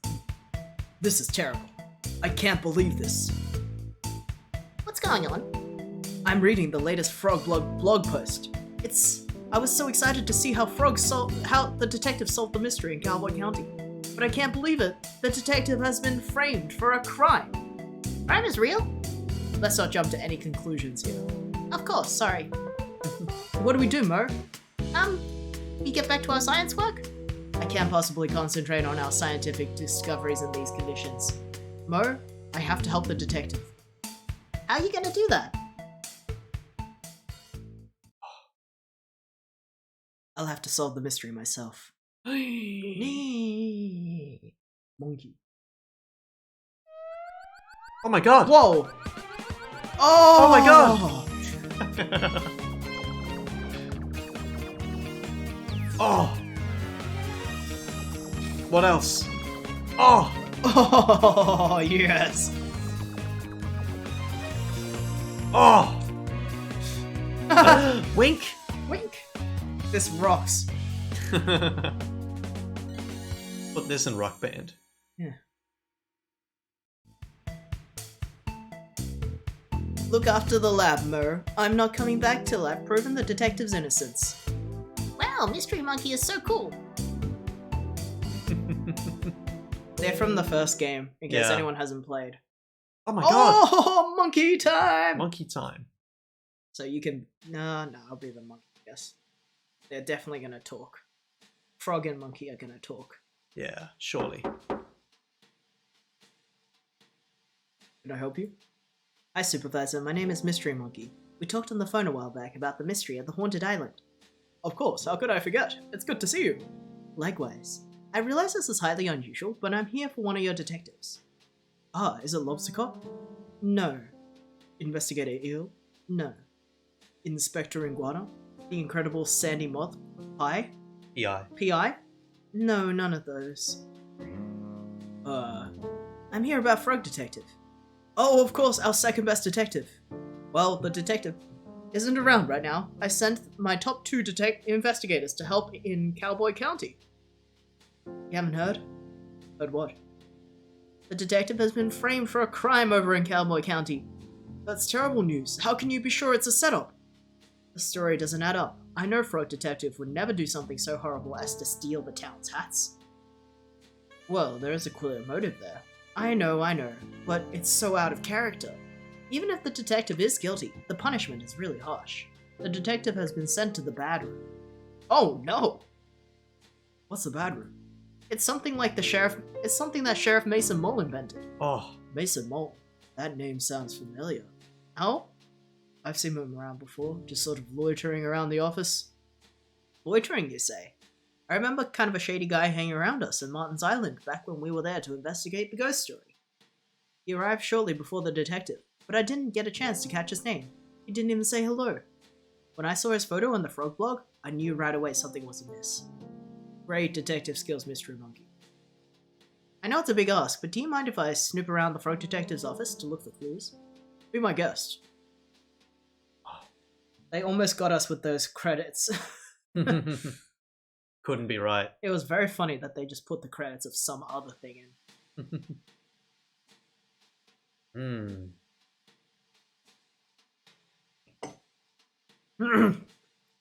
is terrible. I can't believe this. What's going on? I'm reading the latest Frog blog post. I was so excited to see how the detective solved the mystery in Cowboy County. But I can't believe it. The detective has been framed for a crime. Crime is real? Let's not jump to any conclusions here. Of course, sorry. What do we do, Mo? We get back to our science work? I can't possibly concentrate on our scientific discoveries in these conditions. Mo, I have to help the detective. How are you gonna do that? I'll have to solve the mystery myself. Monkey. Oh my god! Whoa! Oh my god! Oh! What else? Oh! Oh, yes! Oh! Wink! Wink! This rocks. Put this in Rock Band. Yeah. Look after the lab, Mo. I'm not coming back till I've proven the detective's innocence. Wow, Mystery Monkey is so cool. They're from the first game, in case Yeah. anyone hasn't played. Oh my god! Oh, monkey time! Monkey time. So you can... No, I'll be the monkey, I guess. They're definitely gonna talk. Frog and monkey are gonna talk. Yeah, surely. Can I help you? Hi, Supervisor. My name is Mystery Monkey. We talked on the phone a while back about the mystery of the Haunted Island. Of course, how could I forget? It's good to see you. Likewise. I realize this is highly unusual, but I'm here for one of your detectives. Ah, is it Lobster Cop? No. Investigator Eel? No. Inspector Iguana? The Incredible Sandy Moth? Pie? PI. PI? No, none of those. I'm here about Frog Detective. Oh, of course, our second best detective. Well, the detective isn't around right now. I sent my top 2 investigators to help in Cowboy County. You haven't heard? Heard what? The detective has been framed for a crime over in Cowboy County. That's terrible news. How can you be sure it's a setup? The story doesn't add up. I know Frog Detective would never do something so horrible as to steal the town's hats. Well, there is a clear motive there. I know, but it's so out of character. Even if the detective is guilty, the punishment is really harsh. The detective has been sent to the bad room. Oh no! What's the bad room? It's something like it's something that Sheriff Mason Mole invented. Oh, Mason Mole? That name sounds familiar. How? I've seen him around before, just sort of loitering around the office. Loitering, you say? I remember kind of a shady guy hanging around us in Martin's Island back when we were there to investigate the ghost story. He arrived shortly before the detective, but I didn't get a chance to catch his name. He didn't even say hello. When I saw his photo on the Frog blog, I knew right away something was amiss. Great detective skills, Mystery Monkey. I know it's a big ask, but do you mind if I snoop around the Frog Detective's office to look for clues? Be my guest. They almost got us with those credits. couldn't be right. It was very funny that they just put the credits of some other thing in.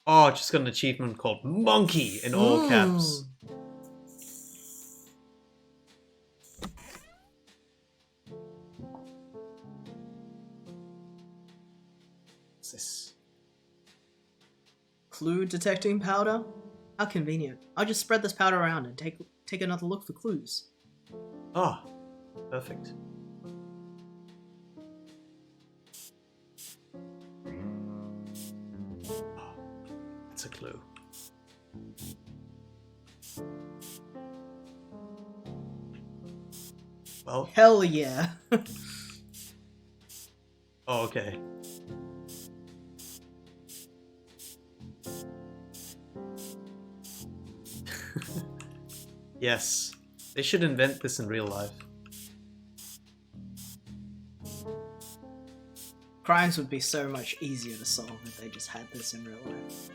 Oh, just got an achievement called Monkey in all caps. What's this? Clue detecting powder? How convenient. I'll just spread this powder around and take another look for clues. Oh, perfect. Oh, that's a clue. Well, Hell yeah. oh, okay. Yes, they should invent this in real life. Crimes would be so much easier to solve if they just had this in real life.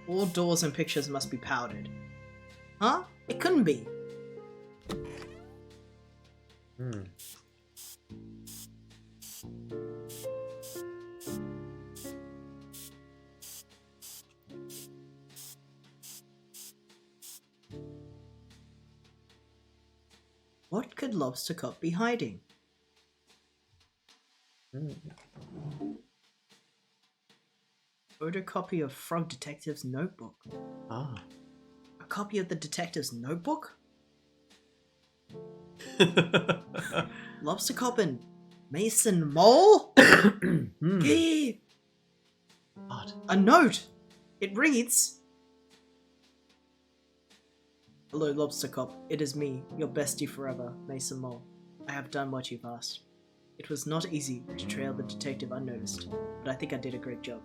All doors and pictures must be powdered. Huh? It couldn't be. What could Lobster Cop be hiding? Photocopy of Frog Detective's notebook. Ah. A copy of the detective's notebook? Lobster Cop and Mason Mole? Gee! Odd. A note! It reads... Hello, Lobster Cop. It is me, your bestie forever, Mason Mole. I have done what you've asked. It was not easy to trail the detective unnoticed, but I think I did a great job.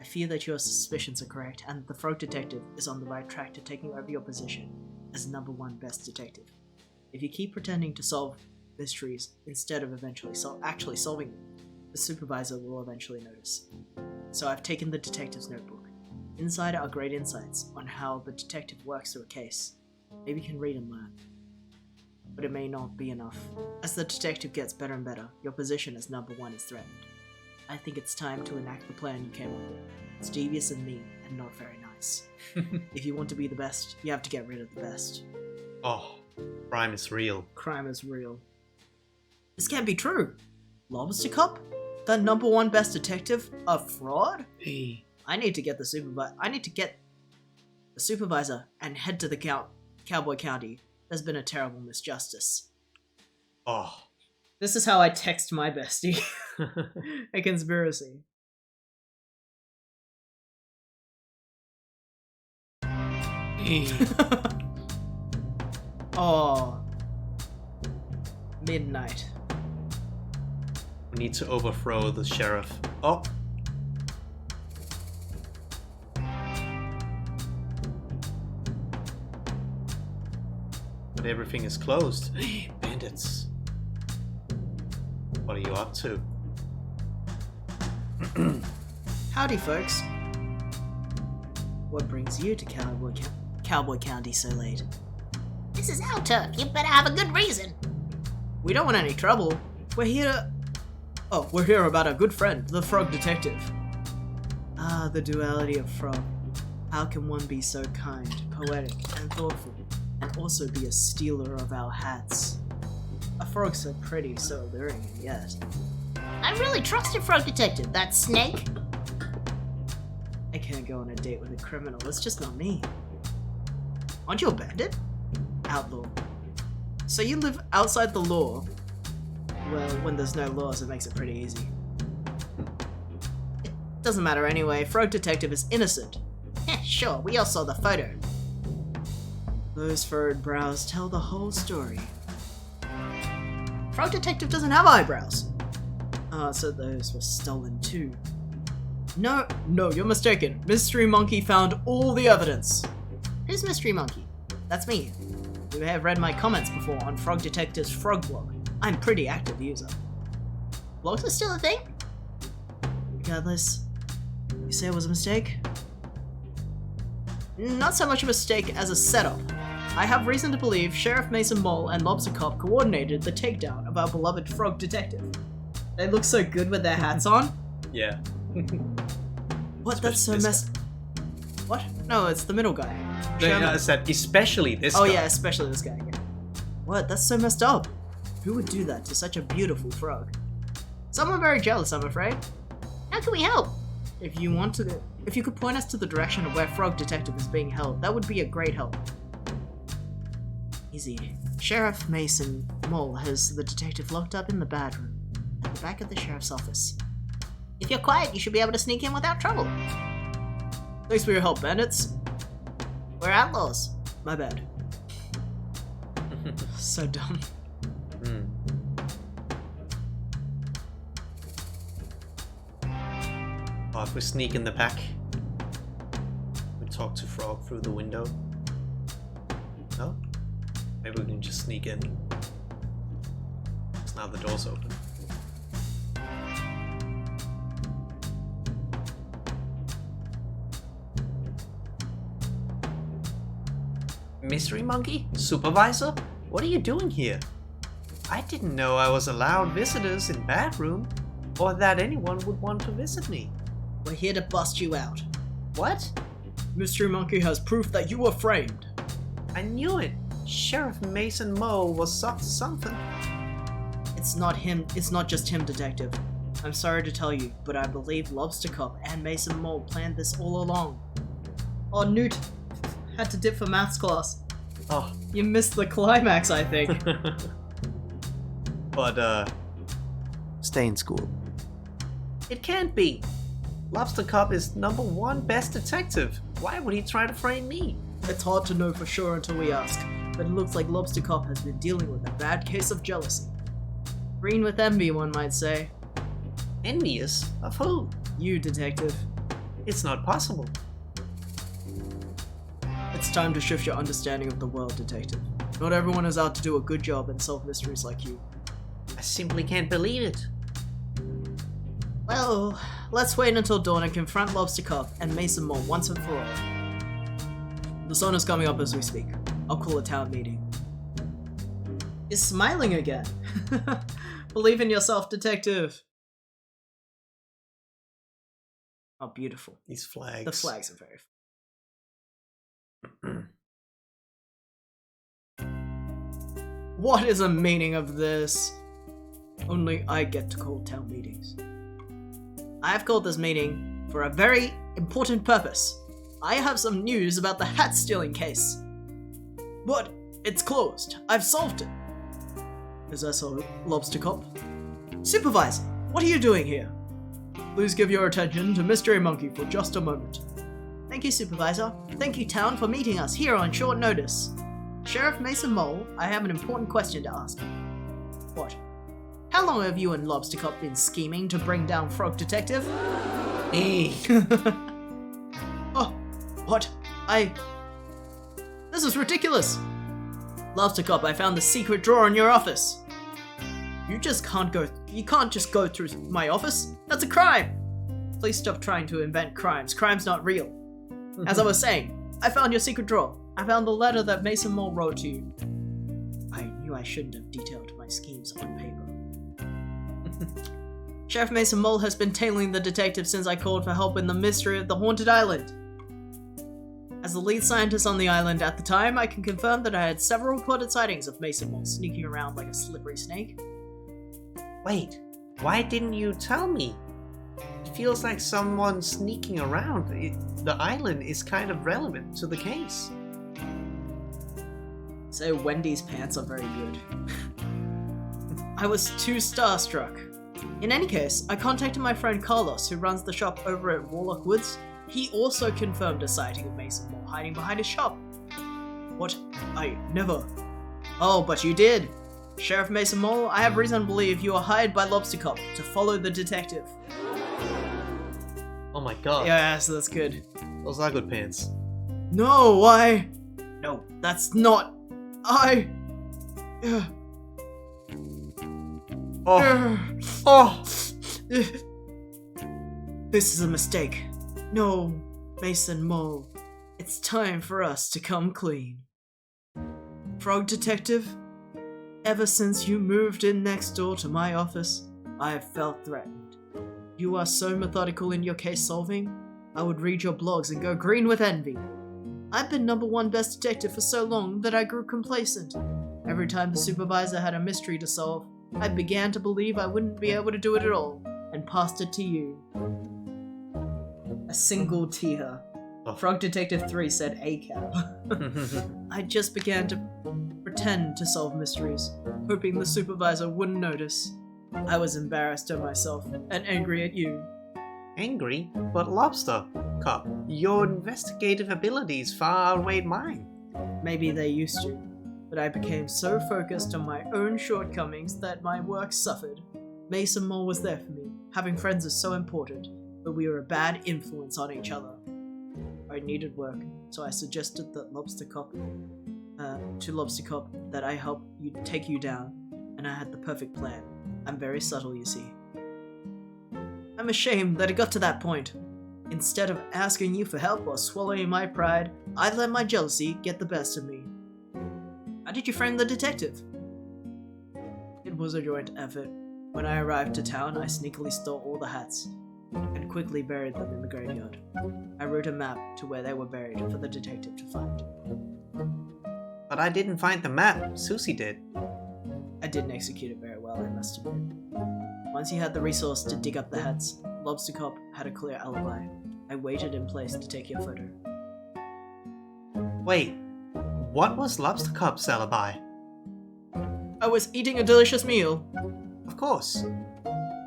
I fear that your suspicions are correct, and that the Frog Detective is on the right track to taking over your position as #1 best detective. If you keep pretending to solve mysteries instead of actually solving them, the supervisor will eventually notice. So I've taken the detective's notebook. Inside are great insights on how the detective works through a case. Maybe you can read and learn. But it may not be enough. As the detective gets better and better, your position as #1 is threatened. I think it's time to enact the plan you came up with. It's devious and mean, and not very nice. If you want to be the best, you have to get rid of the best. Oh, crime is real. Crime is real. This can't be true. Lobster Cop? The #1 best detective? A fraud? Hey. I need to get the supervisor and head to the Cowboy County. There's been a terrible misjustice. Oh. This is how I text my bestie. A conspiracy. Hey. Oh. Midnight. We need to overthrow the sheriff. Oh. But everything is closed. Bandits. What are you up to? Howdy, folks. What brings you to Cowboy County so late? This is our turf. You better have a good reason. We don't want any trouble. We're here. Oh, we're here about our good friend, the Frog Detective. Ah, the duality of Frog. How can one be so kind, poetic, and thoughtful, and also be a stealer of our hats? A frog so pretty, so alluring, and yet. I really trusted Frog Detective. That snake. I can't go on a date with a criminal, it's just not me. Aren't you a bandit? Outlaw. So you live outside the law? Well, when there's no laws, it makes it pretty easy. It doesn't matter anyway, Frog Detective is innocent. Sure, we all saw the photo. Those furrowed brows tell the whole story. Frog Detective doesn't have eyebrows! Ah, so those were stolen too. No, you're mistaken. Mystery Monkey found all the evidence. Who's Mystery Monkey? That's me. You may have read my comments before on Frog Detective's Frog blog. I'm a pretty active user. Blogs are still a thing? Regardless, you say it was a mistake? Not so much a mistake as a setup. I have reason to believe Sheriff Mason Mole and Lobster Cop coordinated the takedown of our beloved Frog Detective. They look so good with their hats on. Yeah. What? That's so messed. What? No, it's the middle guy. I said especially this guy. Oh yeah, especially this guy. Yeah. What? That's so messed up. Who would do that to such a beautiful frog? Someone very jealous, I'm afraid. How can we help? If you could point us to the direction of where Frog Detective is being held, that would be a great help. Easy. Sheriff Mason Mole has the detective locked up in the bedroom at the back of the sheriff's office. If you're quiet, you should be able to sneak in without trouble. Thanks for your help, bandits. We're outlaws. My bad. So dumb. Oh, if we sneak in the back, we talk to Frog through the window. No? Maybe we can just sneak in. Because now the door's open. Mystery Monkey? Supervisor? What are you doing here? I didn't know I was allowed visitors in bedroom, or that anyone would want to visit me. We're here to bust you out. What? Mystery Monkey has proof that you were framed. I knew it. Sheriff Mason Mole was up to something. It's not him. It's not just him, Detective. I'm sorry to tell you, but I believe Lobster Cop and Mason Mole planned this all along. Oh, Newt. Had to dip for maths class. Oh. You missed the climax, I think. But, stay in school. It can't be. Lobster Cop is #1 best detective. Why would he try to frame me? It's hard to know for sure until we ask, but it looks like Lobster Cop has been dealing with a bad case of jealousy. Green with envy, one might say. Envious? Of who? You, Detective. It's not possible. It's time to shift your understanding of the world, Detective. Not everyone is out to do a good job and solve mysteries like you. I simply can't believe it. Well, let's wait until dawn and confront Lobster Cop and Mason Mole once and for all. The sun is coming up as we speak. I'll call a town meeting. Is smiling again. Believe in yourself, Detective. Oh, beautiful. These flags. The flags are very What is the meaning of this? Only I get to call town meetings. I have called this meeting for a very important purpose. I have some news about the hat stealing case. But it's closed. I've solved it. Is that so, Lobster Cop? Supervisor, what are you doing here? Please give your attention to Mystery Monkey for just a moment. Thank you, Supervisor. Thank you, Town, for meeting us here on short notice. Sheriff Mason Mole, I have an important question to ask. What? How long have you and Lobster Cop been scheming to bring down Frog Detective? Hey. Oh, what? This is ridiculous! Lobster Cop, I found the secret drawer in your office. You can't just go through my office. That's a crime! Please stop trying to invent crimes. Crime's not real. As I was saying, I found your secret drawer. I found the letter that Mason Mole wrote to you. I knew I shouldn't have detailed my schemes on paper. Sheriff Mason Mole has been tailing the detective since I called for help in the mystery of the haunted island. As the lead scientist on the island at the time, I can confirm that I had several reported sightings of Mason Mole sneaking around like a slippery snake. Wait, why didn't you tell me? It feels like someone sneaking around. The island is kind of relevant to the case. So Wendy's pants are very good. I was too starstruck. In any case, I contacted my friend Carlos, who runs the shop over at Warlock Woods. He also confirmed a sighting of Mason Mole hiding behind his shop. What? I never. Oh, but you did. Sheriff Mason Mole, I have reason to believe you are hired by Lobster Cop to follow the detective. Oh my god. Yeah, so that's good. Those are good pants. No, why? No, that's not. I. Oh. Oh. This is a mistake. No, Mason Mole. It's time for us to come clean. Frog Detective, ever since you moved in next door to my office, I have felt threatened. You are so methodical in your case solving, I would read your blogs and go green with envy. I've been #1 best detective for so long that I grew complacent. Every time the supervisor had a mystery to solve, I began to believe I wouldn't be able to do it at all, and passed it to you. A single tear. Frog Detective 3 said ACAB. I just began to pretend to solve mysteries, hoping the supervisor wouldn't notice. I was embarrassed of myself and angry at you. Angry? But Lobster Cop, your investigative abilities far outweighed mine. Maybe they used to, but I became so focused on my own shortcomings that my work suffered. Mason Mole was there for me. Having friends is so important, but we were a bad influence on each other. I needed work, so I suggested that Lobster Cop that I help you take you down, and I had the perfect plan. I'm very subtle, you see. I'm ashamed that it got to that point. Instead of asking you for help or swallowing my pride, I let my jealousy get the best of me. How did you frame the detective? It was a joint effort. When I arrived to town, I sneakily stole all the hats and quickly buried them in the graveyard. I wrote a map to where they were buried for the detective to find. But I didn't find the map. Susie did. I didn't execute it very well, I must admit. Once he had the resource to dig up the hats, Lobster Cop had a clear alibi. I waited in place to take your photo. Wait, what was Lobster Cop's alibi? I was eating a delicious meal. Of course.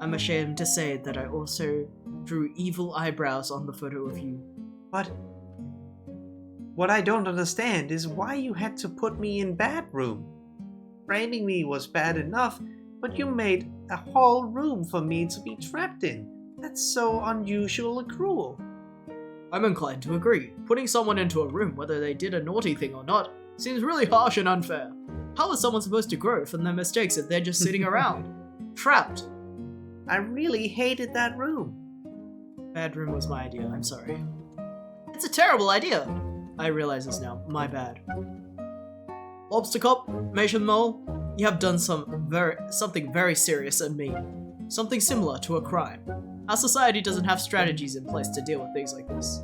I'm ashamed to say that I also drew evil eyebrows on the photo of you. But what I don't understand is why you had to put me in bad room. Framing me was bad enough, but you made a whole room for me to be trapped in. That's so unusual and cruel. I'm inclined to agree. Putting someone into a room, whether they did a naughty thing or not, seems really harsh and unfair. How is someone supposed to grow from their mistakes if they're just sitting around? Trapped. I really hated that room. Bad room was my idea, I'm sorry. It's a terrible idea! I realize this now, my bad. Lobster Cop, Mason Mole, you have done something very serious and mean. Something similar to a crime. Our society doesn't have strategies in place to deal with things like this.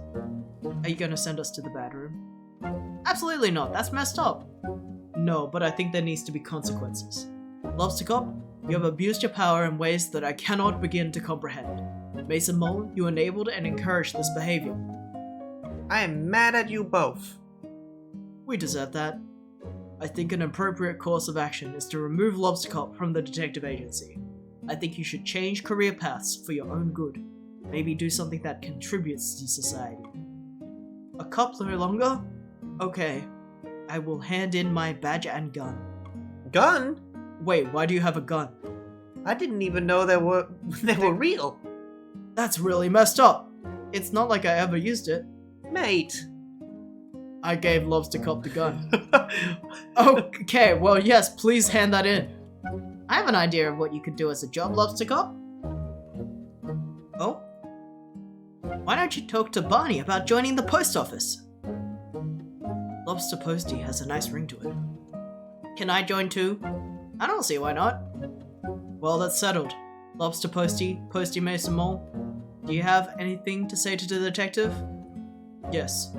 Are you gonna send us to the bad room? Absolutely not. That's messed up. No, but I think there needs to be consequences. Lobster Cop, you have abused your power in ways that I cannot begin to comprehend. Mason Mole, you enabled and encouraged this behavior. I am mad at you both. We deserve that. I think an appropriate course of action is to remove Lobster Cop from the detective agency. I think you should change career paths for your own good. Maybe do something that contributes to society. A cop no longer? Okay. I will hand in my badge and gun. Gun? Wait, why do you have a gun? I didn't even know they were real. That's really messed up. It's not like I ever used it. Mate. I gave Lobster Cop the gun. Okay, well yes, please hand that in. I have an idea of what you could do as a job, Lobster Cop. Oh? Why don't you talk to Barney about joining the post office? Lobster Posty has a nice ring to it. Can I join too? I don't see why not. Well, that's settled. Lobster Posty, Posty Mason Mole, do you have anything to say to the detective? Yes.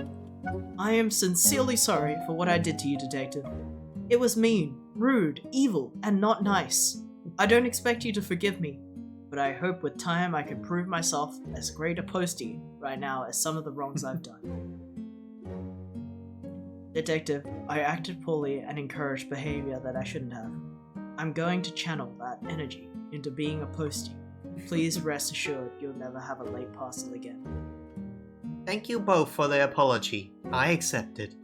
I am sincerely sorry for what I did to you, detective. It was mean, rude, evil, and not nice. I don't expect you to forgive me, but I hope with time I can prove myself as great a postie right now as some of the wrongs I've done. Detective, I acted poorly and encouraged behavior that I shouldn't have. I'm going to channel that energy into being a postie. Please rest assured you'll never have a late parcel again. Thank you both for the apology. I accept it.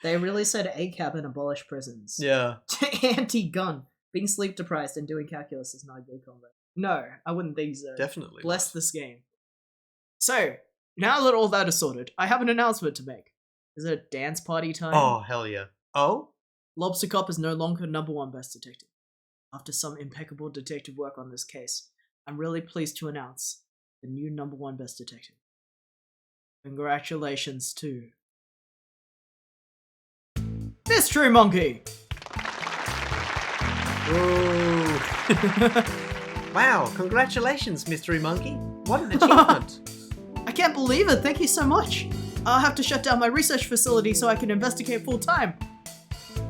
They really said ACAB and abolish prisons. Yeah. Anti-gun. Being sleep deprived and doing calculus is not a good combo. No, I wouldn't think so. Definitely. Bless this game. So, now that all that is sorted, I have an announcement to make. Is it dance party time? Oh, hell yeah. Oh? Lobster Cop is no longer #1 best detective. After some impeccable detective work on this case, I'm really pleased to announce the new #1 best detective. Congratulations to Mystery Monkey! Ooh. Wow, congratulations, Mystery Monkey. What an achievement. I can't believe it, thank you so much. I'll have to shut down my research facility so I can investigate full time.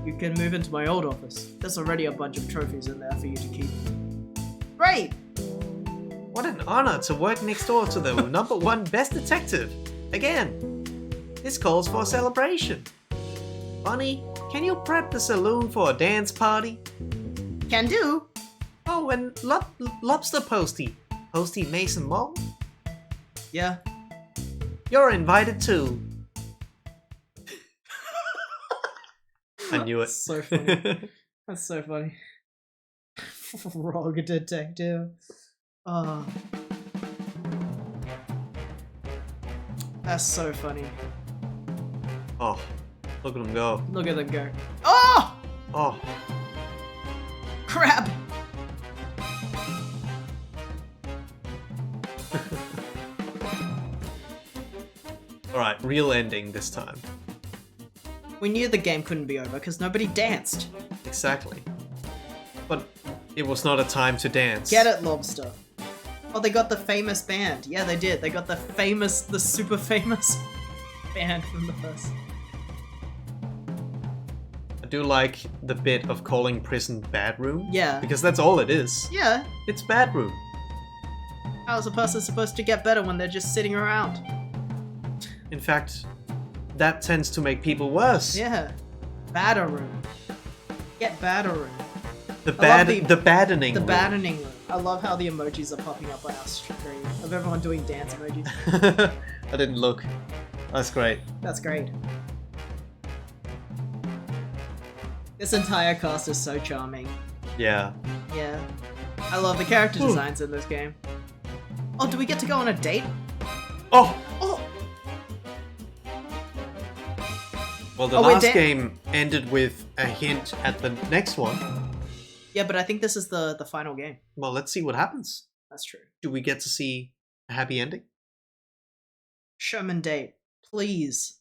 You can move into my old office. There's already a bunch of trophies in there for you to keep. Great! What an honor to work next door to the #1 best detective. Again, this calls for a celebration. Bonnie, can you prep the saloon for a dance party? Can do. Oh, and Lobster Posty Mason Mole, Yeah. you're invited too. I knew it. So funny. That's so funny. Frog detective. Oh. That's so funny. Oh, look at him go. Look at them go. Oh! Oh, Crap! alright, real ending this time. We knew the game couldn't be over because nobody danced. Exactly. But it was not a time to dance. Get it, Lobster. Oh, they got the famous band. Yeah, they did. They got the super famous band from the first. I do like the bit of calling prison bad room. Yeah. Because that's all it is. Yeah. It's bad room. How is a person supposed to get better when they're just sitting around? In fact, that tends to make people worse. Yeah. Badder room. Get badder room. The I love the baddening. The room. baddening room. I love how the emojis are popping up on our screen of everyone doing dance emojis. I didn't look. That's great. That's great. This entire cast is so charming. Yeah. Yeah. I love the character designs in this game. Oh, do we get to go on a date? Oh! Oh! Well, the Oh, wait, last Dan- game ended with a hint at the next one. Yeah, but I think this is the final game. Well, let's see what happens. That's true. Do we get to see a happy ending? Sherman date. Please.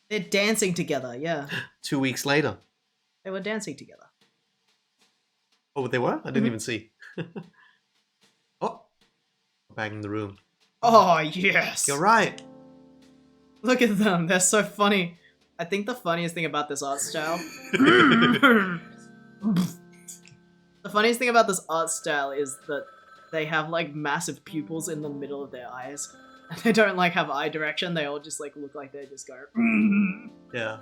They're dancing together, yeah. 2 weeks later. They were dancing together. Oh, they were? I didn't Mhm. even see. Oh! Back in the room. Oh, yes! You're right. Look at them, they're so funny. I think the funniest thing about this art style... The funniest thing about this art style is that they have like massive pupils in the middle of their eyes. And they don't like have eye direction, they all just like look like they just go... Yeah.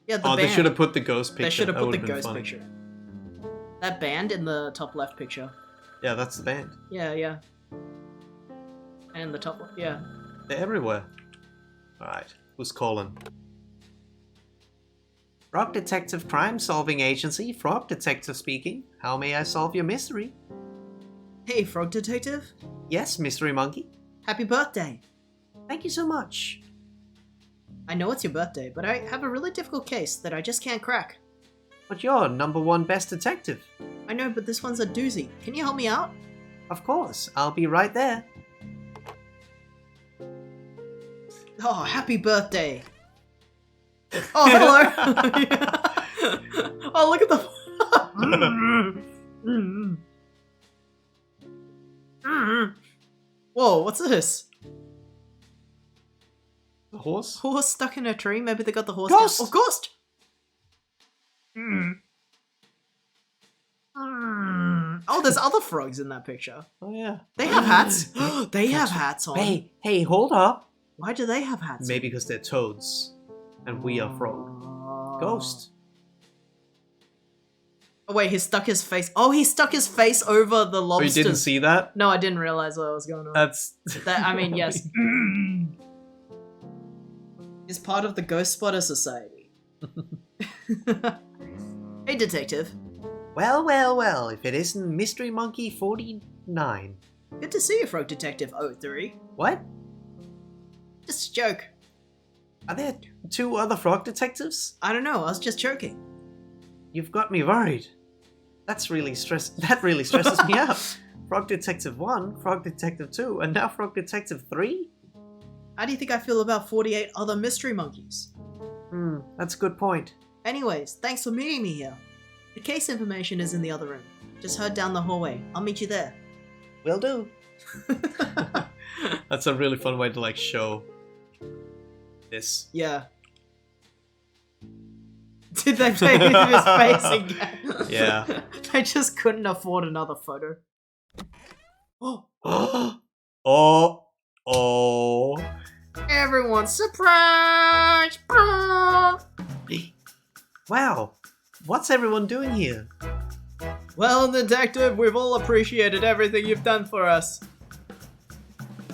Yeah, the Oh, they band. should have put the ghost picture. They should have That put the would've been ghost funny. picture. That band in the top left picture. Yeah, that's the band. Yeah, yeah. And the top left, yeah. They're everywhere. Alright, who's calling? Frog Detective Crime Solving Agency, Frog Detective speaking. How may I solve your mystery? Hey, Frog Detective. Yes, Mystery Monkey. Happy birthday. Thank you so much. I know it's your birthday, but I have a really difficult case that I just can't crack. But you're #1 best detective. I know, but this one's a doozy. Can you help me out? Of course, I'll be right there. Oh, happy birthday. Oh, hello. Oh, look at the... Whoa, what's this? The horse? Horse stuck in a tree? Maybe they got the horse Ghost! down. Oh, ghost! Oh, there's other frogs in that picture. Oh yeah. They have hats. They have hats on. Hey, hold up. Why do they have hats Maybe because they're toads. And we are frog. on? Ghost. Oh wait, he stuck his face. Oh, he stuck his face over the Oh, you lobsters. didn't see that? No, I didn't realize what was going on. That's... That, I mean, yes. He's part of the Ghost Spotter Society. Hey, detective. Well, if it isn't Mystery Monkey 49. Good to see you, Frog Detective 03. What? Just a joke. Are there 2 other frog detectives? I don't know, I was just joking. You've got me worried. That really stresses me out. Frog Detective 1, Frog Detective 2, and now Frog Detective 3? How do you think I feel about 48 other mystery monkeys? That's a good point. Anyways, thanks for meeting me here. The case information is in the other room. Just head down the hallway. I'll meet you there. Will do. That's a really fun way to like show this. Yeah. Did they take his face again? Yeah. They just couldn't afford another photo. Oh, Oh. everyone's surprised! Wow. What's everyone doing here? Well, detective, we've all appreciated everything you've done for us.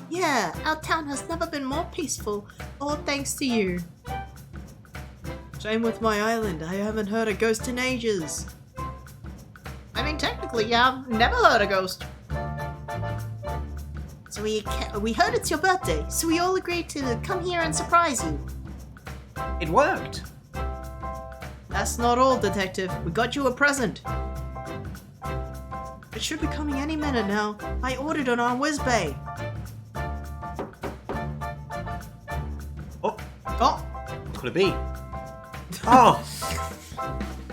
Yeah, our town has never been more peaceful, all thanks to you. Same with my island. I haven't heard a ghost in ages. I mean, technically, yeah, I've never heard a ghost. So we heard it's your birthday, so we all agreed to come here and surprise you. It worked. That's not all, detective. We got you a present. It should be coming any minute now. I ordered it on WizBay. Oh, Oh, could it be? Oh,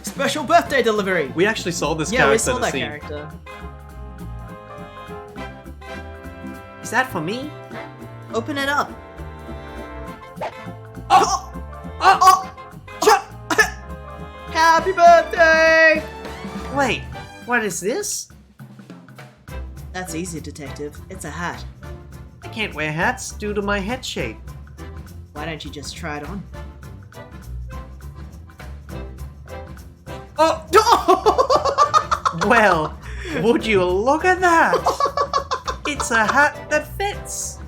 special birthday delivery. we actually saw this Yeah, we character saw in the that scene. character. Is that for me? Open it up. Oh! Happy birthday! Wait, what is this? That's easy, detective. It's a hat. I can't wear hats due to my head shape. Why don't you just try it on? Oh! Well, would you look at that? It's a hat that fits.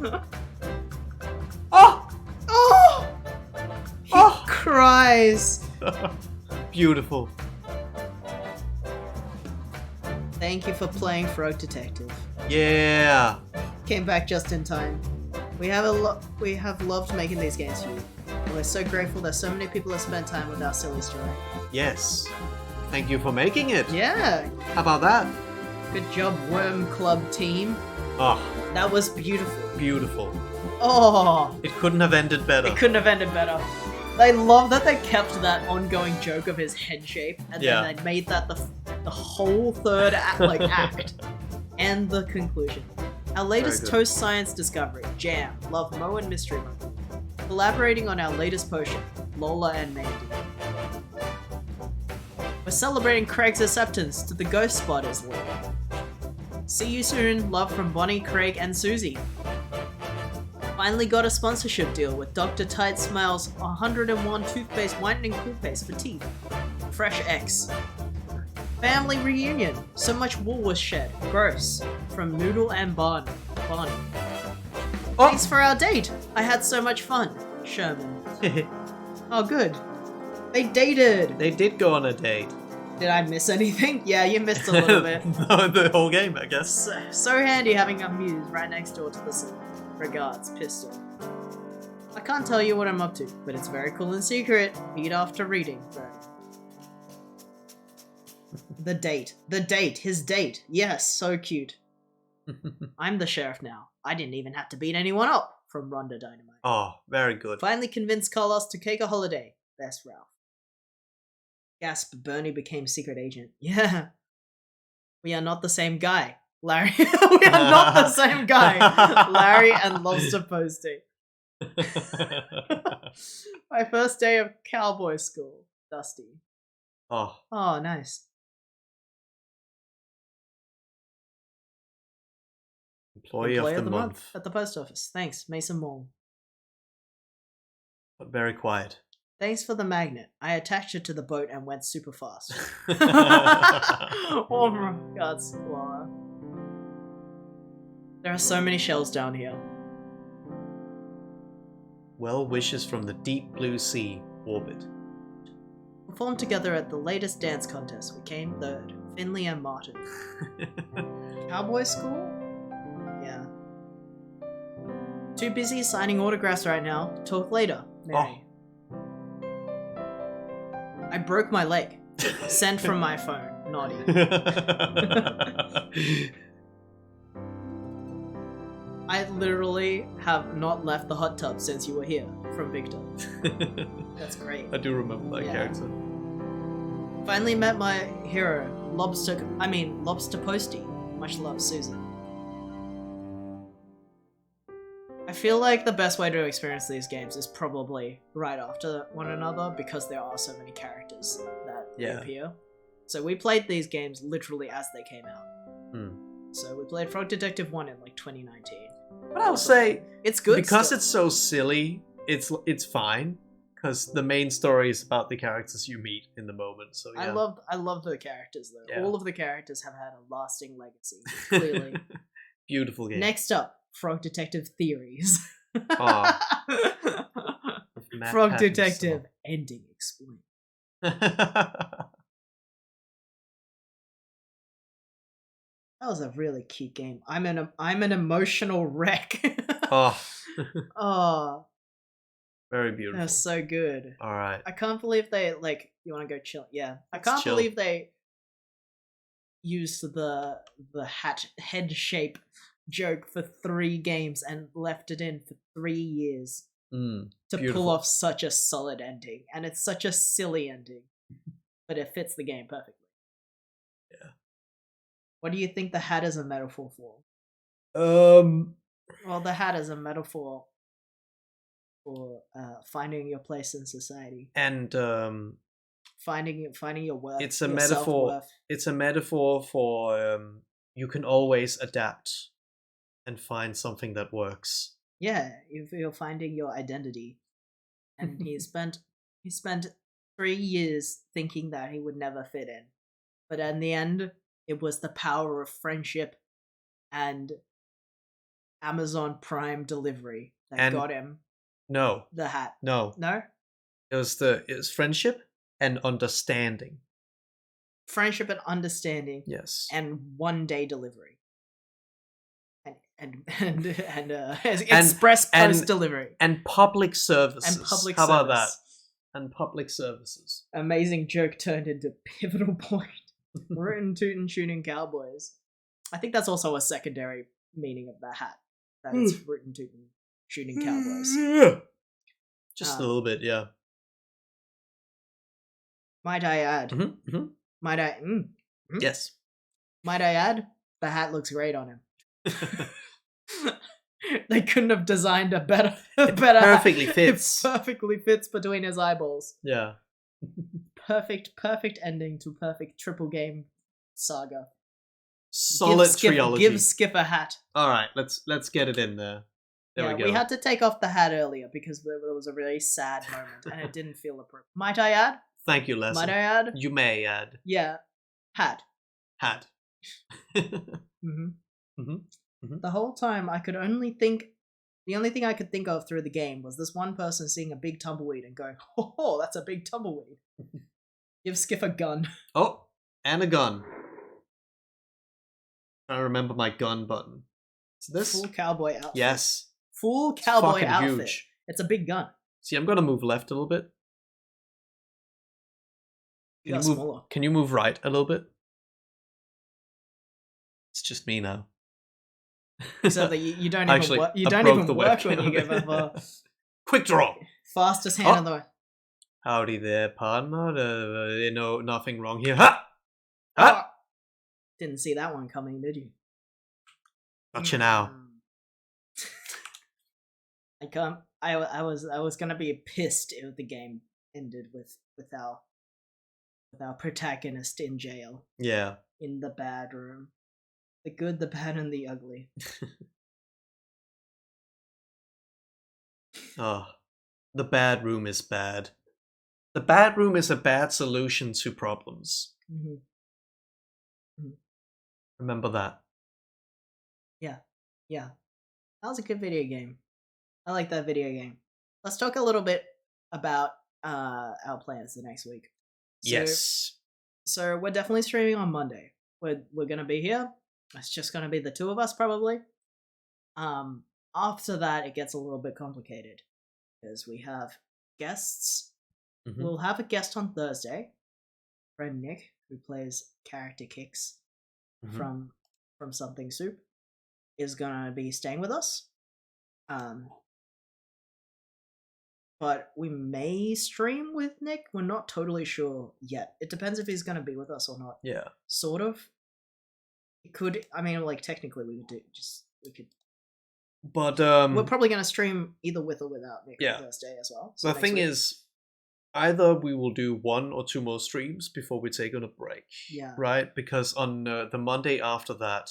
Oh! Oh! He Oh! cries. Beautiful. Thank you for playing Frog Detective. Yeah. Came back just in time. We have loved making these games for you. And we're so grateful that so many people have spent time with our silly story. Yes. Thank you for making it. Yeah, How about that? good job, Worm Club team. Oh, That was beautiful. beautiful. Oh, It couldn't have ended better. it couldn't have ended better. I love that they kept that ongoing joke of his head shape, and Yeah. then they made that the whole third act. And the conclusion. Our latest good. toast science discovery, Jam, Love Mo and Mystery Mo. Collaborating on our latest potion, Lola and Mandy. We're celebrating Craig's acceptance to the Ghost Spotters League. See you soon, love from Bonnie, Craig, and Susie. Finally got a sponsorship deal with Dr. Tight Smiles 101 toothpaste whitening cool paste for teeth. Fresh X. Family reunion. So much wool was shed. Gross. From Noodle and Bonnie. Thanks for our date. I had so much fun. Sherman. Oh, good. They dated. They did go on a date. Did I miss anything? Yeah, you missed a little bit. No, the whole game, I guess. So handy having a muse right next door to the sea. Regards, Pistol. I can't tell you what I'm up to, but it's very cool and secret. Eat after reading, Bernie. The date, his date. Yes, so cute. I'm the sheriff now. I didn't even have to beat anyone up. From Rhonda Dynamite. Oh, very good. Finally convinced Carlos to take a holiday. Best Ralph. Gasp, Bernie became secret agent. Yeah. We are not the same guy. Larry. We are not the same guy. Larry and Lobster Posting. My first day of cowboy school. Dusty. Oh, Oh, nice. employee of the month. at the post office. Thanks, Mason Mall. But very quiet. Thanks for the magnet. I attached it to the boat and went super fast. Oh my god, Squall. There are so many shells down here. Well wishes from the deep blue sea orbit. Performed together at the latest dance contest. We came third. Finley and Martin. Cowboy school? Yeah. Too busy signing autographs right now. Talk later, Mary. I broke my leg. Sent from my phone. Naughty. I literally have not left the hot tub since you were here. From Victor. That's great. I do remember that character. Finally met my hero, Lobster Posty. Much love, Susan. I feel like the best way to experience these games is probably right after one another because there are so many characters that appear. So we played these games literally as they came out. So we played Frog Detective 1 in like 2019. But I would say it's good because still. it's so silly. It's fine because the main story is about the characters you meet in the moment. So yeah. I love the characters though. Yeah. All of the characters have had a lasting legacy. Clearly. Beautiful game. Next up, Frog Detective Theories. Aw. Matt Frog Pattinson. Detective Ending Explained. That was a really cute game. I'm an emotional wreck. Oh, Oh, very beautiful. that's so good. All right. I can't believe they you want to go chill? Yeah, I Let's can't chill. believe they used the head shape joke for 3 games and left it in for 3 years to Beautiful. pull off such a solid ending, and it's such a silly ending, but it fits the game perfectly. Yeah. What do you think the hat is a metaphor for? Well, the hat is a metaphor for finding your place in society, and finding your worth. it's a your metaphor. self-worth. It's a metaphor for you can always adapt and find something that works. Yeah, you're finding your identity, and he spent 3 years thinking that he would never fit in, but in the end, it was the power of friendship and Amazon Prime delivery that got him No, the hat. no, No, it was friendship and understanding. friendship and understanding, Yes. and 1 day delivery, and express post delivery. And public services. And public How about that? service. And public services. Amazing joke turned into pivotal point. Rootin' tootin' shooting cowboys. I think that's also a secondary meaning of the hat. That it's rootin' tootin' shooting cowboys. Just a little bit, yeah. Might I add? Mm-hmm. Might I? Yes. Might I add? The hat looks great on him. They couldn't have designed a better perfectly hat. fits. It perfectly fits between his eyeballs. Yeah. Perfect ending to perfect triple game saga. Solid Skip, trilogy. give Skip a hat. All right, let's get it in there. There we go. We had to take off the hat earlier because there was a really sad moment and it didn't feel appropriate. Might I add? Thank you, Leslie. Might I add? You may add. Yeah. Hat. Hat. Mm-hmm. Mm-hmm. Mm-hmm. The whole time the only thing I could think of through the game was this one person seeing a big tumbleweed and going, oh, that's a big tumbleweed. Give Skip a gun. Oh, and a gun. I remember my gun button. Is this? Full cowboy outfit. Yes. Full cowboy fucking outfit. huge. It's a big gun. See, I'm gonna move left a little bit. You got smaller. Can you move right a little bit? It's just me now. So that you don't Actually, even work. You I don't broke even the work when you webcam. give up a Quick draw. fastest hand in the way. Howdy there, partner. You know, nothing wrong here. Ha! Ha! Didn't see that one coming, did you? Gotcha now. I can't. I was gonna be pissed if the game ended with our protagonist in jail, Yeah. in the bad room. The good, the bad, and the ugly. Oh, the bad room is bad. The bad room is a bad solution to problems. Mm-hmm. Remember that. Yeah. That was a good video game. I like that video game. Let's talk a little bit about our plans the next week. Yes. So we're definitely streaming on Monday. We're gonna be here. It's just gonna be the two of us probably. After that it gets a little bit complicated because we have guests. Mhm. We'll have a guest on Thursday. Friend Nick, who plays character Kix Mhm. from Something Soup, is gonna be staying with us. But we may stream with Nick. We're not totally sure yet. It depends if he's gonna be with us or not. Yeah. Sort of. It could. I mean, like technically, we could. But We're probably gonna stream either with or without Nick Yeah. on Thursday as well. So the next thing week. is, either we will do 1 or 2 more streams before we take on a break. Yeah. Right? Because on the Monday after that,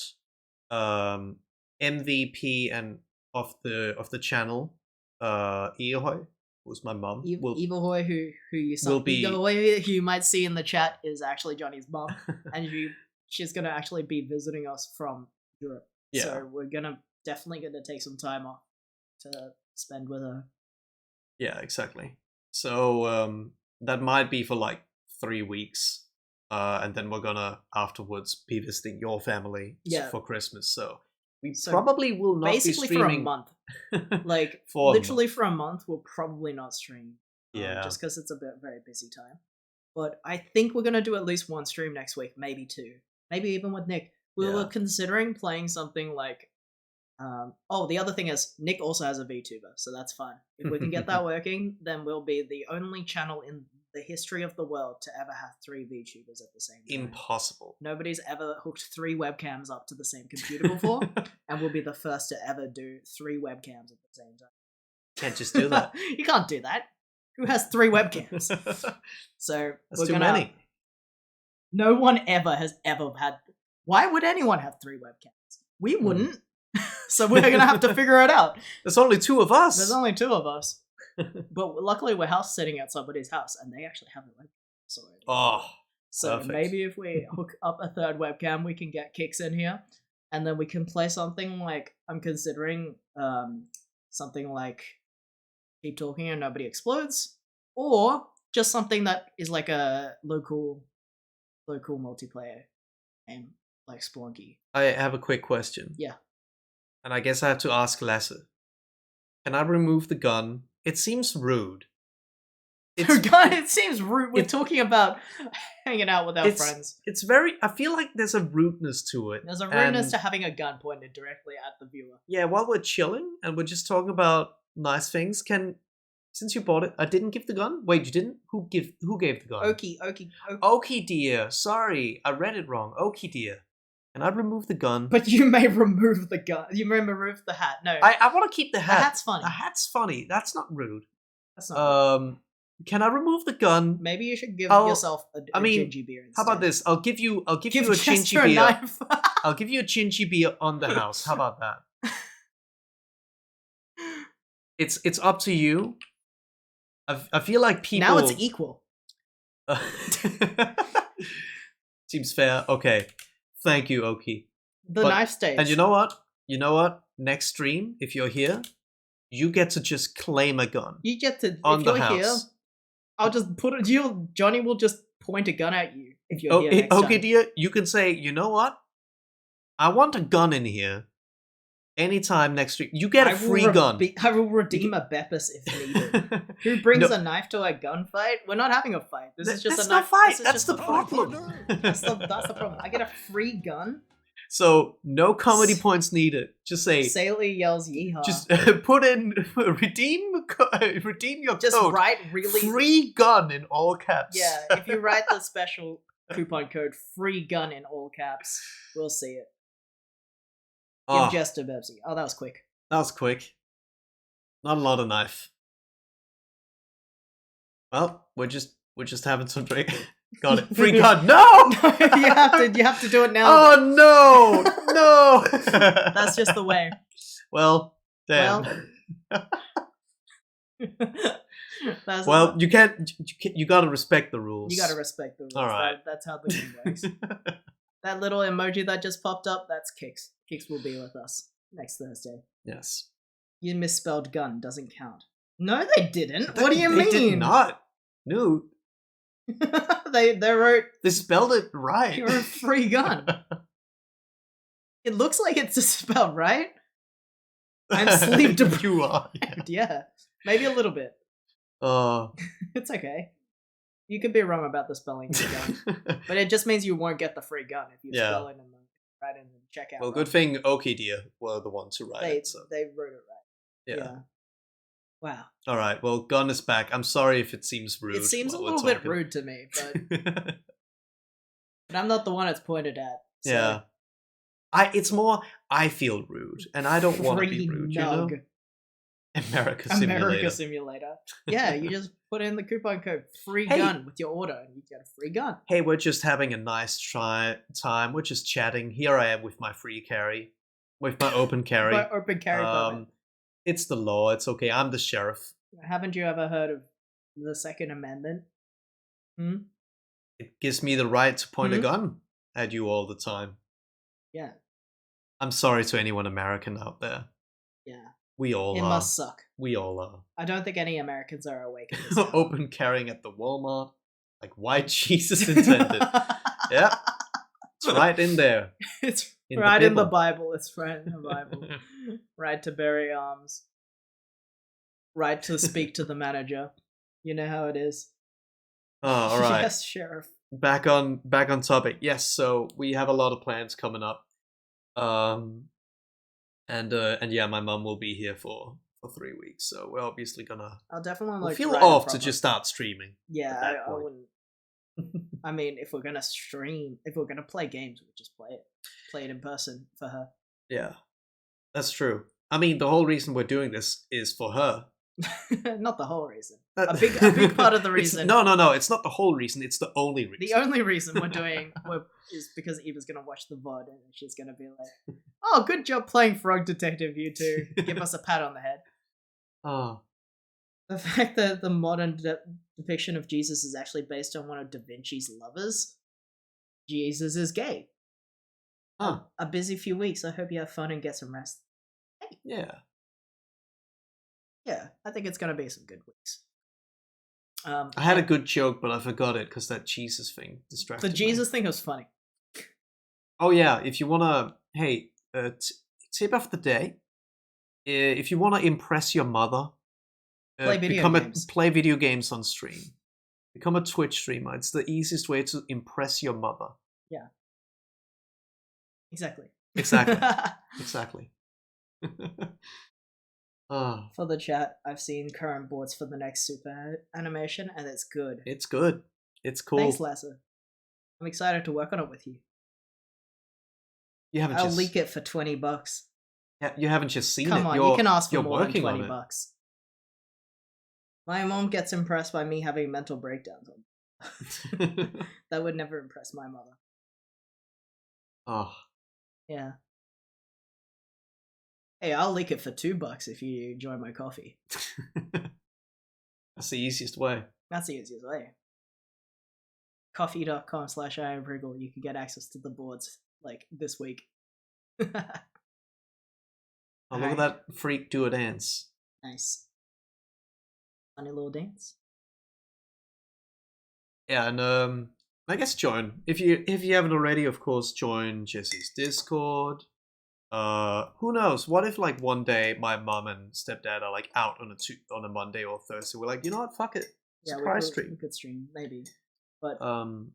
MVP and of the channel, Eohoy, who's my mum, Evil Hoy, who you saw, will be- Evil Hoy, who you might see in the chat, is actually Johnny's mom, and she's gonna actually be visiting us from Europe. Yeah. So we're definitely gonna take some time off to spend with her. Yeah, exactly. So that might be for like 3 weeks, and then we're gonna afterwards be visiting your family for Christmas. So we probably will not basically be streaming for a month. Like For a literally for a month, we'll probably not stream. Yeah. Just because it's a very busy time. But I think we're gonna do at least one stream next week, maybe 2, maybe even with Nick. We were considering playing something like. The other thing is Nick also has a VTuber, so that's fine. If we can get that working, then we'll be the only channel in the history of the world to ever have 3 VTubers at the same time. Impossible. Nobody's ever hooked 3 webcams up to the same computer before, and we'll be the first to ever do 3 webcams at the same time. Can't just do that. You can't do that. Who has 3 webcams? So That's too many. No one ever has ever had. Why would anyone have 3 webcams? We wouldn't. So we're gonna have to figure it out. There's only 2 of us. There's only 2 of us. But luckily we're house sitting at somebody's house, and they actually have a webcam. So perfect. maybe if we hook up a 3rd webcam, we can get Kix in here, and then we can play something like I'm considering something like Keep Talking and Nobody Explodes, or just something that is like a local multiplayer game like Splunky. I have a quick question. Yeah. And I guess I have to ask Lasse. Can I remove the gun? It seems rude. God, it seems rude. We're talking about hanging out with our friends. It's very. I feel like there's a rudeness to it. There's a rudeness to having a gun pointed directly at the viewer. Yeah, while we're chilling and we're just talking about nice things, since you bought it, I didn't give the gun. Wait, you didn't? Who gave the gun? Okie. Okie dear. Sorry, I read it wrong. Okie dear. Can I remove the gun? But you may remove the gun. You may remove the hat. No, I want to keep the the hat. hat's funny. The hat's funny. That's not rude. That's not. Can I remove the gun? Maybe you should give I'll- yourself a I mean, gingy beer instead. How about this? I'll give you a Give gingy Chester a beer. knife. I'll give you a gingy beer on the house. How about that? It's up to you. I feel like people Now it's equal. Seems fair. Okay. Thank you, Oki. The But- knife stage. And you know what? You know what? Next stream, if you're here, you get to just claim a gun You get to. on if the you're house. here, I'll just put it. Johnny will just point a gun at you if you're Oh, here next okay, time. dear. You can say, you know what? I want a gun in here. Anytime next week, you get a free gun. I will redeem a Beppis if needed. Who brings No. a knife to a gunfight? We're not having a fight. This is just That's a not knife. fight. this is That's just the a fight. problem. That's the problem. I get a free gun. So no comedy points needed. Just say, Sailor yells yeehaw. just put in redeem your Just code. write really. Free gun in all caps. Yeah, if you write the special coupon code free gun in all caps, we'll see it. Give Oh, Jester Bebsy. Oh, that was quick. that was quick. Not a lot of knife. Well, we're just having some drink. Got it. Free gun. No! you have to do it now. Oh no! No! That's just the way. Well, damn. That's Well, you can't. You gotta respect the rules. you gotta respect the rules. All right. That's how the game works. That little emoji that just popped up, that's Kix. Kix will be with us next Thursday. Yes. You misspelled gun, doesn't count. No, they didn't. What do you They mean? did not. No, they wrote they spelled it right. you're a free gun. It looks like it's spelled right. I'm sleep deprived. You are. Yeah, maybe a little bit. Oh. It's okay. You could be wrong about the spelling of the gun, but it just means you won't get the free gun if you Yeah. spell it in the right in the checkout. Well, good thing Oki dear were the ones who write They it. So they wrote it right. yeah. Wow. All right. Well, gun is back. I'm sorry if it seems rude. It seems a while we're little bit talking. rude to me, but I'm not the one it's pointed at. So. Yeah. It's more I feel rude and I don't want to be Free rude, you know? nug. America Simulator. America Simulator. Yeah, you just put in the coupon code free Hey. gun with your order and you get a free gun. Hey, we're just having a nice time. We're just chatting. Here I am with my free carry. With my open carry. But open carry permit. It's the law. It's okay. I'm the sheriff. Haven't you ever heard of the Second Amendment? Hmm? It gives me the right to point a Hmm? gun at you all the time. Yeah. I'm sorry to anyone American out there. Yeah. We all It are. must suck. We all are. I don't think any Americans are awake at this hour. Open carrying at the Walmart. Like white Jesus intended. Yeah. It's right in there. It's In the right in the Bible. Bible. It's right in the Bible. Right to bear arms. Right to speak to the manager. You know how it is. Oh, all right. Yes, Sheriff. Back on topic. Yes, so we have a lot of plans coming up. And yeah, my mum will be here for 3 weeks. So we're obviously gonna I'll definitely we'll like feel write a off to proper- just start streaming. Yeah, at that I point. wouldn't. I mean, if we're gonna stream, if we're gonna play games, we'll just play it in person for her. Yeah. That's true. I mean, the whole reason we're doing this is for her. Not the whole reason. A big part of the It's- reason. No, it's not the whole reason, it's the only reason. The only reason is because Eva's gonna watch the VOD and she's gonna be like, "Oh, good job playing Frog Detective, you two. Give us a pat on the head." Oh. The fact that the modern depiction of Jesus is actually based on one of Da Vinci's lovers, Jesus is gay. Huh. A busy few weeks. I hope you have fun and get some rest. Yeah. Yeah, I think it's gonna be some good weeks. I had a good joke, but I forgot it because that Jesus thing distracted The me. Jesus thing was funny. Oh yeah, if you wanna, hey, tip of the day. If you wanna impress your mother, Play video games. Play video games on stream. Become a Twitch streamer. It's the easiest way to impress your mother. Exactly. Exactly. Exactly. Ah, For the chat, I've seen current boards for the next super animation, and it's good. it's good. It's cool. Thanks, Lasser. I'm excited to work on it with you. You haven't I'll just leak it for $20. you haven't just seen Come it. on, You're, you can ask for you're more than working on $20. it. My mom gets impressed by me having mental breakdowns. That would never impress my mother. Oh, Yeah. Hey, I'll leak it for $2 if you join my coffee. that's the easiest way. That's the easiest way. Coffee.com/IamPriggle. You can get access to the boards like this week. Oh, look at that freak do a dance. Nice. Funny little dance. Yeah, and I guess join if you haven't already. Of course, join Jesse's Discord. Who knows? What if like one day my mum and stepdad are like out on a Monday or Thursday? We're like, you know what? Fuck it. Yeah, Surprise we stream. could stream maybe, but Um,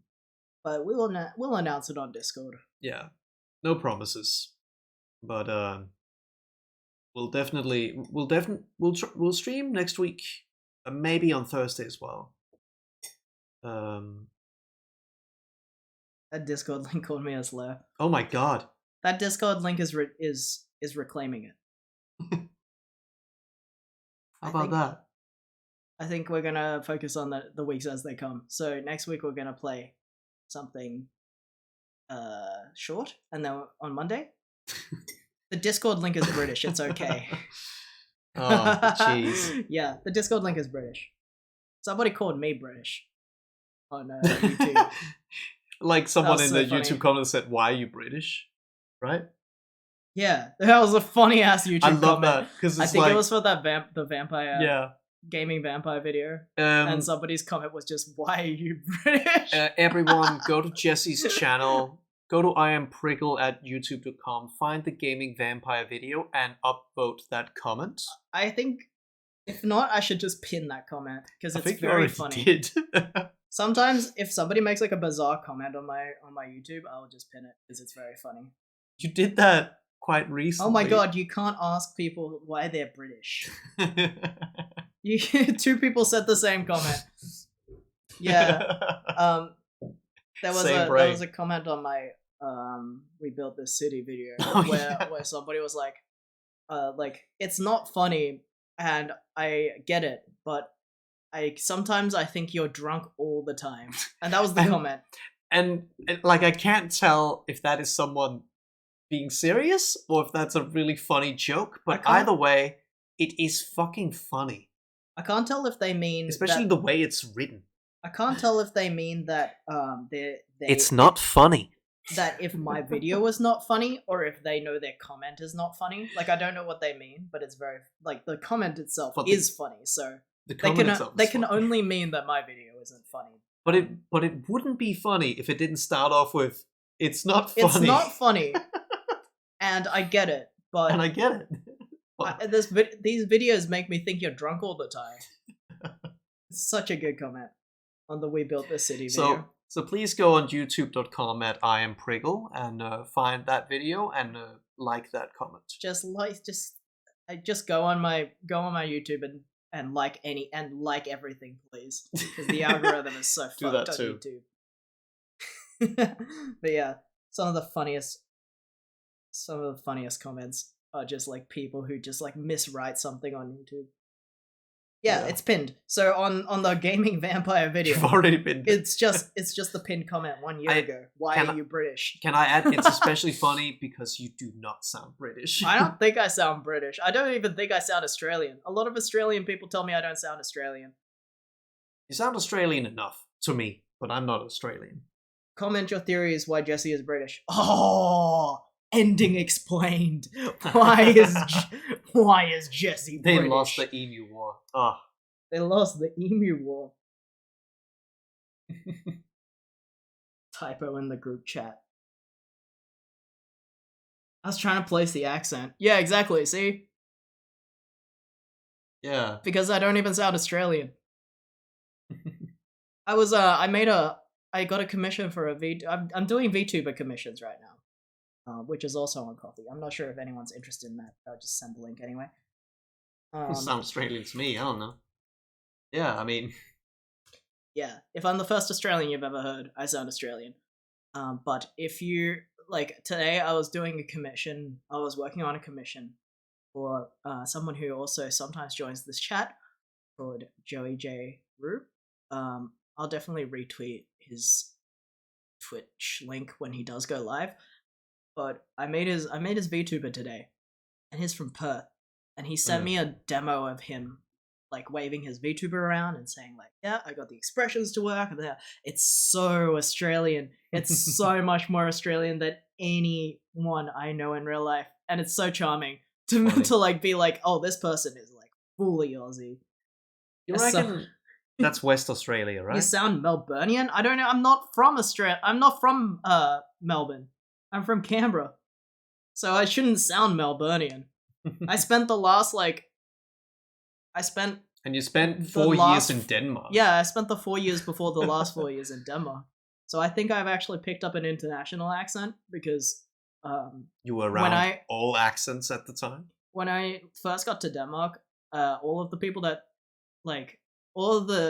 we'll announce it on Discord. yeah, no promises, but we'll stream next week, maybe on Thursday as well. That Discord link called me a slur. Oh my god. That Discord link is reclaiming it. How about that? I think we're gonna focus on the weeks as they come. So next week we're gonna play something short, and then on Monday, the Discord link is British. It's okay. Oh, jeez. Yeah, the Discord link is British. Somebody called me British on YouTube. Like someone That in was the so funny. YouTube comments said, "Why are you British?" Right? Yeah, that was a funny ass YouTube I love comment. that because I it's think like, it was for that the vampire yeah. gaming vampire video, and Um, somebody's comment was just, "Why are you British?" everyone, go to Jesse's channel. Go to IamPriggle at youtube.com. Find the gaming vampire video and upvote that comment. I think if not, I should just pin that comment because I it's think you very already funny. did. Sometimes if somebody makes like a bizarre comment on my YouTube, I'll just pin it because it's very funny. You did that quite recently. Oh my god, you can't ask people why they're British. You two people said the same comment. Yeah. There was a comment on my we built this city video where somebody was like it's not funny and I get it, but sometimes I think you're drunk all the time. And that was the comment. And like I can't tell if that is someone being serious or if that's a really funny joke, but either way, it is fucking funny. I can't tell if they mean Especially the way it's written. I can't tell if they mean that It's not funny. that if my video is not funny or if they know their comment is not funny. Like I don't know what they mean, but it's very like the comment itself is funny. So they can only mean that my video isn't funny. But it wouldn't be funny if it didn't start off with "It's not funny." It's not funny, and I get it. But and I get it. These videos make me think you're drunk all the time. It's such a good comment on the "We Built This City" video. So please go on youtube.com at IamPriggle and find that video and like that comment. Just go on my YouTube and like everything, please, because the algorithm is so Do fucked that on too. YouTube. But yeah, some of the funniest comments are just like people who just like miswrite something on YouTube. Yeah, it's pinned. So on the gaming vampire video, You've already been. it's just the pinned comment 1 year ago. Why are you British? Can I add? It's especially funny because you do not sound British. I don't think I sound British. I don't even think I sound Australian. A lot of Australian people tell me I don't sound Australian. You sound Australian enough to me, but I'm not Australian. Comment your theories why Jesse is British. Oh, ending explained. Why is Jesse British? They lost the Emu War. Ah. They lost the Emu War. Typo in the group chat. I was trying to place the accent. Yeah, exactly. See? Yeah. Because I don't even sound Australian. I got a commission for I'm doing VTuber commissions right now, which is also on Coffee. I'm not sure if anyone's interested in that. I'll just send the link anyway. Sounds Australian to me. I don't know. Yeah, I mean, yeah. If I'm the first Australian you've ever heard, I sound Australian. But if you like today I was doing a commission. I was working on a commission for someone who also sometimes joins this chat called Joey J. Rue. I'll definitely retweet his Twitch link when he does go live. But I made his VTuber today, and he's from Perth, and he sent me a demo of him like waving his VTuber around and saying like, yeah, I got the expressions to work, and it's so Australian. It's so much more Australian than anyone I know in real life, and it's so charming to to like be like, oh, this person is like fully Aussie. You reckon that's West Australia, right? You sound Melburnian? I don't know. I'm not from Australia. I'm not from Melbourne. I'm from Canberra. So I shouldn't sound Melburnian. I spent the last And you spent 4 years in Denmark. Yeah, I spent the 4 years before the last 4 years in Denmark. So I think I've actually picked up an international accent because you were around all accents at the time? When I first got to Denmark, all of the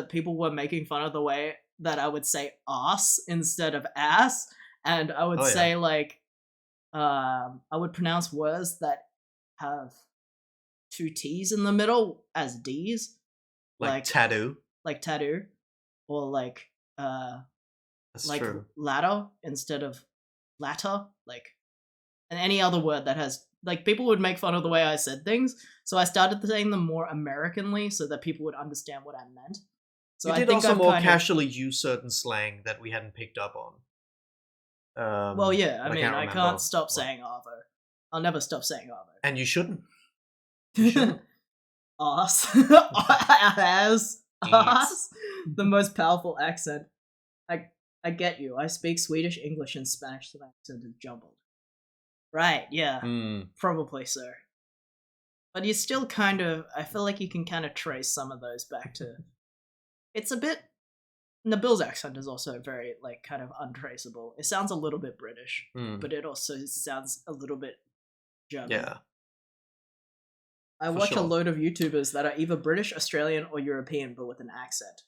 people were making fun of the way that I would say ass instead of ass, and I would say like I would pronounce words that have 2 T's in the middle as D's, like tattoo, or like That's like true. ladder instead of latter, like, and any other word that has like people would make fun of the way I said things, so I started saying them more Americanly so that people would understand what I meant. So You did also more casually use certain slang that we hadn't picked up on. Well, yeah, I but mean, I remember can't stop what. saying Arvo. I'll never stop saying Arvo. And you shouldn't. Ass. Ass. Ass. The most powerful accent. I get you. I speak Swedish, English, and Spanish, so my accent is jumbled. Right, yeah. Probably so. But you still kind of... I feel like you can kind of trace some of those back to... It's a bit... Nabil's accent is also very, like, kind of untraceable. It sounds a little bit British, but it also sounds a little bit German. Yeah. I watch a load of YouTubers that are either British, Australian, or European, but with an accent.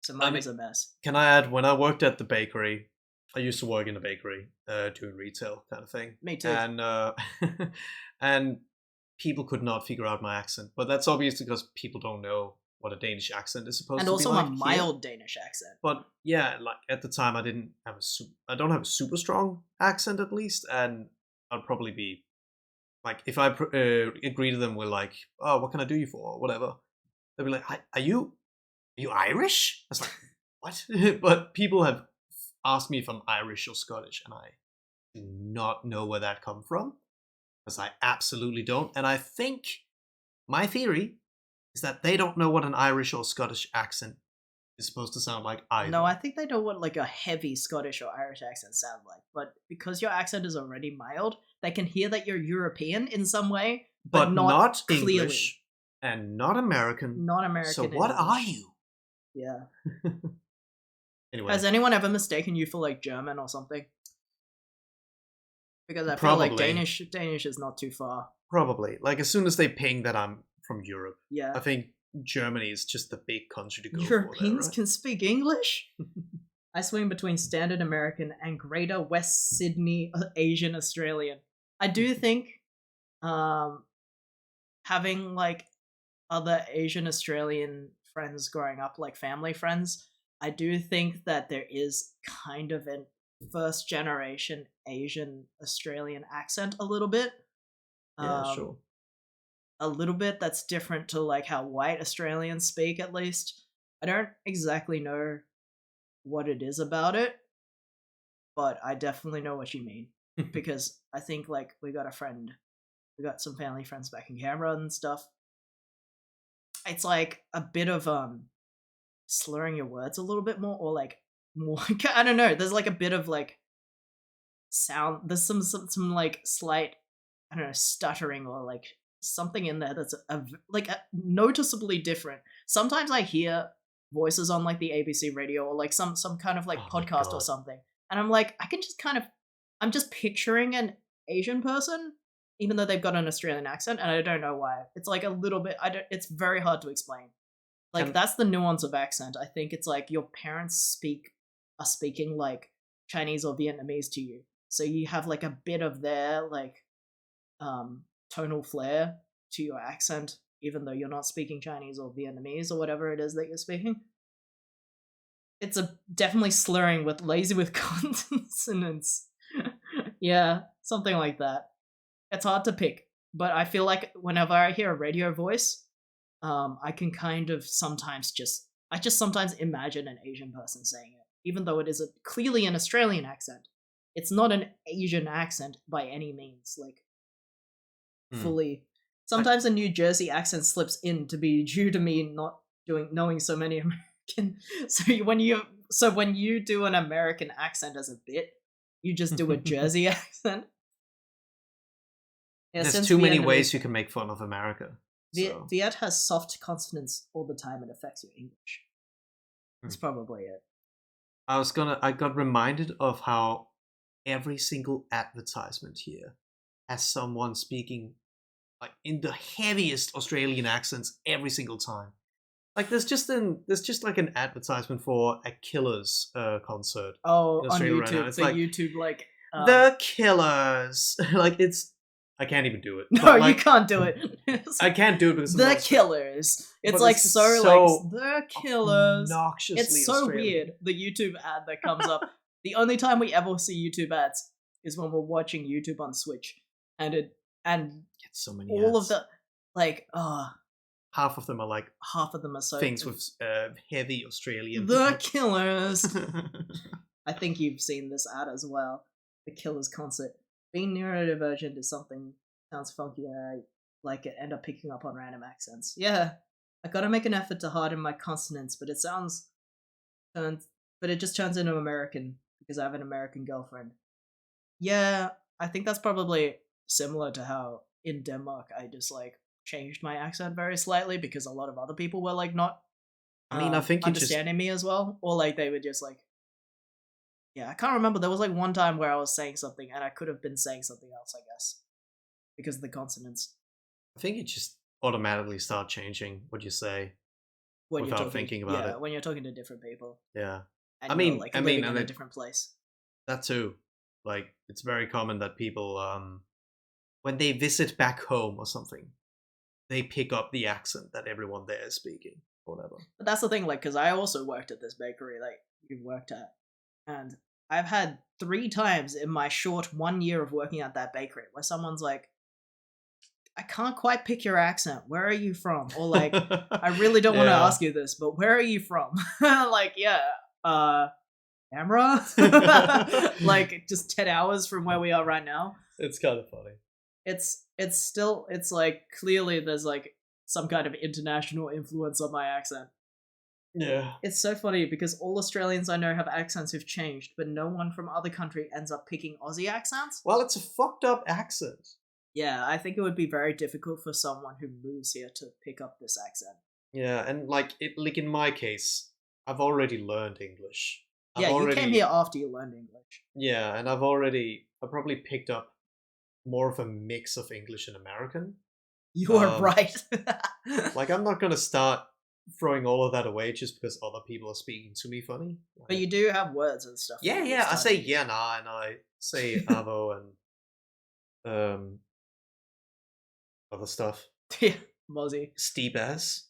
So mine is a mess. Can I add, when I worked at the bakery, I used to work in a bakery, doing retail kind of thing. Me too. And and people could not figure out my accent, but that's obviously because people don't know what a Danish accent is supposed to be like. And also a mild Danish accent. But yeah, like at the time, I don't have a super strong accent at least, and I'd probably be like, if I agree to them with like, oh, what can I do you for, or whatever, they'll be like, are you Irish? I was like, what? But people have asked me if I'm Irish or Scottish, and I do not know where that come from, because I absolutely don't. And I think my theory is that they don't know what an Irish or Scottish accent is supposed to sound like either. No, I think they know what like a heavy Scottish or Irish accent sound like. But because your accent is already mild, they can hear that you're European in some way, but not clearly. English and not American. Not American. So what are you? Yeah. Anyway, has anyone ever mistaken you for like German or something? Because I feel like Danish is not too far. Probably. Like as soon as they ping that I'm from Europe, yeah, I think Germany is just the big country to go Europeans for. Europeans can speak English? I swing between Standard American and Greater West Sydney Asian Australian. I do think having like other Asian Australian friends growing up, like family friends, I do think that there is kind of a first generation Asian Australian accent a little bit. Yeah, sure. A little bit that's different to like how white Australians speak, at least. I don't exactly know what it is about it, but I definitely know what you mean. Because I think like we got some family friends back in Canberra and stuff. It's like a bit of slurring your words a little bit more, or like more I don't know, there's like a bit of like sound, there's some like slight, I don't know, stuttering or like something in there that's noticeably different. Sometimes I hear voices on like the ABC radio or like some kind of like podcast or something, and I'm like, I'm just picturing an Asian person even though they've got an Australian accent, and I don't know why. It's like a little bit, it's very hard to explain. Like that's the nuance of accent. I think it's like your parents are speaking like Chinese or Vietnamese to you, so you have like a bit of their like tonal flair to your accent, even though you're not speaking Chinese or Vietnamese or whatever it is that you're speaking. It's a definitely slurring with lazy with consonants. Yeah, something like that. It's hard to pick, but I feel like whenever I hear a radio voice, I can kind of sometimes sometimes imagine an Asian person saying it, even though it is clearly an Australian accent. It's not an Asian accent by any means, like fully. Sometimes a New Jersey accent slips in to be due to me not knowing so many American. So when you do an American accent as a bit, you just do a Jersey accent. Yeah, There's too many ways you can make fun of America. So. Viet has soft consonants all the time and affects your English. That's probably it. I got reminded of how every single advertisement here has someone speaking like in the heaviest Australian accents every single time. Like there's just like an advertisement for a Killers concert. Oh, in on Australia YouTube, right now. It's the like, YouTube like the Killers. Like I can't even do it. No, But, like, you can't do it. I can't do it because The Killers. It's But like it's so so like the Killers. obnoxiously It's so Australian. weird. The YouTube ad that comes up. The only time we ever see YouTube ads is when we're watching YouTube on Switch, and Get so many all ads. of the like half of them are like half of them are so things with heavy Australian. the Killers. I think you've seen this ad as well. The Killers concert. Being neurodivergent is something sounds funky and I like it, end up picking up on random accents. Yeah, I gotta make an effort to harden my consonants, but it just turns into American because I have an American girlfriend. Yeah, I think that's probably similar to how in Denmark I just like changed my accent very slightly because a lot of other people were like not I mean, I think you just understanding me as well, or like they were just like, yeah, I can't remember. There was like one time where I was saying something and I could have been saying something else, I guess, because of the consonants. I think you just automatically start changing what you say When without you're talking, thinking about yeah, it. when you're talking to different people. Yeah, And I mean- you're, like I mean, living and in a it- different place. that too. Like it's very common that people, when they visit back home or something, they pick up the accent that everyone there is speaking, or whatever. But that's the thing, like, because I also worked at this bakery, like you've worked at, and I've had 3 times in my short 1 year of working at that bakery where someone's like, I can't quite pick your accent. Where are you from? Or like, I really don't want to Yeah. ask you this, but where are you from? Like, yeah, camera? Like, just 10 hours from where we are right now. It's kind of funny. It's like, clearly there's like some kind of international influence on my accent. Yeah. It's so funny because all Australians I know have accents who've changed, but no one from other country ends up picking Aussie accents. Well, it's a fucked up accent. Yeah, I think it would be very difficult for someone who moves here to pick up this accent. Yeah, and like in my case, I've already learned English. Yeah, you came here after you learned English. Yeah, and I probably picked up more of a mix of English and American. You are right. Like, I'm not gonna start throwing all of that away just because other people are speaking to me funny. But you do have words and stuff. Yeah, that you yeah. I say start- yeah, nah, and I say avo and other stuff. Yeah, Mozzie. Steep ass.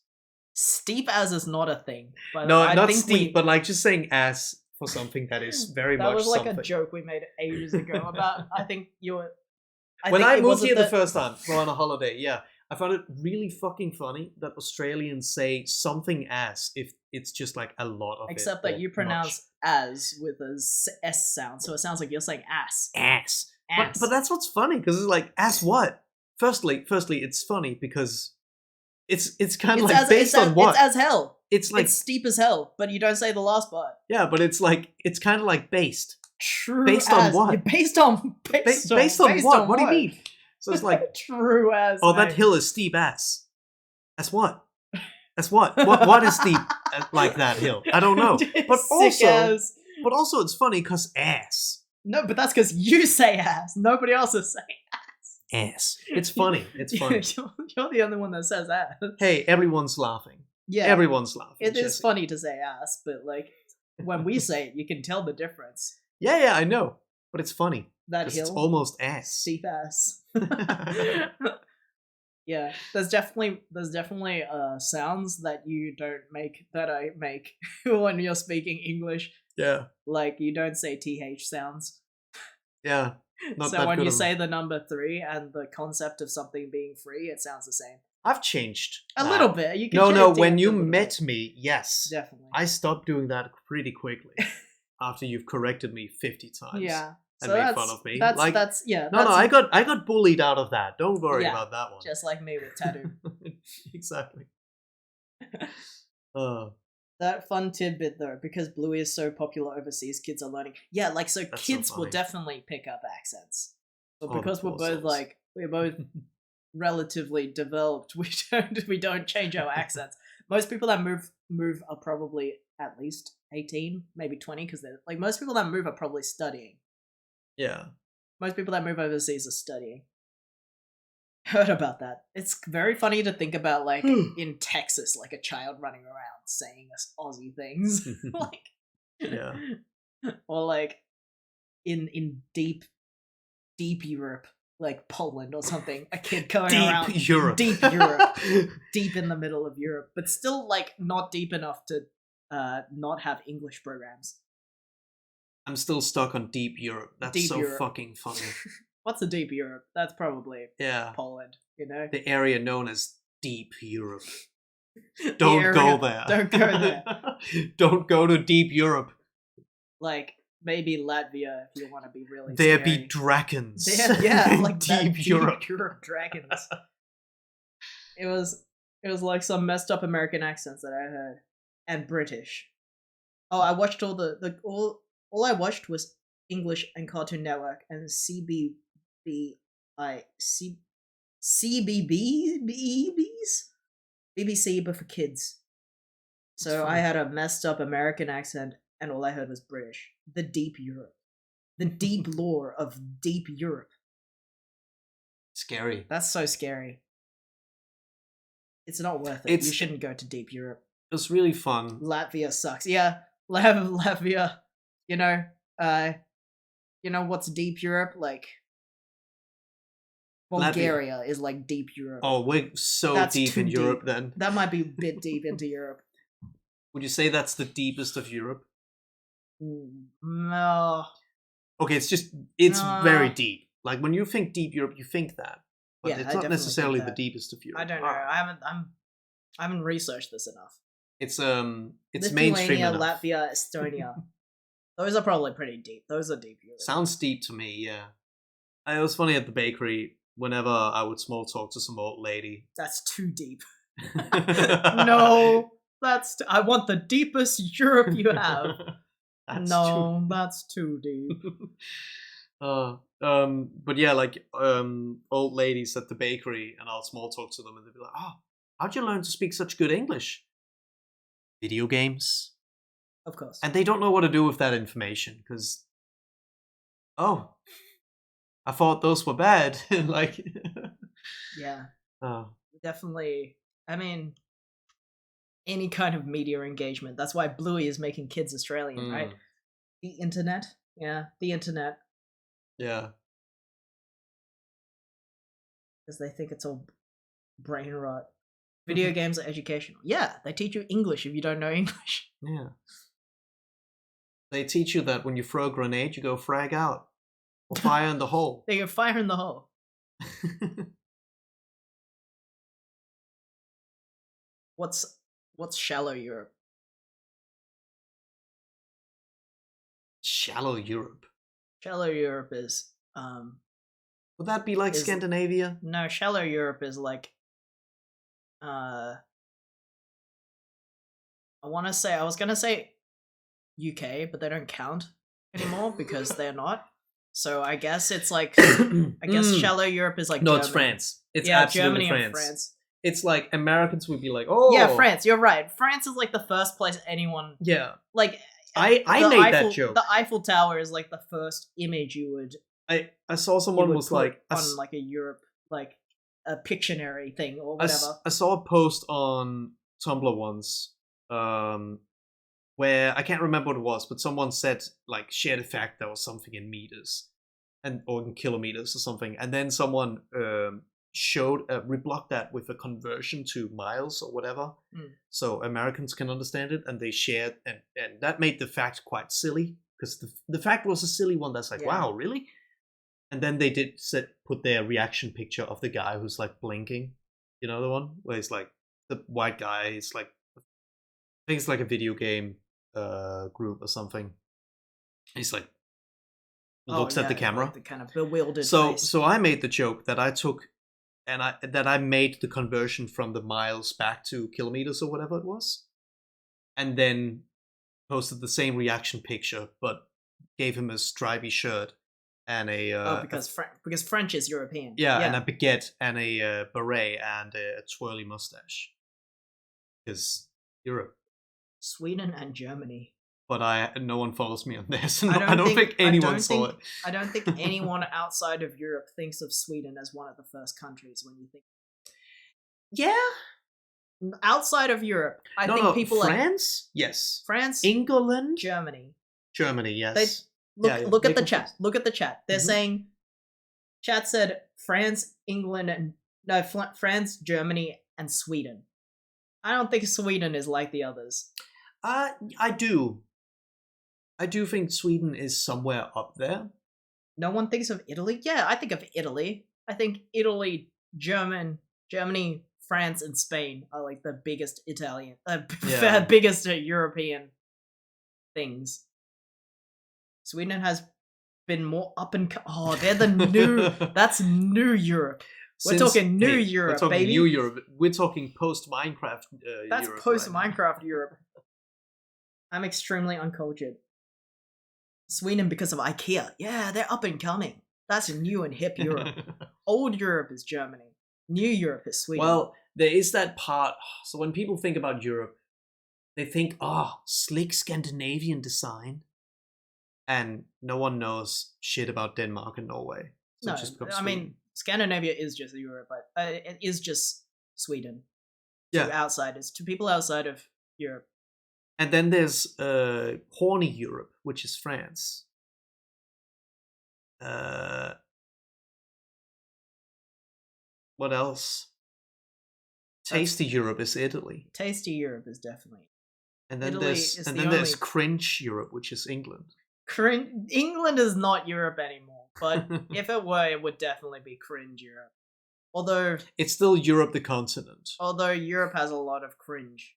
Steep as is not a thing. But No, I not think steep, but like just saying ass for something that is very that much was like something. a joke we made ages ago about. I think you were. When think I it moved wasn't here the first time, go on a holiday, yeah, I found it really fucking funny that Australians say something ass if it's just like a lot of Except it. that or you much. pronounce as with a S sound, so it sounds like you're saying ass. ass. Ass. But that's what's funny because it's like ass what? Firstly, it's funny because it's kind of like based on what? It's as hell. It's like It's steep as hell, but you don't say the last part. yeah, but it's kind of like based. True. Based on as. what? Yeah, based on Based on what? What do you mean? So it's like, true as. oh, that mate. hill is steep ass. That's what? That's what? What is steep like that hill? I don't know. But Sick as. also it's funny because ass. No, but that's because you say ass. Nobody else is saying Ass. It's funny. It's funny. you're the only one that says ass. Hey, everyone's laughing. Yeah. Everyone's laughing. It is Jesse. funny to say ass, but like when we say it, you can tell the difference. Yeah, I know. But it's funny. that 'Cause hill. it's almost S. Steep ass. Yeah, there's definitely sounds that you don't make that I make when you're speaking English. Yeah. Like you don't say th sounds. Yeah. Not So that when good you of- say the number 3 and the concept of something being free, it sounds the same. I've changed. A that. little bit. You can No, change when it you a little met bit. me, yes. Definitely. I stopped doing that pretty quickly after you've corrected me 50 times. Yeah. And So made fun of me. That's Like, that's yeah. No, that's I got bullied out of that. Don't worry Yeah, about that one. just like me with tattoo. Exactly. That fun tidbit though, because Bluey is so popular overseas, kids are learning. Yeah, like so That's so kids will funny. definitely pick up accents. But Oh, the because we're poor both souls. like we're both relatively developed, we don't change our accents. Most people that move are probably at least 18, maybe 20, because they're like most people that move are probably studying. Yeah. Most people that move overseas are studying. Heard about that. It's very funny to think about, like, in Texas, like a child running around saying Aussie things. Like, Yeah. Or, like, in deep Europe, like Poland or something, a kid going around. Deep Europe. Deep Europe. Deep in the middle of Europe. But still, like, not deep enough to not have English programs. I'm still stuck on Deep Europe. That's Deep so Europe. fucking funny. What's a deep Europe? That's probably Yeah. Poland, you know? The area known as Deep Europe. The Don't go area- there. Don't go there. Don't go to Deep Europe. Like, maybe Latvia if you want to be really There scary. be dragons. Yeah, like Deep that Europe. Deep Europe dragons. It was like some messed up American accents that I heard. And British. Oh, I watched all all I watched was English and Cartoon Network and BBC, but for kids. So That's I funny. had a messed up American accent, and all I heard was British. The deep Europe, the deep lore of deep Europe. Scary. That's so scary. It's not worth it. It's- You shouldn't go to deep Europe. It was really fun. Latvia sucks. Yeah, Latvia. You know what's deep Europe? Like Latvia. Bulgaria is like deep Europe. Oh, we're so That's deep too in Europe deep. then. That might be a bit deep into Europe. Would you say that's the deepest of Europe? No. Okay, it's No. very deep. Like when you think deep Europe, you think that. But Yeah, I it's not definitely necessarily think the that. deepest of Europe. I don't know. I haven't researched this enough. It's mainstream Lithuania, enough. Latvia, Estonia. Those are probably pretty deep. Those are deep Europe. Sounds deep to me, yeah. It was funny at the bakery, whenever I would small talk to some old lady. That's too deep. No, I want the deepest Europe you have. That's No, that's too deep. But yeah, like old ladies at the bakery, and I'll small talk to them, and they'll be like, "Oh, how'd you learn to speak such good English?" Video games. Of course. And they don't know what to do with that information because, oh, I thought those were bad. Like, Yeah, oh, definitely. I mean, any kind of media engagement. That's why Bluey is making kids Australian, right? The internet. Yeah, the internet. yeah. Because they think it's all brain rot. Video games are educational. Yeah, they teach you English if you don't know English. Yeah. They teach you that when you throw a grenade, you go frag out or fire in the hole. They go fire in the hole. What's shallow Europe? Shallow Europe. Shallow Europe is Would that be like Is- Scandinavia? no, shallow Europe is like I was gonna say UK, but they don't count anymore because they're not. So I guess it's like shallow Europe is like No, it's Germany. France. It's Yeah, absolutely Germany France. and France. It's like Americans would be like, oh, Yeah, France. You're right. France is like the first place anyone Yeah, like. I the made that Eiffel- joke. The Eiffel Tower is like the first image you would I saw someone was put like, on like a Europe, like a Pictionary thing or I whatever. I saw a post on Tumblr once, where I can't remember what it was, but someone said like shared a fact that was something in meters, and or in kilometers or something, and then someone showed reblogged that with a conversion to miles or whatever, so Americans can understand it, and they shared, and that made the fact quite silly because the fact was a silly one. That's like, wow, really? And then they put their reaction picture of the guy who's like blinking, you know, the one where he's like the white guy. It's like, I think it's like a video game group or something. He's like looks at the camera, like the kind of bewildered face. So I made the joke that I took and I made the conversion from the miles back to kilometers or whatever it was, and then posted the same reaction picture, but gave him a stripy shirt and a because French is European. And a baguette and a beret and a twirly mustache, because Europe, Sweden and Germany. But no one follows me on this. I don't think anyone saw it. I don't think anyone outside of Europe thinks of Sweden as one of the first countries when you think. Yeah. Outside of Europe, I think people France? Yes. France, England, Germany. Germany, yes. Look at the chat. Look at the chat. They're saying, chat said France, England, and France, Germany, and Sweden. I don't think Sweden is like the others. I do. I do think Sweden is somewhere up there. No one thinks of Italy? Yeah, I think of Italy. I think Italy, Germany, France, and Spain are like the biggest biggest European things. Sweden has been more up and they're the new. That's new Europe. We're talking new Europe, we're talking baby. New Europe. We're talking post Minecraft. That's Europe post right Minecraft Europe. I'm extremely uncultured. Sweden because of IKEA. Yeah, they're up and coming. That's new and hip Europe. Old Europe is Germany. New Europe is Sweden. Well, there is that part. So when people think about Europe, they think, slick Scandinavian design. And no one knows shit about Denmark and Norway. So I mean, Scandinavia is just Europe, but it is just Sweden. To outsiders, to people outside of Europe. And then there's horny Europe, which is France. What else? Tasty Europe is Italy. Tasty Europe is definitely. And then there's cringe Europe, which is England. England is not Europe anymore, but if it were, it would definitely be cringe Europe. Although it's still Europe, the continent. Although Europe has a lot of cringe.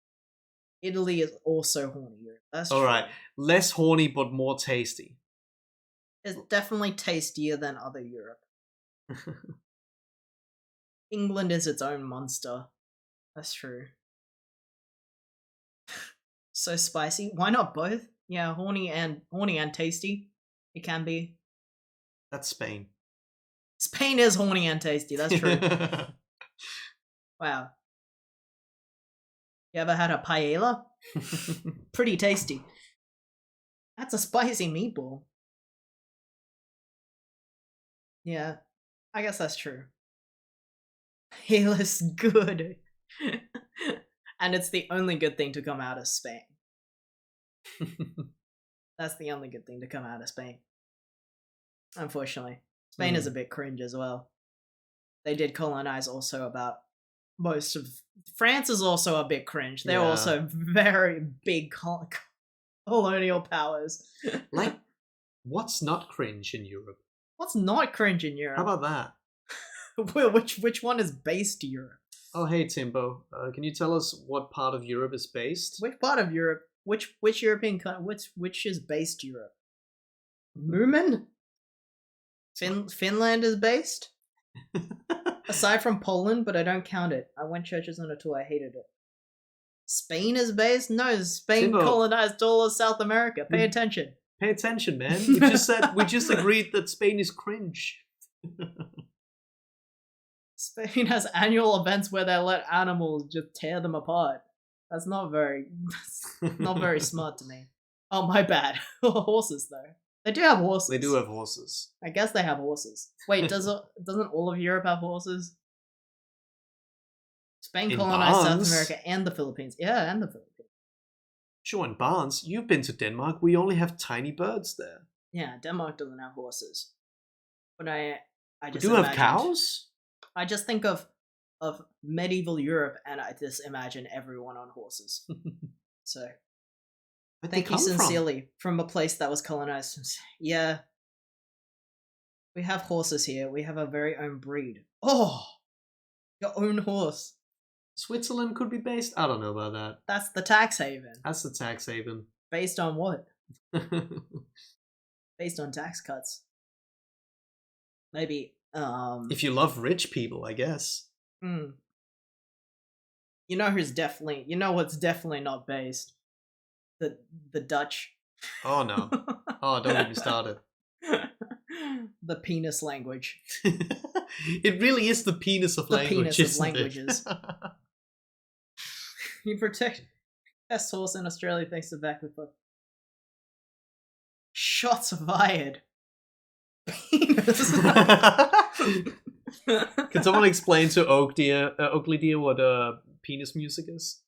Italy is also horny Europe. That's true. Alright. Less horny but more tasty. It's definitely tastier than other Europe. England is its own monster. That's true. So spicy. Why not both? Yeah, horny and tasty. It can be. That's Spain. Spain is horny and tasty. That's true. Wow. You ever had a paella? Pretty tasty. That's a spicy meatball. Yeah, I guess that's true. Paella's good. And it's the only good thing to come out of Spain. That's the only good thing to come out of Spain. Unfortunately. Spain is a bit cringe as well. They did colonize also about most of... France is also a bit cringe. They're also very big colonial powers. Like, what's not cringe in Europe? What's not cringe in Europe? How about that? Which one is based Europe? Oh, hey, Timbo. Can you tell us what part of Europe is based? Which part of Europe? Which European country? Which is based Europe? Moomin? Finland is based? Aside from Poland, but I don't count it. I went churches on a tour. I hated it. Spain is based? No, Spain Timbo. Colonized all of South America. Pay attention. Pay attention, man. We just agreed that Spain is cringe. Spain has annual events where they let animals just tear them apart. That's not very smart to me. Oh, my bad. Horses, though. They do have horses. They do have horses. I guess they have horses. Wait, doesn't all of Europe have horses? Spain colonized South America and the Philippines. Yeah, and the Philippines. Sure, in Barnes, you've been to Denmark. We only have tiny birds there. Yeah, Denmark doesn't have horses. When I We just do have imagined- cows? I just think of medieval Europe, and I just imagine everyone on horses. So Where'd they thank you come from? sincerely from a place that was colonized. Yeah, we have horses here. We have our very own breed. Oh, your own horse. Switzerland could be based? I don't know about that. That's the tax haven. That's the tax haven. Based on what? Based on tax cuts. Maybe. If you love rich people, I guess. You know who's definitely. You know what's definitely not based. The Dutch. Oh no. Oh, don't get me started. The penis language. It really is the penis of The language, penis of isn't it? languages. You protect best horse in Australia thanks to backward foot. Shots fired. Penis. Can someone explain to Oakley Deer what penis music is?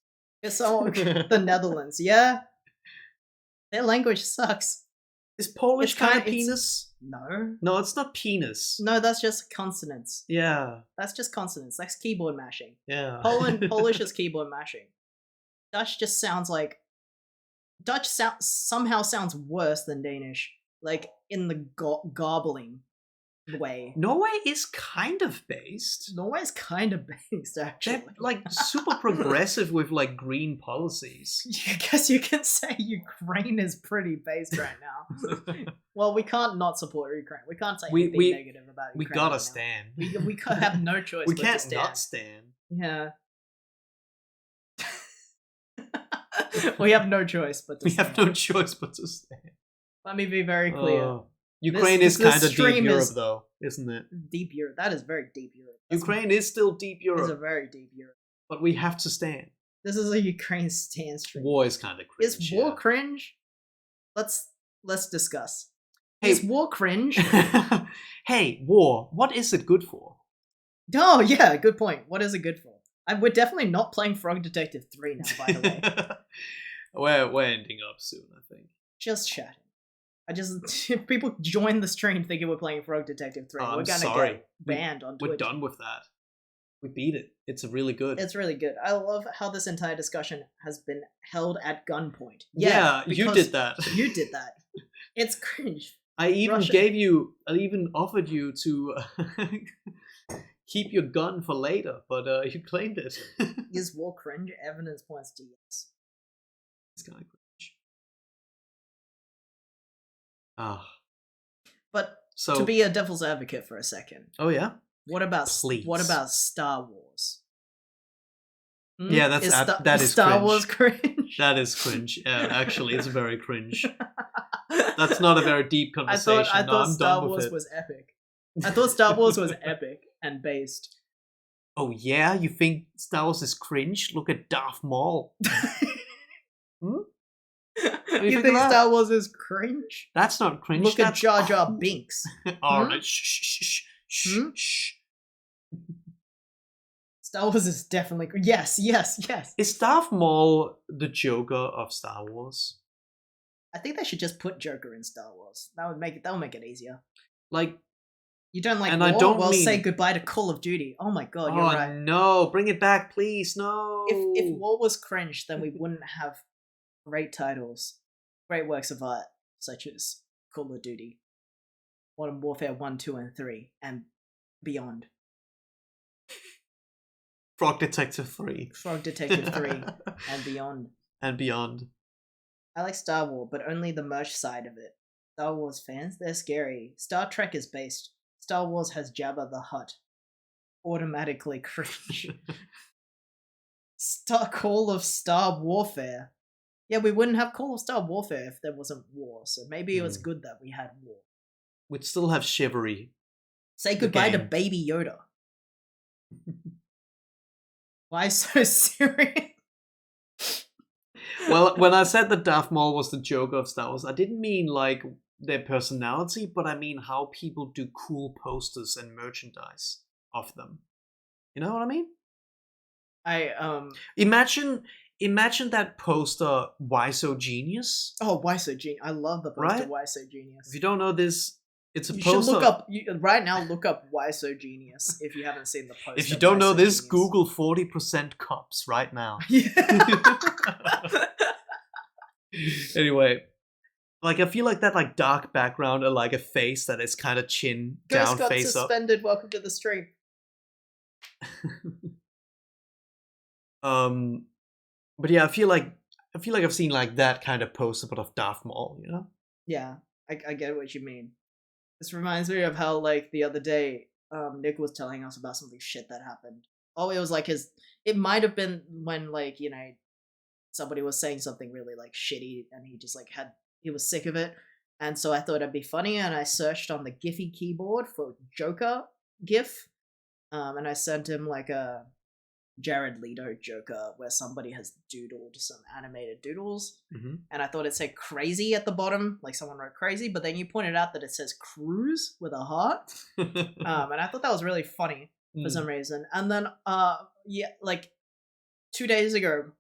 It's all the Netherlands, yeah? Their language sucks. Is Polish It's kind of kinda- it's- penis? No. No, it's not penis. No, that's just consonants. Yeah, That's just consonants. That's keyboard mashing. yeah. Polish is keyboard mashing. Dutch just sounds like somehow sounds worse than Danish, like in the garbling way. Norway is kind of based. Norway's kind of based, actually. They're like super progressive with like green policies. I guess you can say Ukraine is pretty based right now. Well, we can't not support Ukraine. We can't say anything negative about Ukraine. We gotta right now. stand. We have no choice. We but can't to stand. not stand. Yeah. We have no choice but to We stand. have no choice but to stand. Let me be very clear. Oh. Ukraine This- is this kind of deep stream Europe, is- though, isn't it? Deep Europe. That is very deep Europe. That's Ukraine is still deep is Europe, a very deep Europe. but we have to stand. This is a Ukraine stand stream. War is kind of cringe. Is war yeah. cringe? Let's discuss. Hey. Is war cringe? Hey, war. What is it good for? Oh yeah, good point. What is it good for? We're definitely not playing Frog Detective 3 now, by the way. We're ending up soon, I think. Just chatting. If people join the stream thinking we're playing Frog Detective 3, Oh, we're I'm gonna sorry. get banned on We're Twitch. done with that. We beat it. It's really good. It's really good. I love how this entire discussion has been held at gunpoint. Yeah, you because did that. You did that. It's cringe. I even Russia. I even offered you to keep your gun for later, but you claimed it. Is war cringe? Evidence points to yes. It's kind of cringe. Ah, But so to be a devil's advocate for a second, oh yeah, what about Please. Star Wars? Hmm? Yeah, that's that is Star cringe. Wars cringe. that is cringe. Yeah, actually, it's very cringe. That's not a very deep conversation. I No, thought I'm Star done with Wars it. was epic. I thought Star Wars was epic and based. Oh yeah, you think Star Wars is cringe? Look at Darth Maul. Hmm? You think think of that? Star Wars is cringe? That's not cringe. Look at that's Jar Jar cool. Binks. All Hmm? right, shh. Hmm? Star Wars is definitely yes. Is Darth Maul the Joker of Star Wars? I think they should just put Joker in Star Wars. That would make it easier. Like, You don't like And war? I don't well, mean- say goodbye to Call of Duty. Oh my god, you're oh right. no, bring it back, please, no. If war was cringe, then we wouldn't have great titles, great works of art, such as Call of Duty, Modern Warfare 1, 2, and 3, and beyond. Frog Detective 3. Frog Detective 3, and beyond. And beyond. I like Star Wars, but only the merch side of it. Star Wars fans, they're scary. Star Trek is based. Star Wars has Jabba the Hutt. Automatically cringe. Call of Star Warfare. Yeah, we wouldn't have Call of Star Warfare if there wasn't war, so maybe it was good that we had war. We'd still have Chivalry. Say The goodbye to game. Baby Yoda. Why so serious? Well, when I said that Darth Maul was the Joker of Star Wars, I didn't mean like their personality, but I mean how people do cool posters and merchandise of them. You know what I mean? Imagine that poster, Why So Genius? Oh, Why So Genius? I love the poster Right? Why So Genius. If you don't know this, It's a You poster. should look up right now. Look up "Why So Genius" if you haven't seen the poster. If you don't Why know So this, Genius. Google 40% cops right now. Anyway, like I feel like that like dark background and like a face that is kind of chin Ghost down, got face up. suspended. Welcome to the stream. But yeah, I feel like I've seen like that kind of poster, but of Darth Maul, you know? Yeah, I get what you mean. This reminds me of how like the other day, Nick was telling us about something shit that happened. Oh, it was like it might have been when like, you know, somebody was saying something really like shitty and he just like he was sick of it. And so I thought it'd be funny and I searched on the Giphy keyboard for Joker GIF. And I sent him like a Jared Leto Joker where somebody has doodled some animated doodles. Mm-hmm. And I thought it said crazy at the bottom, like someone wrote crazy, but then you pointed out that it says cruise with a heart. And I thought that was really funny for some reason. And then, yeah, like 2 days ago,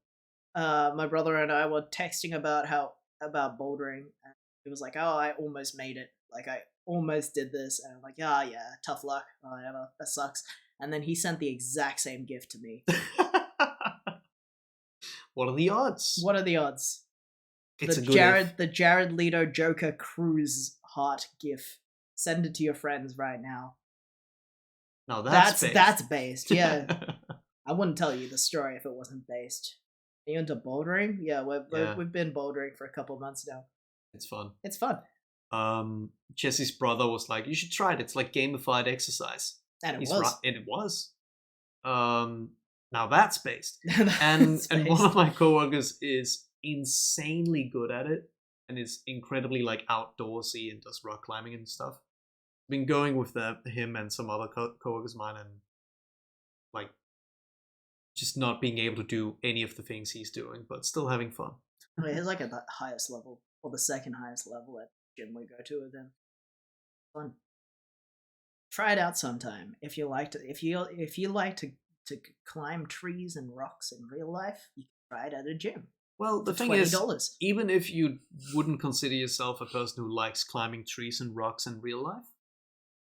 my brother and I were texting about bouldering, and it was like, oh, I almost made it. Like, I almost did this. And I'm like, yeah, tough luck. Oh, whatever. That sucks. And then he sent the exact same gift to me. What are the odds? What are the odds? It's The Jared Leto Joker Cruise heart gif. Send it to your friends right now. No, That's based. Yeah. I wouldn't tell you the story if it wasn't based. Are you into bouldering? Yeah, we've been bouldering for a couple months now. It's fun. It's fun. Jesse's brother was like, you should try it. It's like gamified exercise. And He's was. right, and it was. Now that's based. That's And based. one of my coworkers is insanely good at it and is incredibly like outdoorsy and does rock climbing and stuff. Been going with him and some other coworkers of mine and like just not being able to do any of the things he's doing, but still having fun. Wait, he's like at the highest level, or the second highest level at the gym we go to with him. Fun. Try it out sometime if you like to. If you like to climb trees and rocks in real life, you can try it at a gym. Well, the thing $20. is, even if you wouldn't consider yourself a person who likes climbing trees and rocks in real life,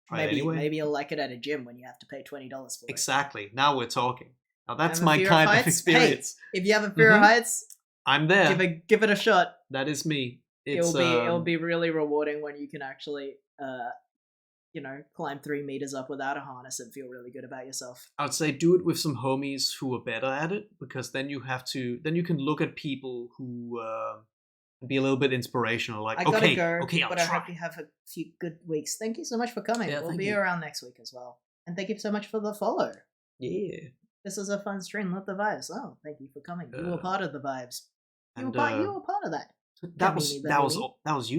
try it anyway. Maybe you'll like it at a gym when you have to pay $20 for it. Exactly. Now we're talking. Now that's Have a my fear of kind of heights? experience. Hey, if you have a fear of heights, I'm there. give it a shot. That is me. It'll be really rewarding when you can actually climb 3 meters up without a harness and feel really good about yourself. I would say do it with some homies who are better at it, because then you can look at people who be a little bit inspirational. Like, I gotta okay, go, I'll but try. I hope you have a few good weeks. Thank you so much for coming. Yeah, We'll thank be you. around next week as well. And thank you so much for the follow. Yeah. This was a fun stream. Love the vibes. Oh, thank you for coming. You were part of the vibes. You were part of that. That was you,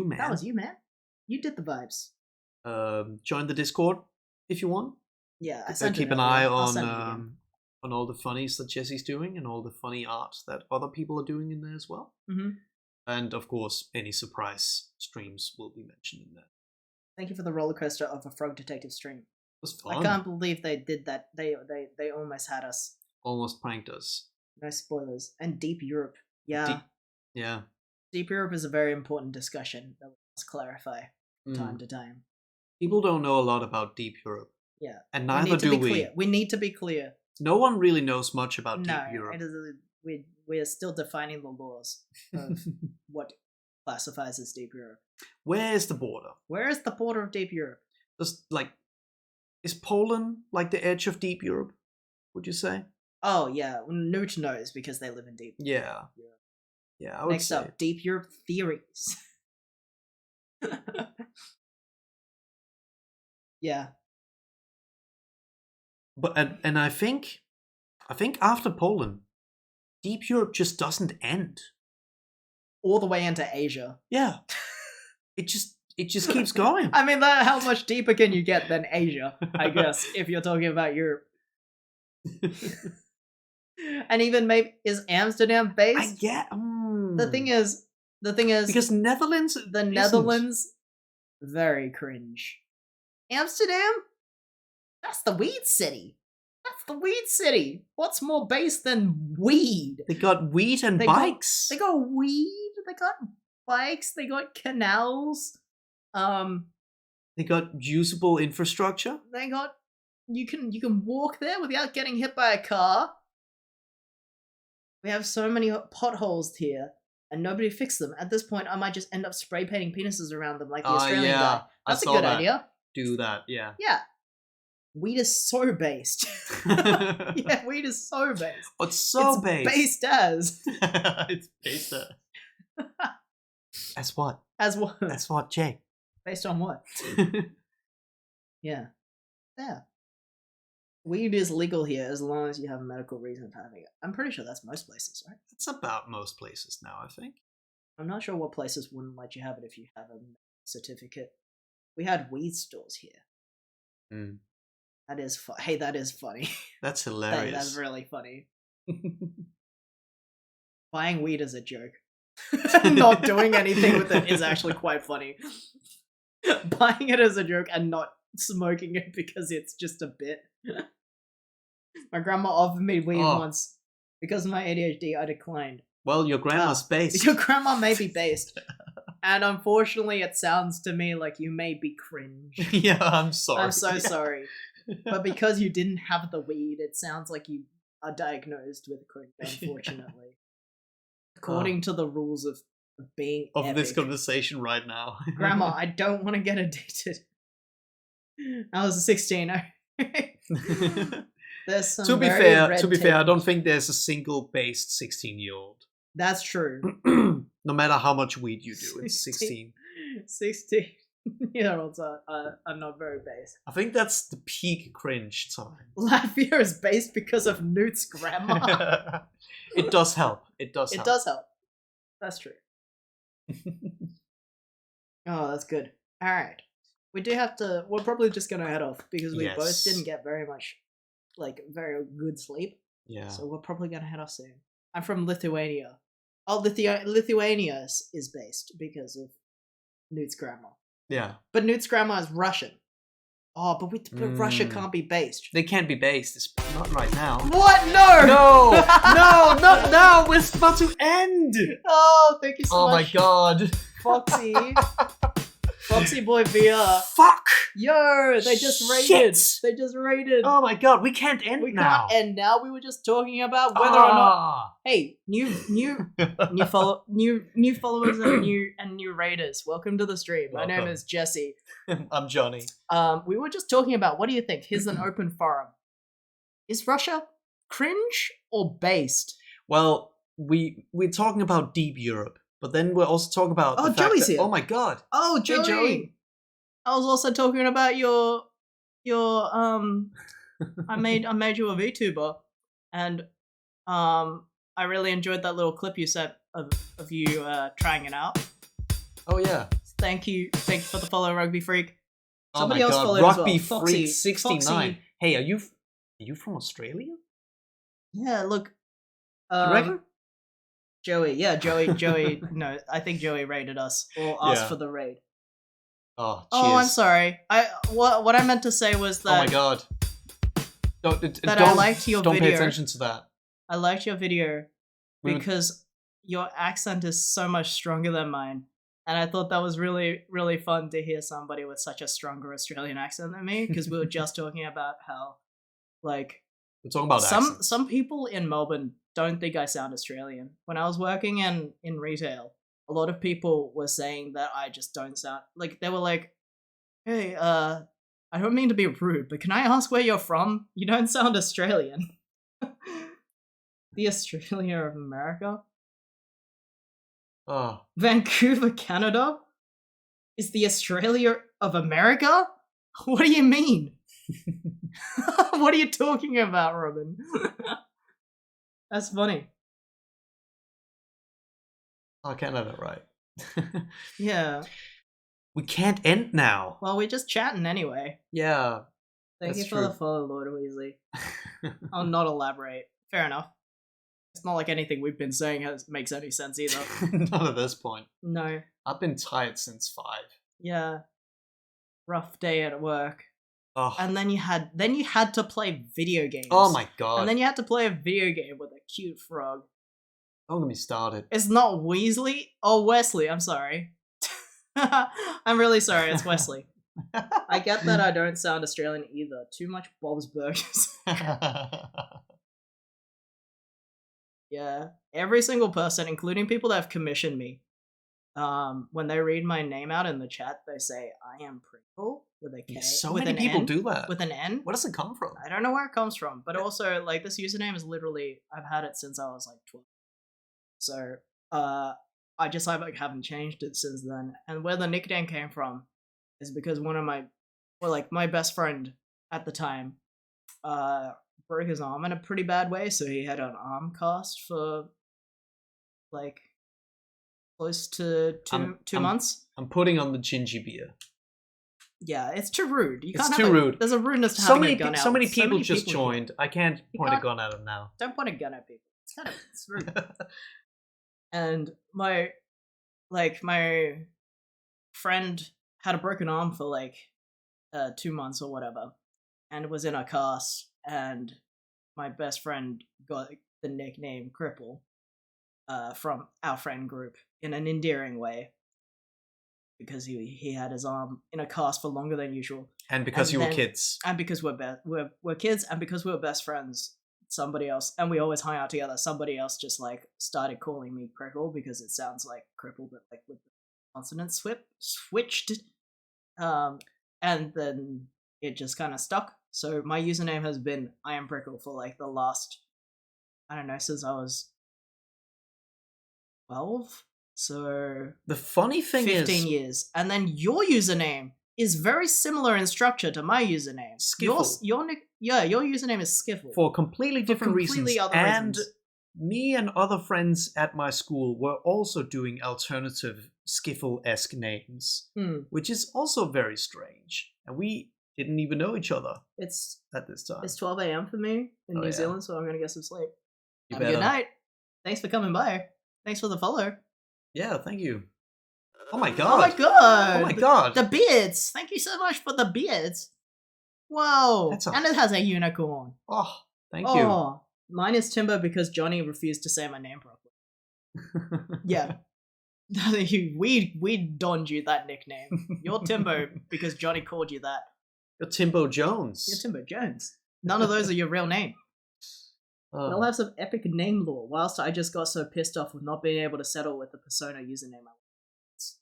man. That was you, man. You did the vibes. Join the Discord if you want. Yeah, I sent keep it an earlier. eye I'll send it again. on all the funnies that Jesse's doing and all the funny art that other people are doing in there as well. Mm-hmm. And of course, any surprise streams will be mentioned in there. Thank you for the roller coaster of a Frog Detective stream. It was fun. I can't believe they did that. They almost had us. Almost pranked us. No spoilers. And Deep Europe. Yeah. Yeah. Deep Europe is a very important discussion that we must clarify from time to time. People don't know a lot about Deep Europe. Yeah. And neither do we. Clear. We need to be clear. No one really knows much about Deep Europe. It is we are still defining the laws of what classifies as Deep Europe. Where is the border? Where is the border of Deep Europe? Is Poland like the edge of Deep Europe? Would you say? Oh yeah, Newt knows because they live in Deep Europe. Yeah. I would Next say. up, Deep Europe theories. Yeah. But and I think after Poland, Deep Europe just doesn't end. All the way into Asia. Yeah. It just keeps going. I mean, how much deeper can you get than Asia, I guess, if you're talking about Europe. And even maybe, is Amsterdam based? The thing is because Netherlands, Netherlands, very cringe. Amsterdam, that's the weed city. What's more based than weed? they got wheat and bikes. They got weed. They got bikes. They got canals. They got usable infrastructure. They got you can walk there without getting hit by a car. We have so many potholes here, and nobody fixed them. At this point, I might just end up spray painting penises around them like the Australian guy. That's a saw good that. idea. Do that, yeah. Yeah. Weed is so based. Yeah, weed is so based. It's so It's based. based as. It's based as what? As what? That's what, Jake. Based on what? Yeah. Yeah. Weed is legal here as long as you have a medical reason for having it. I'm pretty sure that's most places, right? It's about most places now, I think. I'm not sure what places wouldn't let you have it if you have a certificate. We had weed stores here. Mm. That is Hey, that is funny. That's That's hilarious. really funny. Buying weed as a joke. Not doing anything with it is actually quite funny. Buying it as a joke and not smoking it because it's just a bit. My grandma offered me weed once. Because of my ADHD, I declined. Well, your grandma's based. Your grandma may be based. And unfortunately, it sounds to me like you may be cringe. Yeah, I'm sorry. I'm so sorry. But because you didn't have the weed, it sounds like you are diagnosed with cringe, unfortunately. According to the rules of being of this epic. conversation right now. Grandma, I don't want to get addicted. I was 16. There's some to be very fair, red I tape. don't think there's a single based 16-year-old. That's true. No matter how much weed you do, it's 16. 16-year-olds are not very based. I think that's the peak cringe time. Latvia is based because of Newt's grandma. It does help. It does It help. does help. That's true. Oh, that's good. All right. We do have to. We're probably just going to head off because we both Yes. didn't get very much, very good sleep. Yeah. So we're probably going to head off soon. I'm from Lithuania. Oh, Lithuania is based because of Newt's grandma. Yeah. But Newt's grandma is Russian. Oh, but Russia Mm. can't be based. They can't be based. It's not right now. What? No! No! No! Not now! We're about to end! Oh, thank you so Oh my much, god. Foxy. Foxy Boy VR. Fuck! Yo, they just raided. Shit. They just raided. Oh my god, we can't end we now. can't end now. We were just talking about whether or not. Ah. Hey, new followers and new raiders. Welcome to the stream. My name Welcome. is Jesse. I'm Johnny. We were just talking about what do you think? Here's an open forum. Is Russia cringe or based? Well, we're talking about deep Europe, but then we're also talking about Oh, the fact Joey's that, here. oh my god. Oh, Hey, Joey. Joey. I was also talking about your I made you a VTuber, and I really enjoyed that little clip you sent of you trying it out. Oh yeah. Thank you for the follow, Rugby Freak. Oh Somebody my else god. followed as Rugby well. Foxy- Freak 69. Foxy- Hey, are you from Australia? Yeah, look. You reckon? Joey. Yeah, Joey. No, I think Joey raided us or asked Yeah. for the raid. Oh, cheers. Oh, I'm sorry. What I meant to say was Oh that my god. Don't I liked your don't video. pay attention to that. I liked your video We were- because your accent is so much stronger than mine. And I thought that was really, really fun to hear somebody with such a stronger Australian accent than me, because we were just talking about how, like, We're talking about accents. some people in Melbourne don't think I sound Australian. When I was working in retail, a lot of people were saying that I just don't sound like they were like, "Hey, I don't mean to be rude, but can I ask where you're from? You don't sound Australian." The Australia of America? Oh. Vancouver, Canada? Is the Australia of America? What do you mean? What are you talking about, Robin? That's funny. I can't have it right. Yeah. We can't end now. Well, we're just chatting anyway. Yeah. Thank That's you for the true. follow, Lord Weasley. I'll not elaborate. Fair enough. It's not like anything we've been saying makes any sense either. Not at this point. No. I've been tired since 5. Yeah. Rough day at work. Oh, And then you had to play video games. oh my god. And then you had to play a video game with a cute frog. Don't get me started. It's not Weasley. Oh, Wesley. I'm sorry. I'm really sorry. It's Wesley. I get that I don't sound Australian either. Too much Bob's Burgers. Yeah. Every single person, including people that have commissioned me, when they read my name out in the chat, they say, I am Prickle with a K. So with many an people N, do that. with an N. Where does it come from? I don't know where it comes from, but also, like, this username is literally, I've had it since I was, like, 12. So, I just haven't changed it since then. And where the nickname came from is because one of my best friend at the time, broke his arm in a pretty bad way, so he had an arm cast for, like, close to two months. I'm putting on the gingy beer. Yeah, it's too rude. It's too rude. There's a rudeness to having a gun out. So many people just here. joined. I can't point a gun at them now. Don't point a gun at people. It's rude. And my friend had a broken arm for like 2 months or whatever, and was in a cast. And my best friend got the nickname Cripple from our friend group in an endearing way, because he had his arm in a cast for longer than usual. And because you were kids. And because we're kids, and because we were best friends, somebody else, and we always hung out together, somebody else just like started calling me Crickle because it sounds like cripple, but like with the consonant switched. And then it just kind of stuck. So my username has been I am Prickle for like the last, I don't know, since I was 12. So the funny thing 15 years. And then your username is very similar in structure to my username. Skiffle. Your username is Skiffle. For completely different reasons. Other and reasons. Me and other friends at my school were also doing alternative Skiffle-esque names, which is also very strange. And we didn't even know each other at this time. It's 12 a.m. for me in New Zealand, so I'm going to get some sleep. You Have a good night. Thanks for coming by. Thanks for the follow. Yeah, thank you. Oh my god. Oh my god. Oh my god. The beards. Thank you so much for the beards. Whoa. And it has a unicorn. Oh, thank you. Mine is Timber because Johnny refused to say my name properly. Yeah. We donned you that nickname. You're Timbo because Johnny called you that. You're Timbo Jones. You're Timbo Jones. None of those are your real name. They'll have some epic name lore, whilst I just got so pissed off with not being able to settle with the persona username.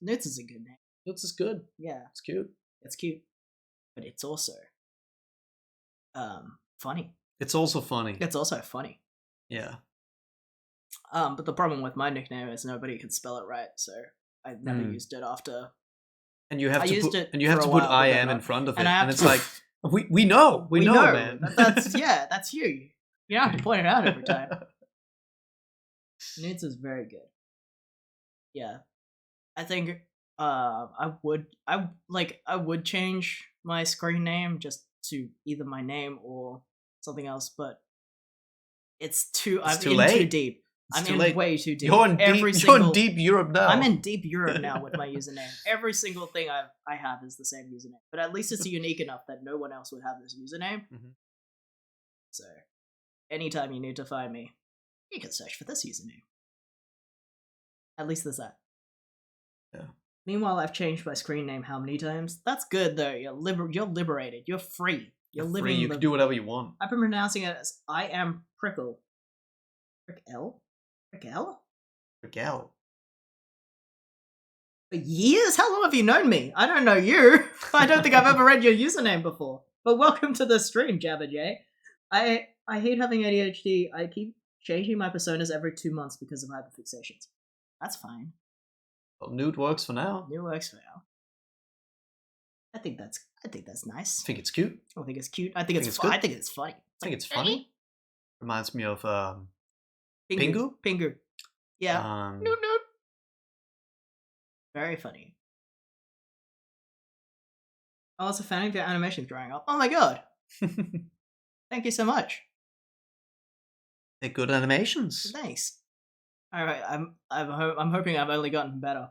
Newts is a good name. Newts is good. Yeah. It's cute. It's cute. But it's also funny. It's also funny. It's also funny. Yeah. But the problem with my nickname is nobody can spell it right, so I never used it after. And you have to put I am in front of it, and it's like we know, man. That's you. You don't have to point it out every time. Nudes is very good. Yeah, I think I would change my screen name just to either my name or something else, but it's too. I'm in late. Too deep. I'm in way too deep. You're in deep Europe now. I'm in deep Europe now with my username. Every single thing I have is the same username, but at least it's unique enough that no one else would have this username. Mm-hmm. So, anytime you need to find me, you can search for this username. At least there's that. Yeah. Meanwhile, I've changed my screen name how many times? That's good though. You're liberated. You're free. You're living. Free. You can do whatever you want. I've been pronouncing it as I am Prickle. Prickle? Prickle? Prickle. For years? How long have you known me? I don't know you. I don't think I've ever read your username before. But welcome to the stream, Jabba J. I hate having ADHD. I keep changing my personas every 2 months because of hyperfixations. That's fine. Well, nude works for now. Nude works for now. I think that's nice. I think it's cute. I think it's cute. I think it's funny. I think it's funny. Reminds me of Pingu? Pingu. Yeah. Noot. Very funny. I was a fan of your animations growing up. Oh my god. Thank you so much. They're good animations. Thanks. Alright, I'm hoping I've only gotten better.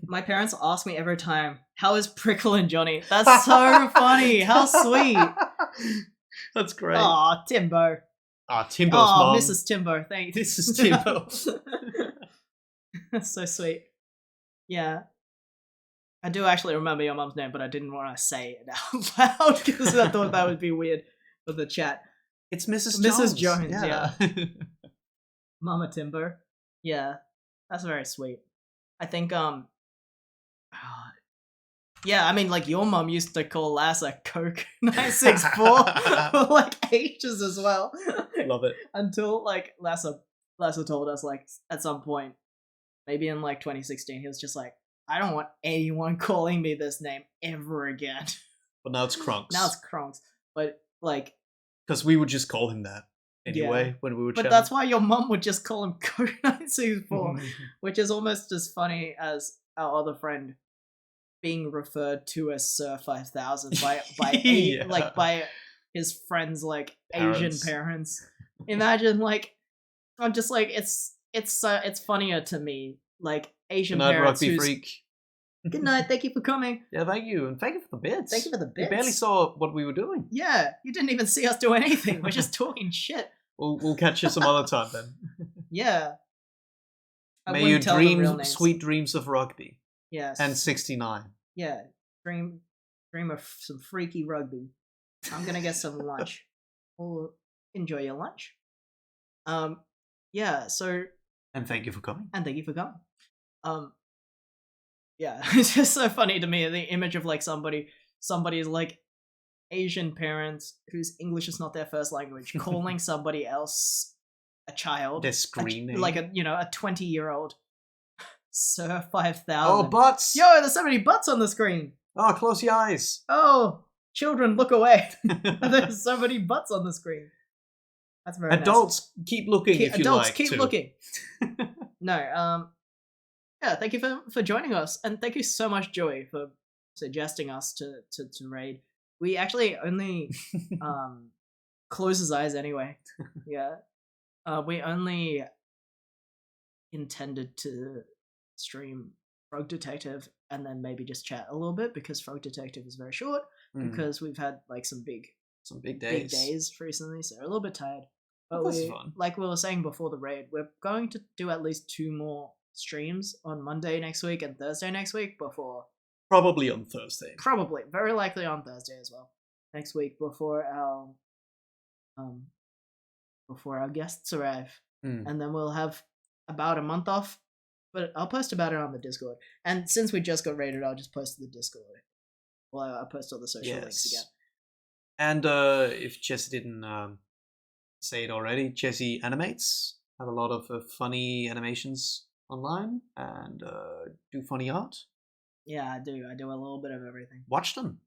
My parents ask me every time, how is Prickle and Johnny? That's so funny. How sweet. That's great. Aw, Timbo. Timbo's mom. Mrs. Timbo, thanks. Mrs. Timbo. That's so sweet. Yeah. I do actually remember your mum's name, but I didn't want to say it out loud because I thought that would be weird for the chat. It's Mrs. Mrs. Jones. Jones, yeah. Mama Timber. Yeah, that's very sweet. I think, yeah, I mean, like, your mum used to call Lassa Coke 964 for, like, ages as well. Love it. Until, like, Lassa told us, like, at some point, maybe in, like, 2016, he was just like, I don't want anyone calling me this name ever again. But now it's Krunks. Now it's Kronks. But, like... Because we would just call him that anyway when we were But chatting. that's why your mum would just call him Coke 964, which is almost as funny as our other friend being referred to as Sir 5000 by Yeah. like by his friends, like Parents. Asian parents. Imagine, like, I'm just like, it's funnier to me, like, Asian Good night, parents rugby who's freak. good night, thank you for coming. Yeah, thank you. And thank you for the bits. Thank you for the You bits. barely saw what we were doing. Yeah, you didn't even see us do anything. We're just talking shit. We'll catch you some other time then. Yeah. I May you wouldn't tell them real dream names. sweet dreams of rugby. Yes. And 69. Yeah, dream of some freaky rugby. I'm gonna get some lunch. Well, enjoy your lunch. Yeah. So, And thank you for coming. and thank you for coming. Yeah, it's just so funny to me, the image of, like, somebody's, like, Asian parents whose English is not their first language calling somebody else a child, They're screaming. like a 20-year-old Sir 5000. Oh, butts! Yo, there's so many butts on the screen. Oh, close your eyes. Oh, children, look away. There's so many butts on the screen. That's very nice. Adults, keep looking if you Adults, like keep to. looking. No, yeah, thank you for joining us, and thank you so much, Joey, for suggesting us to raid. We actually only close his eyes anyway. Yeah, we only intended to stream Frog Detective and then maybe just chat a little bit because Frog Detective is very short because we've had, like, some big days recently, so we're a little bit tired. But That's fun. like we were saying before the raid, we're going to do at least 2 more streams on Monday next week and Thursday next week before, Probably on Thursday. probably, very likely on Thursday as well, next week before our guests arrive. And then we'll have about a month off, but I'll post about it on the Discord. And since we just got raided, I'll just post to the Discord. Well, I'll post all the social links again. And if Jesse didn't say it already, Jesse animates, have a lot of funny animations online, and do funny art. Yeah, I do a little bit of everything. Watch them.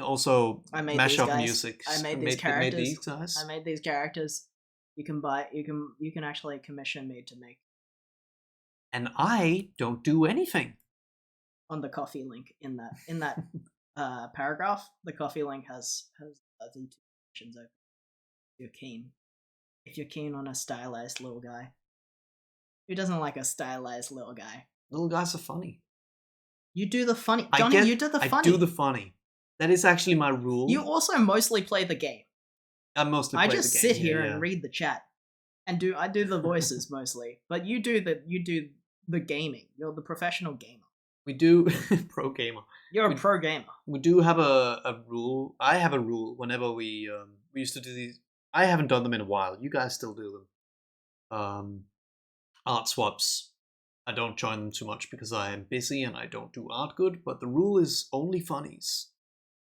Also, I made mash these up guys. music. I made these characters. Made these guys. I made these characters. You can actually commission me to make And I don't do anything. on the coffee link in that paragraph. The coffee link has the 2 options open. If you're keen on a stylized little guy. Who doesn't like a stylized little guy? Little guys are funny. You do the funny. Johnny, you do the funny. I do the funny. That is actually my rule. You also mostly play the game. I mostly play I just the game, sit here yeah. and read the chat. And I do the voices mostly. But you do the gaming. You're the professional gamer. We do pro gamer. You're a pro gamer. We do have a rule. I have a rule whenever we used to do these. I haven't done them in a while. You guys still do them. Art swaps. I don't join them too much because I am busy and I don't do art good, but the rule is only funnies.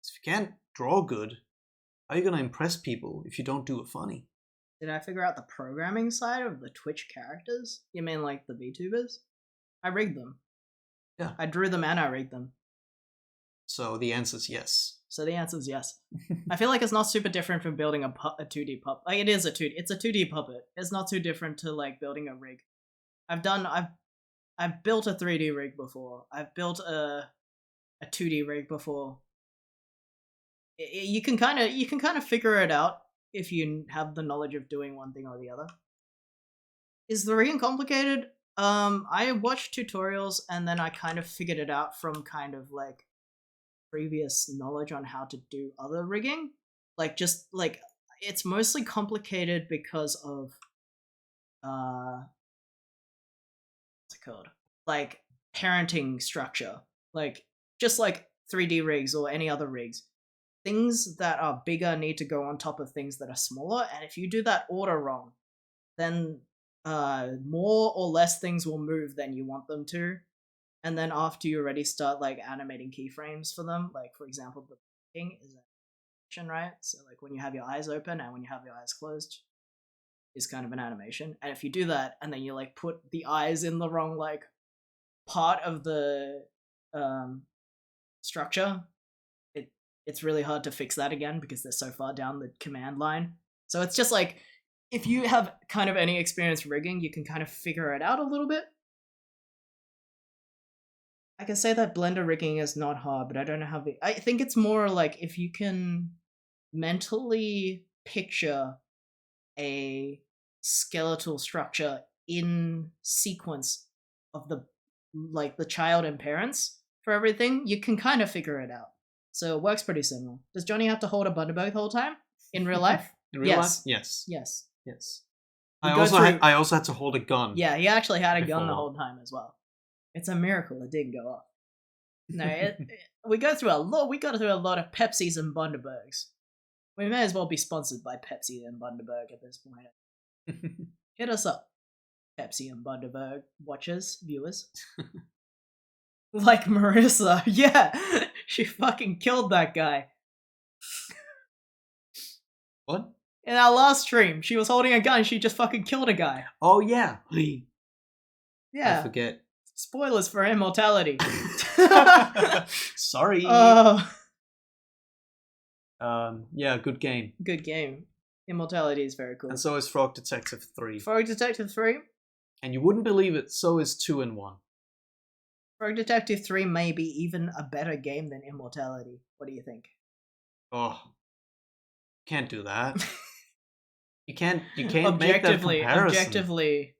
So if you can't draw good, how are you going to impress people if you don't do a funny? Did I figure out the programming side of the Twitch characters? You mean like the VTubers? I rigged them. Yeah. I drew them and I rigged them. So the answer is yes. So the answer is yes. I feel like it's not super different from building a 2D puppet. Like, it's a 2D puppet. It's not too different to, like, building a rig. I've built a 3D rig before. I've built a 2D rig before. You can kind of figure it out if you have the knowledge of doing one thing or the other. Is the rigging complicated? I watched tutorials and then I kind of figured it out from kind of, like, previous knowledge on how to do other rigging. Like, just, like, it's mostly complicated because of what's it called? Like, parenting structure. Like, just like 3D rigs or any other rigs, things that are bigger need to go on top of things that are smaller, and if you do that order wrong, then more or less things will move than you want them to. And then after you already start like animating keyframes for them, like for example, the thing is animation, right? So like when you have your eyes open and when you have your eyes closed is kind of an animation. And if you do that and then you like put the eyes in the wrong like part of the structure, it's really hard to fix that again because they're so far down the command line. So it's just like, if you have kind of any experience rigging, you can kind of figure it out a little bit. I can say that Blender rigging is not hard, but I don't know how big. I think it's more like if you can mentally picture a skeletal structure in sequence of the child and parents for everything, you can kind of figure it out. So it works pretty similar. Does Johnny have to hold a Bundaberg the whole time in real life? In real life? Yes. Yes. Yes. We I go also, through- I also had to hold a gun. Yeah, he actually had a gun the Before. whole time as well. It's a miracle it didn't go off. No, we go through a lot. We got through a lot of Pepsis and Bundabergs. We may as well be sponsored by Pepsi and Bundaberg at this point. Hit us up, Pepsi and Bundaberg watchers, viewers. Like Marissa, yeah, she fucking killed that guy. What? In our last stream, she was holding a gun. She just fucking killed a guy. Oh, yeah. Yeah. I forget. Spoilers for Immortality. Sorry. Oh, Yeah, good game. good game. Immortality is very cool. And so is Frog Detective 3. Frog Detective 3? And you wouldn't believe it, so is 2 and 1. Frog Detective 3 may be even a better game than Immortality. What do you think? Oh. Can't do that. You can't make that comparison. Objectively,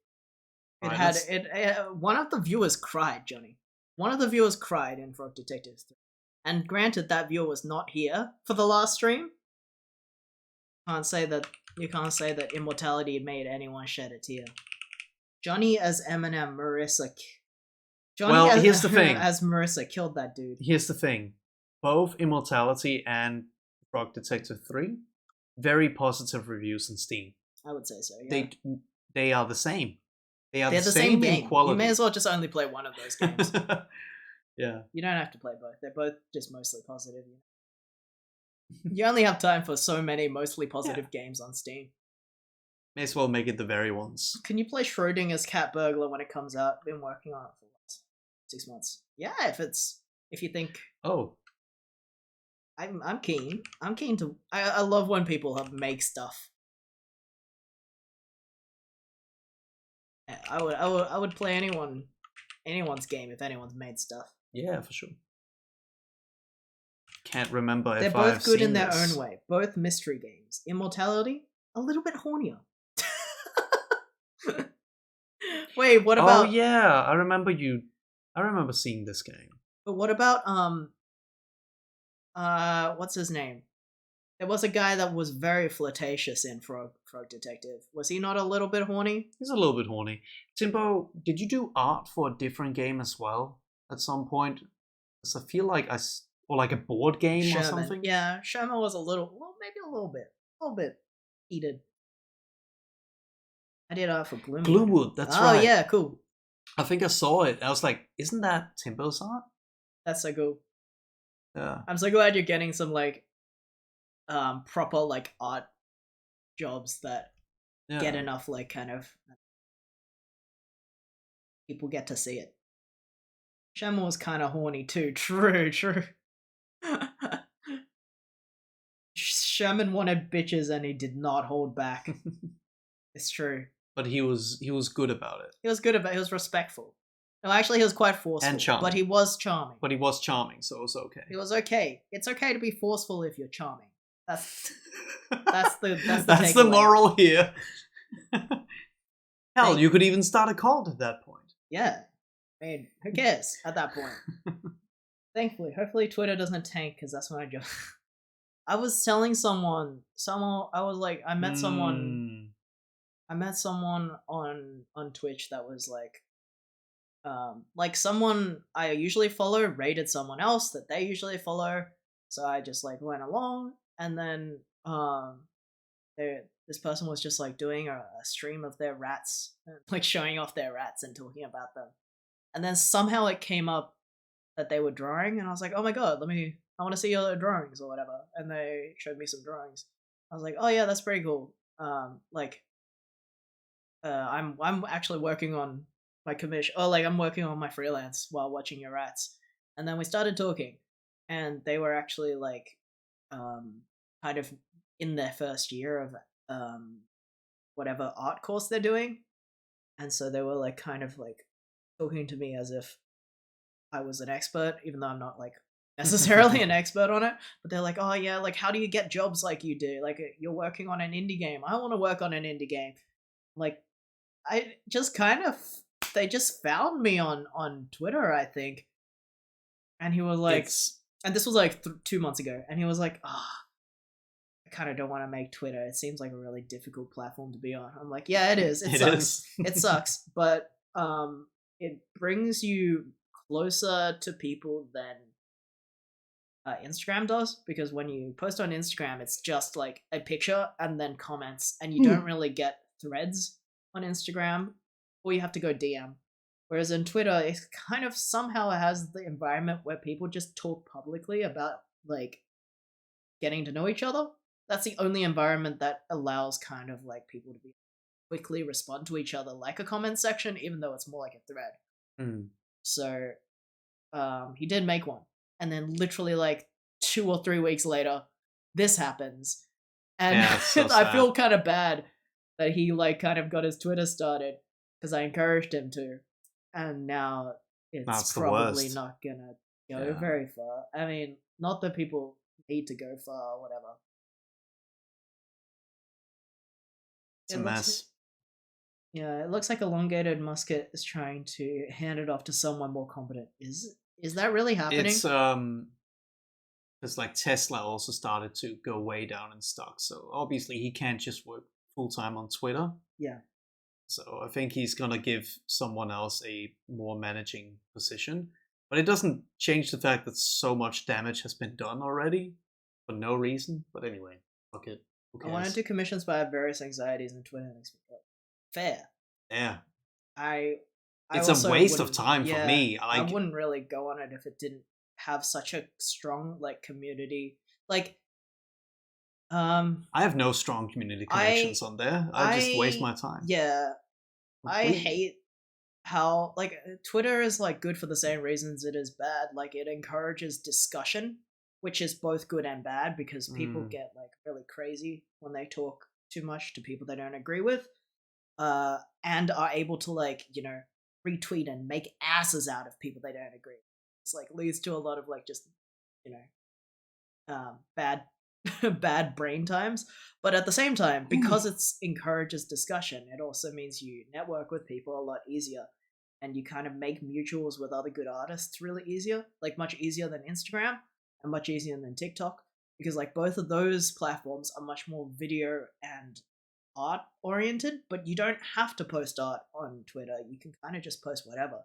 Right, had let's- it. One of the viewers cried, Johnny. One of the viewers cried in Frog Detective 3. And granted, that viewer was not here for the last stream. You can't say that Immortality made anyone shed a tear. Johnny as Eminem, Marissa. Well, here's the thing. As Marissa killed that dude. Here's the thing. Both Immortality and Frog Detective 3, very positive reviews on Steam. I would say so. Yeah. They are the same. They're the same in game. quality. You may as well just only play one of those games. Yeah. You don't have to play both. They're both just mostly positive. You only have time for so many mostly positive games on Steam. May as well make it the very ones. Can you play Schrodinger's Cat Burglar when it comes out? Been working on it for 6 months. Yeah, if you think Oh, I'm keen. I'm keen to. I love when people make stuff. I would play anyone's game if anyone's made stuff. yeah, for sure. Can't remember They're if both I've good seen in their this. own way. Both mystery games. Immortality, a little bit hornier. Wait, what about? Oh yeah, I remember seeing this game. But what about what's his name? There was a guy that was very flirtatious in Frog Detective. Was he not a little bit horny? He's a little bit horny. Timbo, did you do art for a different game as well at some point? Because I feel like or like a board game or Sherman. something. Yeah, Sherman was maybe a little bit heated. I did art for Gloomwood. Gloomwood, that's oh, right. Oh yeah, cool. I think I saw it. I was like, isn't that Timbo's art? That's so cool. Yeah. I'm so glad you're getting some like proper like art jobs that Yeah. get enough like kind of people get to see it. Sherman was kind of horny too. True. Sherman wanted bitches and he did not hold back. It's true. But he was good about it. He was good about it. He was respectful. No, actually, he was quite forceful. And charming. But he was charming. But he was charming, so it was okay. It was okay. It's okay to be forceful if you're charming. That's the That's the takeaway. moral here. Hell, Thank- you could even start a cult at that point. Yeah. I mean, who cares at that point? Thankfully, hopefully Twitter doesn't tank because that's when I just. I was telling someone. I was like, I met someone on Twitch that was like, like someone I usually follow rated someone else that they usually follow, so I just like went along, and then this person was just like doing a stream of their rats, like showing off their rats and talking about them, and then somehow it came up that they were drawing, and I was like, oh my god, I want to see your drawings or whatever, and they showed me some drawings. I was like, oh yeah, that's pretty cool. Like, I'm actually working on my commission, or like I'm working on my freelance while watching your rats, and then we started talking, and they were actually like, kind of in their first year of whatever art course they're doing, and so they were like kind of like talking to me as if I was an expert, even though I'm not like necessarily an expert on it. But they're like, oh yeah, like how do you get jobs like you do? Like you're working on an indie game. I want to work on an indie game. Like I just kind of they just found me on Twitter, I think. And he was like, and this was like 2 months ago, and he was like, I kind of don't want to make Twitter. It seems like a really difficult platform to be on. I'm like, yeah, it is. It sucks. It sucks, but it brings you closer to people than Instagram does, because when you post on Instagram, it's just like a picture and then comments, and you don't really get threads on Instagram, or you have to go DM. Whereas in Twitter, it kind of somehow has the environment where people just talk publicly about like getting to know each other. That's the only environment that allows kind of like people to be quickly respond to each other, like a comment section, even though it's more like a thread. So he did make one, and then literally like 2 or 3 weeks later, this happens, and Yeah, so I feel kind of bad that he like kind of got his Twitter started because I encouraged him to, and now it's probably not gonna go very far. I mean, not that people need to go far or whatever. It's a mess. Yeah, it looks like Elongated Musket is trying to hand it off to someone more competent. Is that really happening? It's because like Tesla also started to go way down in stock, so obviously he can't just work full time on Twitter. Yeah. So I think he's gonna give someone else a more managing position, but it doesn't change the fact that so much damage has been done already for no reason. But anyway, fuck it. I wanted to commissions, but I have various anxieties, and Twitter makes me feel fair. Yeah. It's a waste of time for me. I wouldn't really go on it if it didn't have such a strong like community. Like, I have no strong community connections on there. I just waste my time. Yeah, I hate how like Twitter is like good for the same reasons it is bad. Like it encourages discussion, which is both good and bad, because people get like really crazy when they talk too much to people they don't agree with, and are able to like, you know, retweet and make asses out of people they don't agree with. It's like leads to a lot of like just, you know, bad brain times. But at the same time, because it encourages discussion, it also means you network with people a lot easier, and you kind of make mutuals with other good artists really easier, like much easier than Instagram and much easier than TikTok, because like both of those platforms are much more video and art oriented, but you don't have to post art on Twitter. You can kind of just post whatever.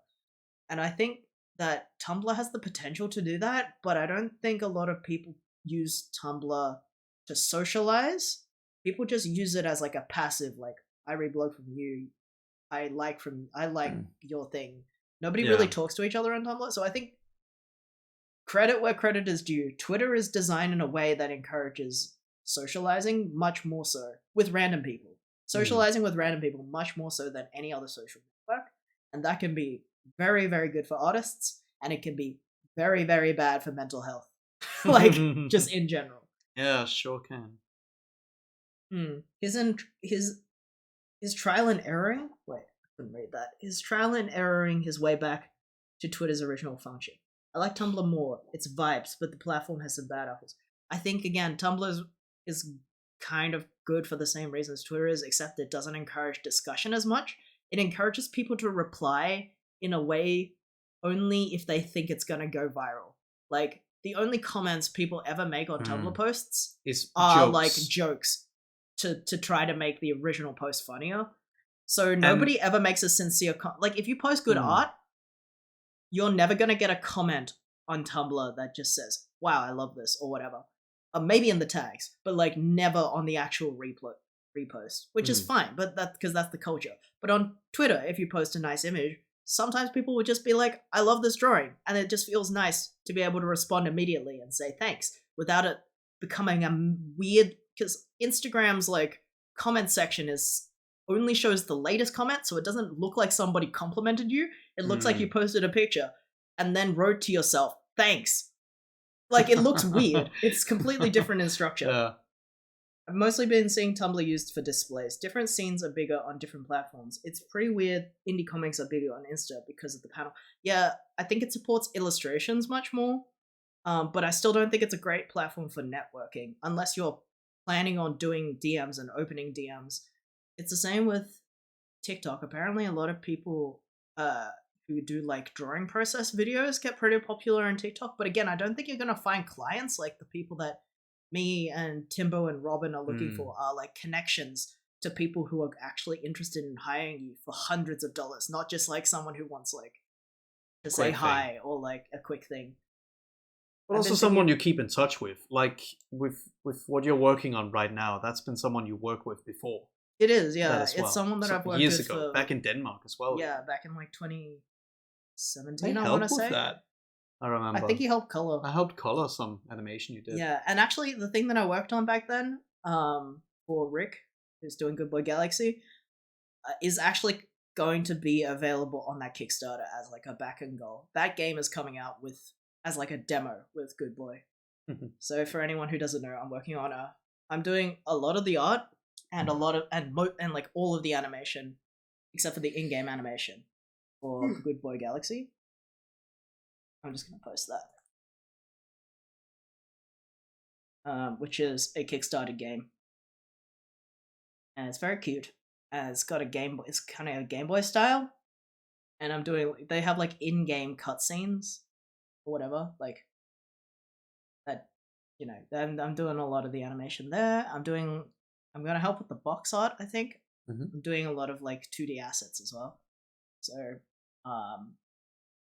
And I think that Tumblr has the potential to do that, but I don't think a lot of people use Tumblr to socialize. People just use it as like a passive, like I read blog from you, I like your thing. Nobody really talks to each other on Tumblr. So I think credit where credit is due. Twitter is designed in a way that encourages socializing much more so with random people. Socializing with random people much more so than any other social network. And that can be very, very good for artists, and it can be very, very bad for mental health. Like, just in general. Yeah, sure can. His trial and erroring? Wait, I couldn't read that. His trial and erroring his way back to Twitter's original function. I like Tumblr more. It's vibes, but the platform has some bad apples. I think, again, Tumblr is kind of good for the same reasons Twitter is, except it doesn't encourage discussion as much. It encourages people to reply in a way only if they think it's going to go viral. Like, the only comments people ever make on Tumblr posts are like jokes to try to make the original post funnier. So nobody ever makes a sincere like if you post good art, you're never gonna get a comment on Tumblr that just says, "Wow, I love this" or whatever. Maybe in the tags, but like never on the actual repost, which is fine. But because that's the culture. But on Twitter, if you post a nice image, sometimes people would just be like, "I love this drawing," and it just feels nice to be able to respond immediately and say thanks without it becoming a weird. Because Instagram's like comment section is only shows the latest comment, so it doesn't look like somebody complimented you. It looks like you posted a picture and then wrote to yourself, "Thanks." Like, it looks weird. It's completely different in structure. Yeah. I've mostly been seeing Tumblr used for displays. Different scenes are bigger on different platforms. It's pretty weird. Indie comics are bigger on Insta because of the panel. Yeah, I think it supports illustrations much more, but I still don't think it's a great platform for networking unless you're planning on doing DMs and opening DMs. It's the same with TikTok. Apparently, a lot of people who do like drawing process videos get pretty popular on TikTok. But again, I don't think you're gonna find clients like the people that me and Timbo and Robin are looking for are like connections to people who are actually interested in hiring you for hundreds of dollars, not just like someone who wants like to say Quick hi thing. or like a quick thing. But I've also been someone thinking- you keep in touch with. Like with what you're working on right now, that's been someone you worked with before. It is, That yeah. as It's well. someone that So I've worked years with ago, for, back in Denmark as well. yeah, back in like 2017, They I helped want to with say. that. I remember. I think he helped color. I helped color some animation you did. Yeah, and actually the thing that I worked on back then, for Rick, who's doing Good Boy Galaxy, is actually going to be available on that Kickstarter as like a back end goal. That game is coming out as like a demo with Good Boy. So for anyone who doesn't know, I'm working on I'm doing a lot of the art and a lot of and like all of the animation, except for the in-game animation for Good Boy Galaxy. I'm just gonna post that. Which is a Kickstarter game, and it's very cute. And it's got a Game Boy. It's kind of a Game Boy style, and I'm doing. They have like in-game cutscenes or whatever, like that. You know, I'm doing a lot of the animation there. I'm gonna help with the box art. I think I'm doing a lot of like 2D assets as well. So,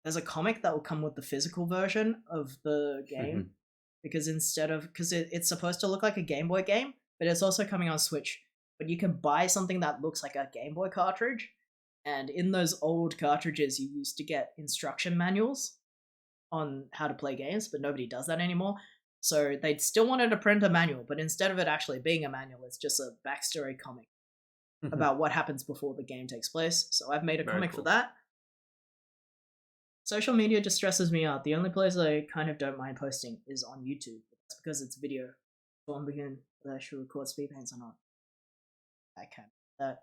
there's a comic that will come with the physical version of the game. Because it's supposed to look like a Game Boy game, but it's also coming on Switch. But you can buy something that looks like a Game Boy cartridge, and in those old cartridges, you used to get instruction manuals on how to play games, but nobody does that anymore. So they still wanted to print a manual, but instead of it actually being a manual, it's just a backstory comic about what happens before the game takes place. So I've made a Very comic cool. for that. Social media just stresses me out. The only place I kind of don't mind posting is on YouTube. That's because it's video. So I'm beginning whether I should record speed paints or not. I can't. That's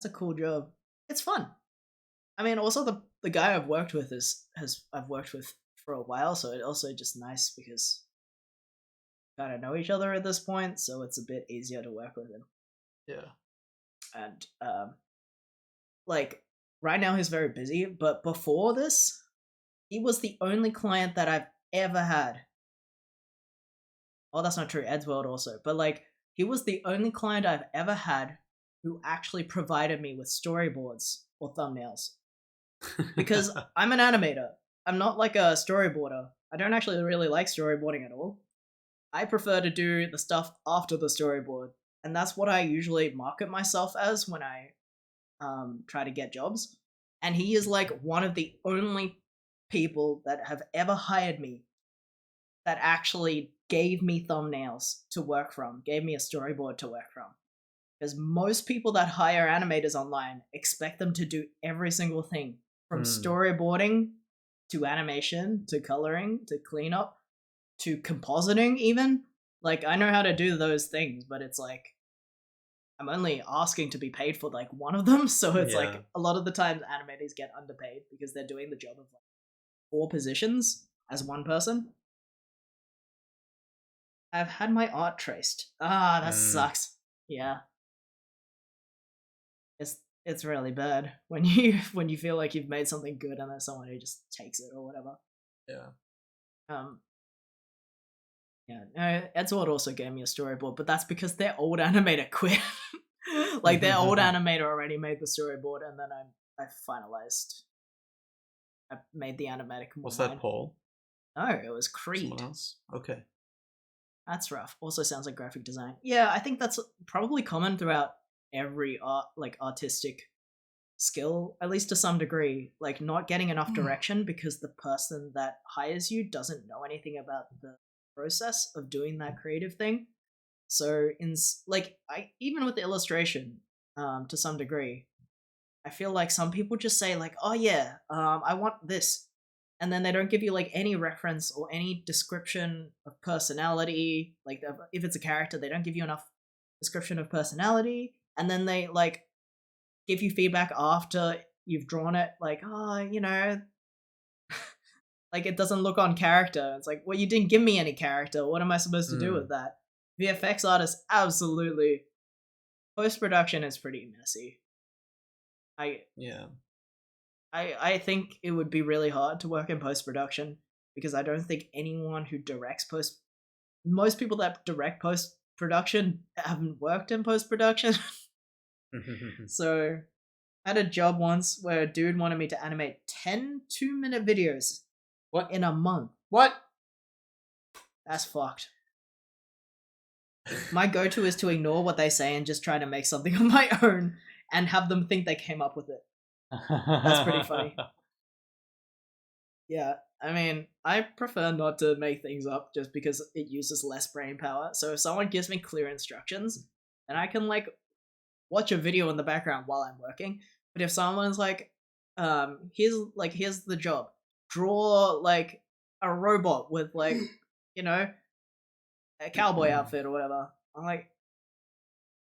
a cool job. It's fun. I mean, also the guy I've worked with I've worked with for a while, so it's also just nice because we kind of know each other at this point, so it's a bit easier to work with him. Yeah. And like right now he's very busy, but before this, he was the only client that I've ever had. Oh, that's not true. Ed's World also, but like he was the only client I've ever had who actually provided me with storyboards or thumbnails. Because I'm an animator. I'm not like a storyboarder. I don't actually really like storyboarding at all. I prefer to do the stuff after the storyboard, and that's what I usually market myself as when I try to get jobs. And he is like one of the only people that have ever hired me that actually gave me thumbnails to work from, gave me a storyboard to work from. Because most people that hire animators online expect them to do every single thing from storyboarding to animation to coloring to cleanup to compositing even. Like, I know how to do those things, but it's like I'm only asking to be paid for like one of them, so it's like a lot of the times animators get underpaid because they're doing the job of like 4 positions as one person. I've had my art traced. That sucks. Yeah. It's really bad when you feel like you've made something good and there's someone who just takes it or whatever. Yeah. Yeah, no, Edward also gave me a storyboard, but that's because their old animator quit. Like their old animator already made the storyboard, and then I finalized I made the animatic more Was that mine. Paul? No, it was Creed. Someone else? Okay. That's rough. Also sounds like graphic design. Yeah, I think that's probably common throughout every artistic skill, at least to some degree. Like not getting enough direction because the person that hires you doesn't know anything about the process of doing that creative thing. So I even with the illustration, to some degree, I feel like some people just say like, oh yeah, I want this, and then they don't give you like any reference or any description of personality. Like if it's a character, they don't give you enough description of personality, and then they like give you feedback after you've drawn it, like, oh, like it doesn't look on character. It's like, well, you didn't give me any character. What am I supposed to do with that? VFX artists, absolutely. Post-production is pretty messy. I think it would be really hard to work in post-production because I don't think anyone who directs most people that direct post-production haven't worked in post-production. So I had a job once where a dude wanted me to animate 10 2-minute videos in a month. What? That's fucked. My go-to is to ignore what they say and just try to make something on my own and have them think they came up with it. That's pretty funny. Yeah, I mean, I prefer not to make things up just because it uses less brain power. So if someone gives me clear instructions, then I can like watch a video in the background while I'm working. But if someone's like, here's the job. Draw like a robot with like, a cowboy outfit or whatever. I'm like,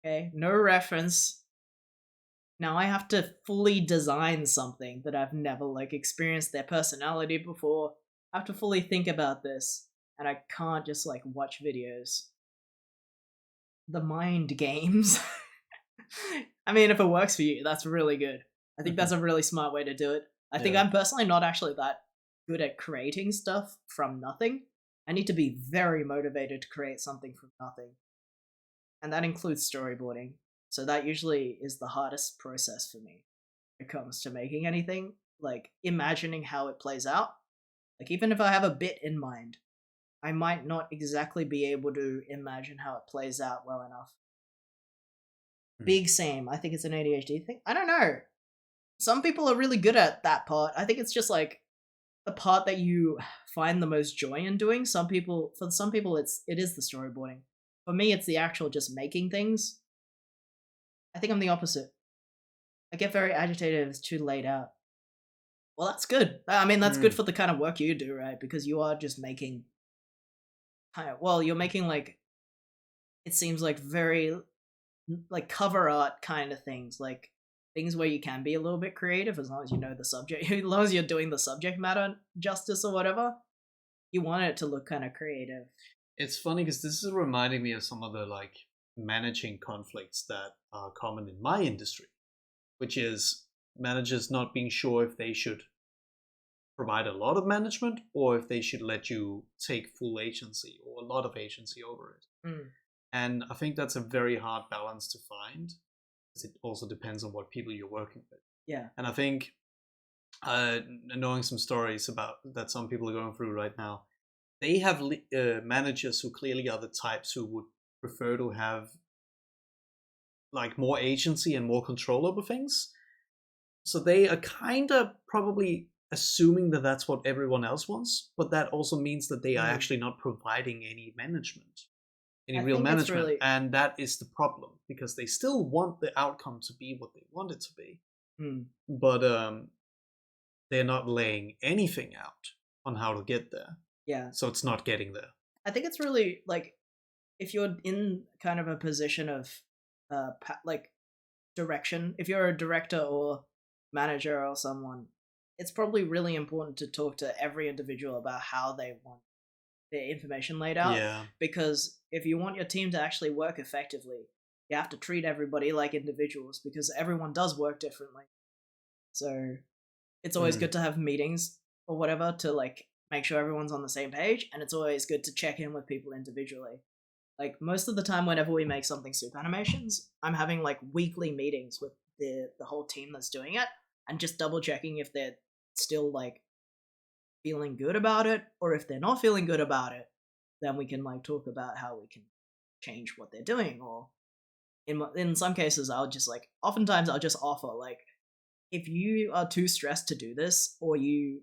okay, no reference. Now I have to fully design something that I've never like experienced their personality before. I have to fully think about this, and I can't just like watch videos. The mind games. I mean, if it works for you, that's really good. I think that's a really smart way to do it. I think I'm personally not actually that good at creating stuff from nothing. I need to be very motivated to create something from nothing. And that includes storyboarding. So that usually is the hardest process for me when it comes to making anything, like imagining how it plays out. Like even if I have a bit in mind, I might not exactly be able to imagine how it plays out well enough. Big same. I think it's an ADHD thing. I don't know. Some people are really good at that part. I think it's just like the part that you find the most joy in doing. For some people it is the storyboarding. For me, it's the actual just making things. I think I'm the opposite. I get very agitated if it's too laid out. Well, that's good. I mean, that's good for the kind of work you do, right? Because you are just making you're making like, it seems like very like cover art kind of things, like things where you can be a little bit creative as long as you know the subject, as long as you're doing the subject matter justice or whatever. You want it to look kind of creative. It's funny because this is reminding me of some of the like managing conflicts that are common in my industry, which is managers not being sure if they should provide a lot of management or if they should let you take full agency or a lot of agency over it. And I think that's a very hard balance to find. It also depends on what people you're working with. Yeah. And I think knowing some stories about that some people are going through right now, they have managers who clearly are the types who would prefer to have like more agency and more control over things. So they are kind of probably assuming that that's what everyone else wants, but that also means that they are actually not providing any management, real management. And that is the problem, because they still want the outcome to be what they want it to be. But they're not laying anything out on how to get there. Yeah. So it's not getting there. I think it's really like, if you're in kind of a position of like direction, if you're a director or manager or someone, it's probably really important to talk to every individual about how they want their information laid out. Yeah. Because if you want your team to actually work effectively, you have to treat everybody like individuals, because everyone does work differently. So it's always good to have meetings or whatever to like make sure everyone's on the same page, and it's always good to check in with people individually. Like most of the time whenever we make something soup animations, I'm having like weekly meetings with the whole team that's doing it, and just double checking if they're still like feeling good about it, or if they're not feeling good about it, then we can like talk about how we can change what they're doing. Or in some cases, oftentimes I'll just offer like, if you are too stressed to do this, or you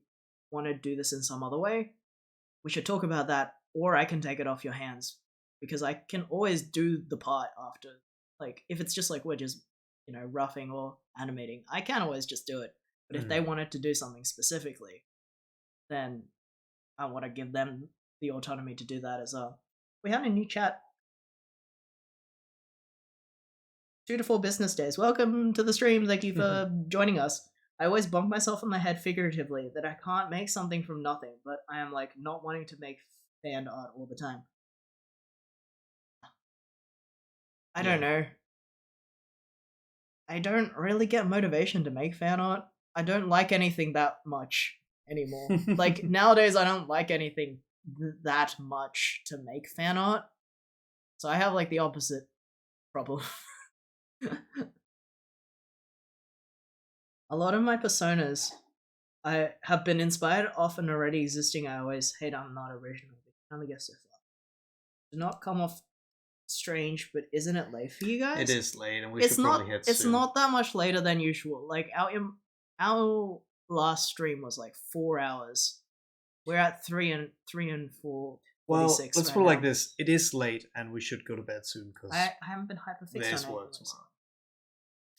want to do this in some other way, we should talk about that, or I can take it off your hands, because I can always do the part after. Like, if it's just like we're just, roughing or animating, I can always just do it. But if they wanted to do something specifically, then I want to give them the autonomy to do that as well. We had a new chat. 2 to 4 business days. Welcome to the stream. Thank you for joining us. I always bump myself on the head figuratively that I can't make something from nothing, but I am like not wanting to make fan art all the time. I don't know. I don't really get motivation to make fan art. I don't like anything that much anymore. Like, nowadays I don't like anything that much to make fan art. So I have like the opposite problem. A lot of my personas I have been inspired off an already existing. I always hate I'm not original. I only get so far. Do not come off strange, but isn't it late for you guys? It is late, and we should probably hit soon. It's not that much later than usual. Like our last stream was like 4 hours. We're at 3 and 4. Well, let's put it like this: it is late, and we should go to bed soon because I haven't been hyperfixed there's on work anything. tomorrow.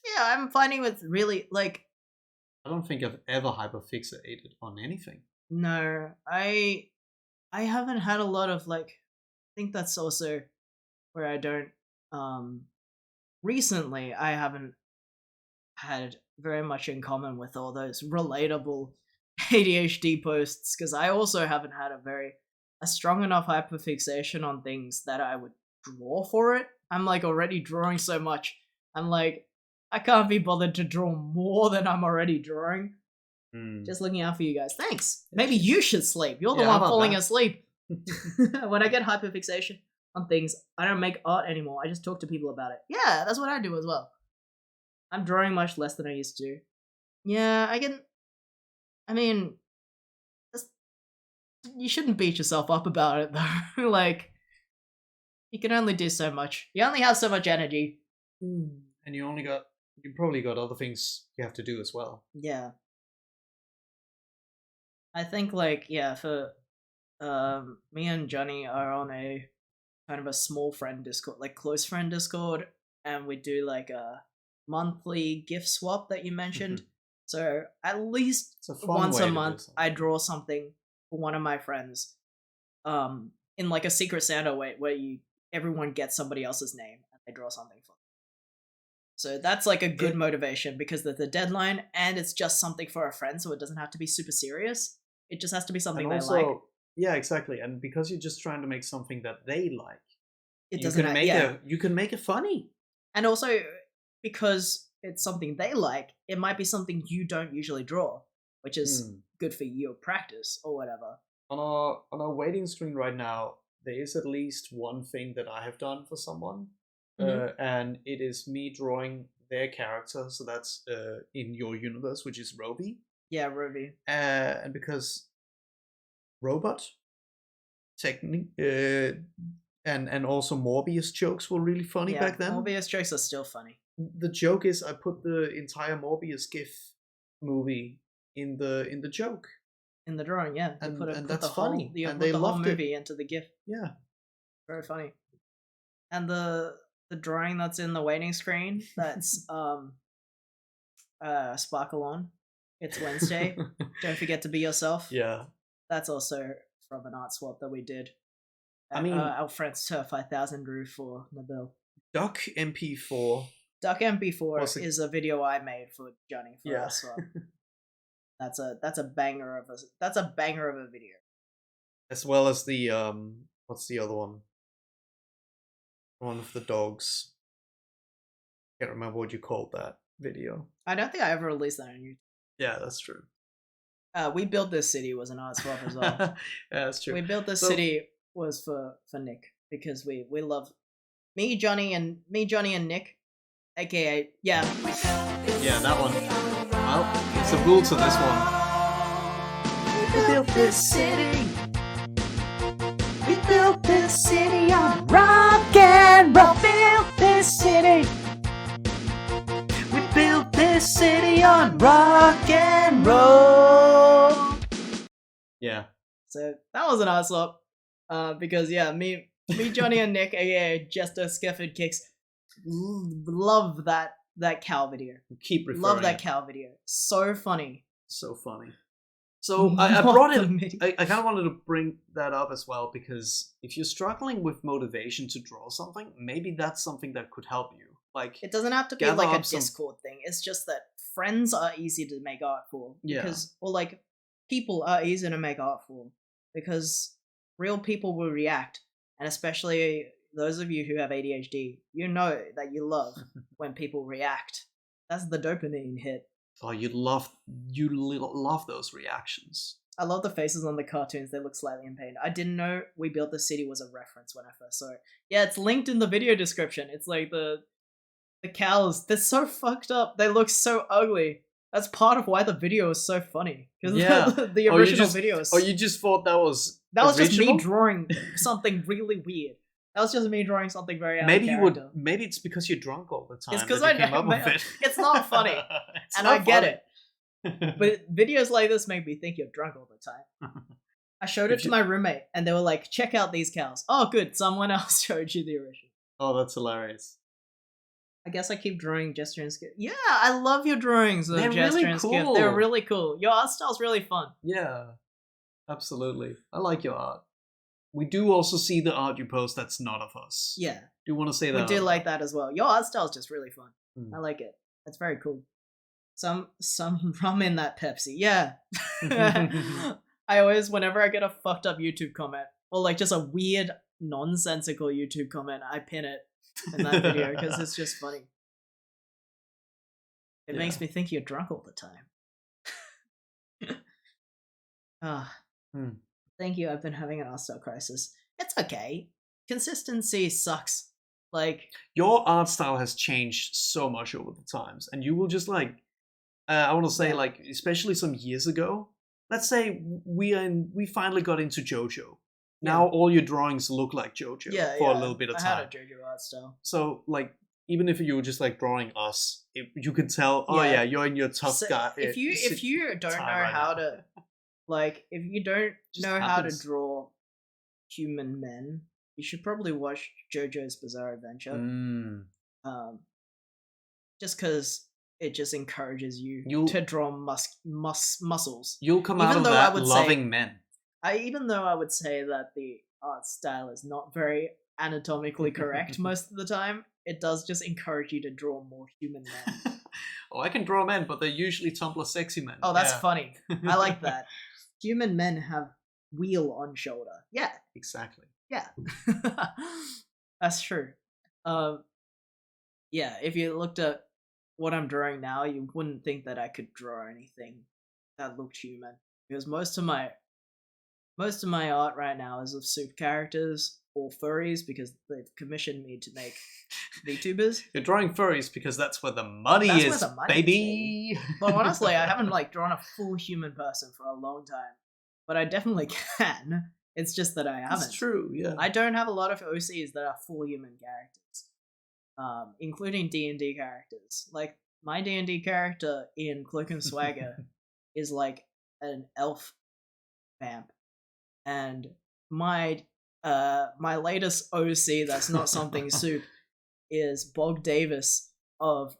Yeah, I'm finding with really like. I don't think I've ever hyperfixated on anything. No, I haven't had a lot of like. I think that's also where I don't. Recently, I haven't had very much in common with all those relatable ADHD posts, because I also haven't had a strong enough hyperfixation on things that I would draw for it. I'm like already drawing so much. I'm like, I can't be bothered to draw more than I'm already drawing. Just looking out for you guys. Thanks. Maybe you should sleep. You're the one falling asleep. When I get hyperfixation on things, I don't make art anymore. I just talk to people about it. Yeah, that's what I do as well. I'm drawing much less than I used to. Yeah, I mean, you shouldn't beat yourself up about it though. Like, you can only do so much. You only have so much energy. And you probably got other things you have to do as well. Yeah. I think like, yeah, for me and Johnny are on a kind of a small friend Discord, like close friend Discord, and we do like a monthly gift swap that you mentioned. So at least once a month, I draw something for one of my friends, in like a Secret Santa way, where everyone gets somebody else's name and they draw something for them. So that's like a good motivation, because there's the deadline and it's just something for a friend, so it doesn't have to be super serious. It just has to be something they like. Yeah, exactly. And because you're just trying to make something that they like, you can make it funny. And also, because it's something they like, it might be something you don't usually draw, which is good for your practice or whatever. On our waiting screen right now, there is at least one thing that I have done for someone, and it is me drawing their character. So that's in your universe, which is Roby. Yeah, Roby. And because robot, technique, and also Morbius jokes were really funny back then. Morbius jokes are still funny. The joke is I put the entire Morbius GIF movie in the joke. In the drawing, yeah. And put that's the whole, funny. And they loved the whole movie into the GIF. Yeah. Very funny. And the drawing that's in the waiting screen, that's Sparkle On. It's Wednesday. Don't forget to be yourself. Yeah. That's also from an art swap that we did. I mean, our friend Sir 5000 drew for Nabil. Duck MP4 is a video I made for Johnny for our swap. That's a banger of a video. As well as the what's the other one? One of the dogs. Can't remember what you called that video. I don't think I ever released that on YouTube. Yeah, that's true. We Built This City was an art swap as well. Yeah, that's true. We Built This City was for Nick, because we love me, Johnny, and Nick, aka yeah, that one. Well, it's a rule to this one. We built this city. We built this city on rock and roll. Built this city. We built this city on rock and roll. Yeah. So that was an art swap. Because yeah, me, Johnny, and Nick, aka Jester Skefford Kicks, love that cow video. Keep referring. Love that cow video. So funny. So funny. So I Not brought the it. MIDI. I kind of wanted to bring that up as well because if you're struggling with motivation to draw something, maybe that's something that could help you. Like It doesn't have to be gather like a up some- Discord thing. It's just that friends are easy to make art for. Yeah. Or like people are easy to make art for because real people will react, and especially those of you who have ADHD, you know that you love when people react. That's the dopamine hit. Oh, you love those reactions. I love the faces on the cartoons. They look slightly in pain. I didn't know We Built the City was a reference when I first saw it. Yeah, it's linked in the video description. It's like the cows. They're so fucked up. They look so ugly. That's part of why the video is so funny. Because Yeah. the original video is... Oh, you just thought that was just me original? drawing something really weird. That was just me drawing something very out Maybe of you would. character. Maybe it's because you're drunk all the time. It's 'cause that you I came up know- with it. it's not funny, It's and not I get funny. it. But videos like this make me think you're drunk all the time. I showed it If to you- my roommate, and they were like, check out these cows. Oh, good. Someone else showed you the original. Oh, that's hilarious. I guess I keep drawing Jester and Skiff. Yeah, I love your drawings of They're Jester really and Skiff. cool. They're really cool. Your art style's really fun. Yeah, absolutely. I like your art. We do also see the art you post that's not of us. Yeah, Do you want to say that? we do out like loud? that as well. Your art style's just really fun. Hmm. I like it. It's very cool. Some rum in that Pepsi. Yeah. I always, whenever I get a fucked up YouTube comment, or like just a weird, nonsensical YouTube comment, I pin it in that video because it's just funny. It Yeah. makes me think you're drunk all the time. Hmm. Thank you. I've been having an art style crisis. It's okay. Consistency sucks. Like, Your art style has changed so much over the times, and you will just like, I want to say Yeah. like, especially some years ago. Let's say we finally got into JoJo. Now all your drawings look like JoJo for a little bit of I time. had a JoJo art style. So like, even if you were just like drawing us, you could tell. Oh Yeah. yeah, you're in your tough So guy. if you don't know time right how now. to, like, if you don't Just know how to happens. draw human men, you should probably watch JoJo's Bizarre Adventure. Mm. Just because it just encourages you You'll- to draw muscles. You'll come out Even of though I that would say- loving men. Even though I would say that the art style is not very anatomically correct most of the time, it does just encourage you to draw more human men. Oh, I can draw men, but they're usually Tumblr sexy men. Oh, that's Yeah. funny. I like that. Human men have wheel on shoulder. Yeah, Exactly. yeah. That's true. Yeah, if you looked at what I'm drawing now, you wouldn't think that I could draw anything that looked human. Because most of my art right now is of soup characters or furries because they've commissioned me to make VTubers. You're drawing furries because that's where the money That's where is, the money is, baby. But honestly, I haven't like drawn a full human person for a long time. But I definitely can. It's just that I haven't. That's true. Yeah. I don't have a lot of OCs that are full human characters, including D&D characters. Like my D&D character in Cloak and Swagger is like an elf vamp, and my latest OC that's not something soup is Bog Davis of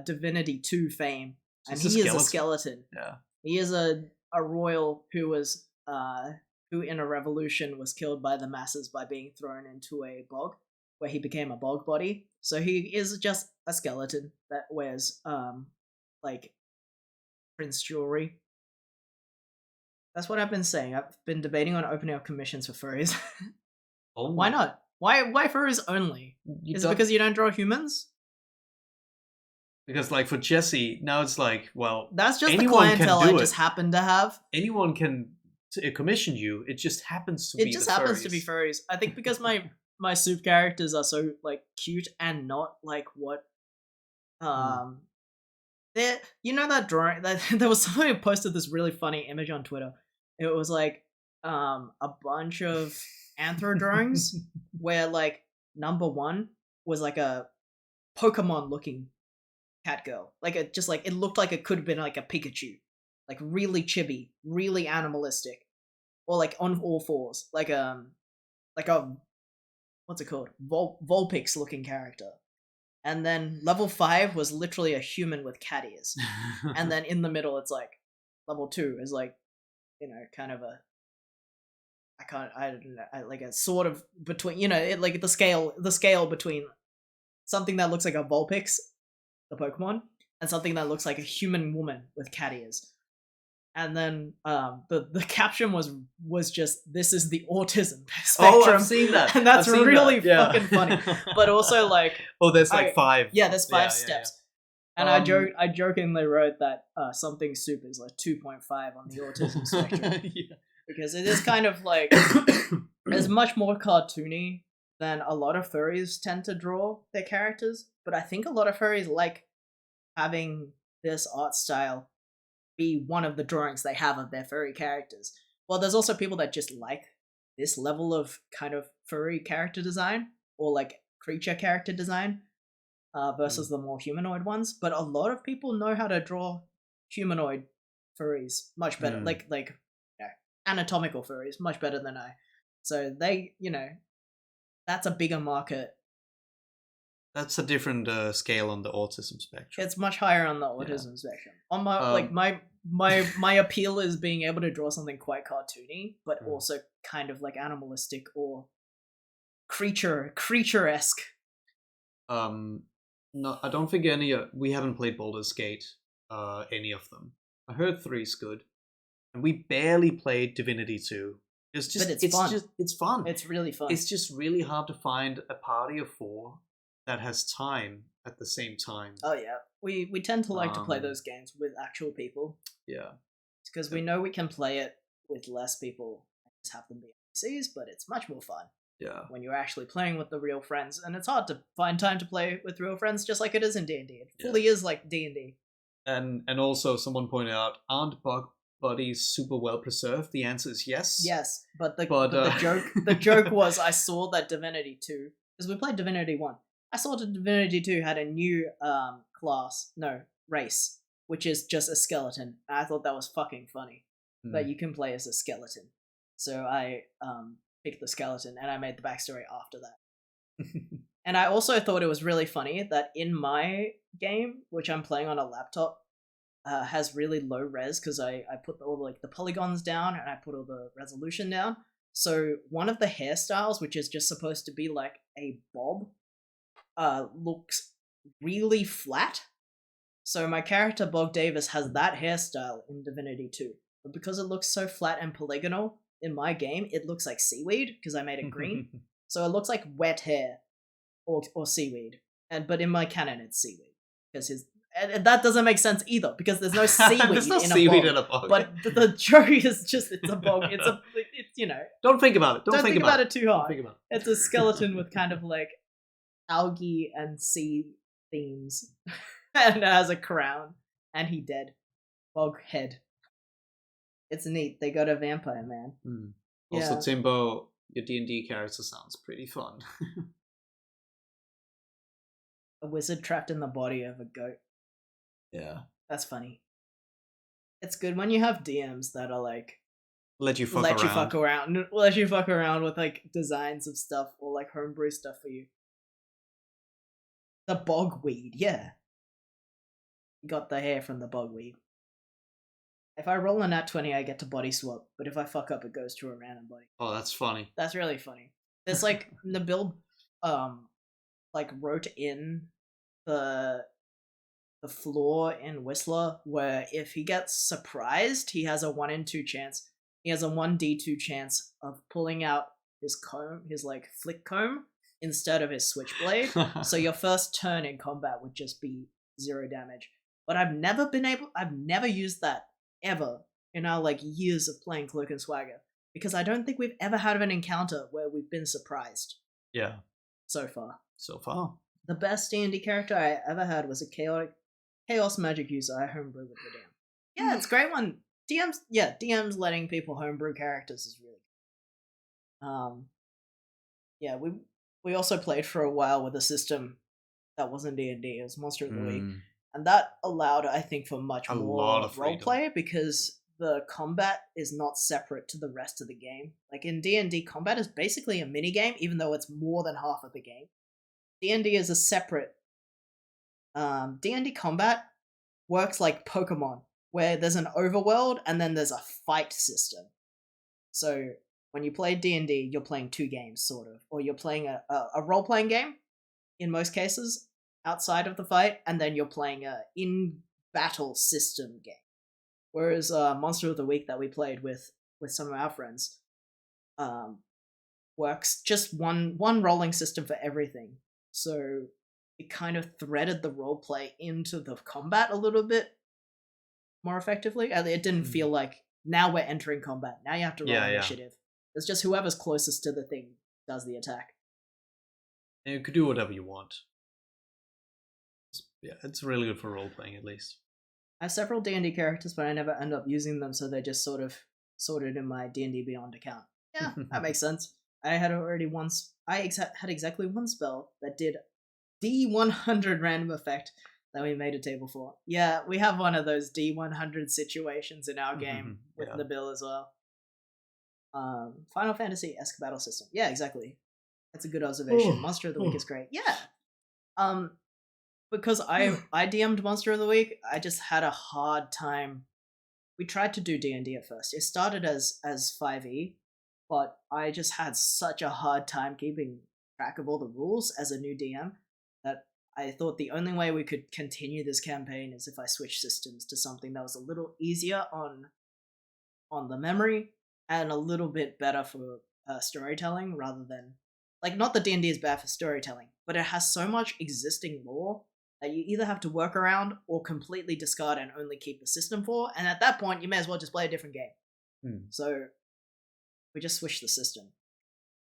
Divinity 2 fame, and Just a he is a skeleton. skeleton. Yeah. He is a royal who was who in a revolution was killed by the masses by being thrown into a bog, where he became a bog body. So he is just a skeleton that wears like prince jewelry. That's what I've been saying. I've been debating on opening up commissions for furries. Oh, Why not? Why furries only? You Is it don't- because you don't draw humans? because like for Jesse, now it's like, well, That's just the anyone can clientele I do it. just happen to have. anyone can commission you. It just happens to be. It just the happens to be furries. furries. I think because my soup characters are so like cute and not like what they're, you know, that drawing that there was somebody who posted this really funny image on Twitter It was like a bunch of anthro drawings where like number one was like a Pokemon looking cat girl. Like it just like it looked like it could have been like a Pikachu. Like really chibi, really animalistic. Or like on all fours. Like a what's it called? Vulpix looking character. And then level 5 was literally a human with cat ears. And then in the middle it's like level 2 is like, you know, kind of a I don't know, like a sort of between, you know, it, like the scale between something that looks like a Vulpix, the Pokemon, and something that looks like a human woman with cat ears. And then the caption was just, "This is the autism spectrum." Oh, I've seen that, and that's I've seen really that, yeah. fucking funny. But also like, oh, there's like 5. yeah, there's 5 Yeah, steps. yeah. And I jokingly wrote that something soup is like 2.5 on the autism spectrum. Yeah. Because it is kind of like it's much more cartoony than a lot of furries tend to draw their characters. But I think a lot of furries like having this art style be one of the drawings they have of their furry characters. Well, there's also people that just like this level of kind of furry character design or like creature character design versus the more humanoid ones. But a lot of people know how to draw humanoid furries much better. Like you know, anatomical furries much better than I. So they, you know, that's a bigger market. That's a different scale on the autism spectrum. It's much higher on the autism spectrum. On my like my appeal is being able to draw something quite cartoony, but also kind of like animalistic or creature-esque. No, I don't think we haven't played Baldur's Gate, any of them. I heard 3's good, and we barely played Divinity 2. It's just, But it's fun. It's fun. It's really fun. It's just really hard to find a party of 4 that has time at the same time. Oh yeah, we tend to like to play Um, those games with actual people Yeah. because we know we can play it with less people and just have them be NPCs, but it's much more fun Yeah. when you're actually playing with the real friends, and it's hard to find time to play with real friends, just like it is in D&D. It fully is like D&D. And also, someone pointed out, aren't bug buddies super well preserved? The answer is yes. Yes, but the But, the joke was I saw that Divinity 2, because we played Divinity 1. I saw that Divinity 2 had a new race, which is just a skeleton. And I thought that was fucking funny that you can play as a skeleton. So I picked the skeleton and I made the backstory after that. And I also thought it was really funny that in my game, which I'm playing on a laptop, has really low res because I put all like the polygons down and I put all the resolution down. So one of the hairstyles, which is just supposed to be like a bob, looks really flat. So my character Bog Davis has that hairstyle in Divinity 2. But because it looks so flat and polygonal in my game, it looks like seaweed because I made it green. So it looks like wet hair or seaweed. But in my canon it's seaweed because and that doesn't make sense either because there's no seaweed, There's no in, seaweed a in a bog. But the joke is just it's a bog. It's you know. Don't think about it. Don't Don't think about it too Don't hard. think about it. It's a skeleton with kind of like algae and sea themes, and it has a crown, and he dead. Bog head. It's neat. They got a vampire man. Also, Yeah. Timbo, your D&D character sounds pretty fun. A wizard trapped in the body of a goat. Yeah. That's funny. It's good when you have DMs that are like Let you fuck let around. you fuck around with like designs of stuff or like homebrew stuff for you. The bogweed, yeah. Got the hair from the bogweed. If I roll a nat 20, I get to body swap, but if I fuck up, it goes to a random body. Oh, that's funny. That's really funny. There's like Nabil, like wrote in the flaw in Whistler where if he gets surprised, he has a 1 in 2 chance. He has a 1d2 chance of pulling out his comb, his like flick comb, instead of his switchblade. So your first turn in combat would just be 0 damage. But I've never used that ever in our like years of playing Cloak and Swagger because I don't think we've ever had an encounter where we've been surprised Yeah. so far. So far. The best D&D character I ever had was a chaos magic user I homebrewed with the DM. Yeah, it's a great one. DMs letting people homebrew characters is really yeah, we also played for a while with a system that wasn't D&D. It was Monster of the Week, and that allowed, I think, for much A more lot of freedom. roleplay because the combat is not separate to the rest of the game. Like in D&D, combat is basically a mini game, even though it's more than half of the game. D&D is a separate. D&D combat works like Pokemon, where there's an overworld and then there's a fight system. So when you play D&D, you're playing two games, sort of, or you're playing a role-playing game, in most cases, outside of the fight, and then you're playing a in-battle system game. Whereas Monster of the Week that we played with some of our friends works just one rolling system for everything. So it kind of threaded the roleplay into the combat a little bit more effectively. It didn't feel like, now we're entering combat, now you have to roll initiative. It's just whoever's closest to the thing does the attack. And you could do whatever you want. Yeah, it's really good for role-playing, at least. I have several D&D characters, but I never end up using them, so they're just sort of sorted in my D&D Beyond account. Yeah, that makes sense. I had exactly one spell that did D100 random effect that we made a table for. Yeah, we have one of those D100 situations in our game with Nabil as well. Final Fantasy-esque battle system. Yeah, exactly. That's a good observation. Monster of the Week is great. Yeah. Because I DM'd Monster of the Week, I just had a hard time. We tried to do D&D at first. It started as 5e, but I just had such a hard time keeping track of all the rules as a new DM that I thought the only way we could continue this campaign is if I switched systems to something that was a little easier on the memory and a little bit better for storytelling rather than... Like, not that D&D is bad for storytelling, but it has so much existing lore that you either have to work around or completely discard and only keep the system for, and at that point, you may as well just play a different game. So, we just switched the system.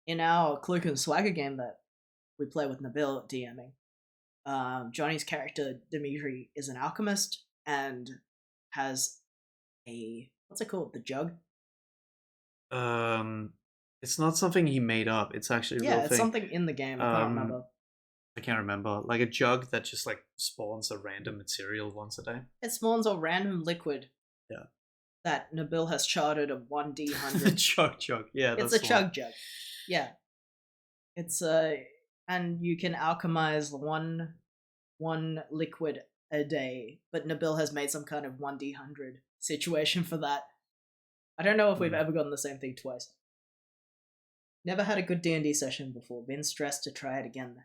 In our Cloak and Swagger game that we play with Nabil DMing, Johnny's character, Dimitri, is an alchemist and has a... What's it called? The jug? It's not something he made up. It's actually a real it's thing. something in the game. I can't remember. I can't remember. Like a jug that just like spawns a random material once a day. It spawns a random liquid. Yeah. That Nabil has charted a 1d100. Chug. Yeah, it's a chug jug. Yeah. It's and you can alchemize one liquid a day, but Nabil has made some kind of 1d100 situation for that. I don't know if we've ever gotten the same thing twice. Never had a good D&D session before. Been stressed to try it again.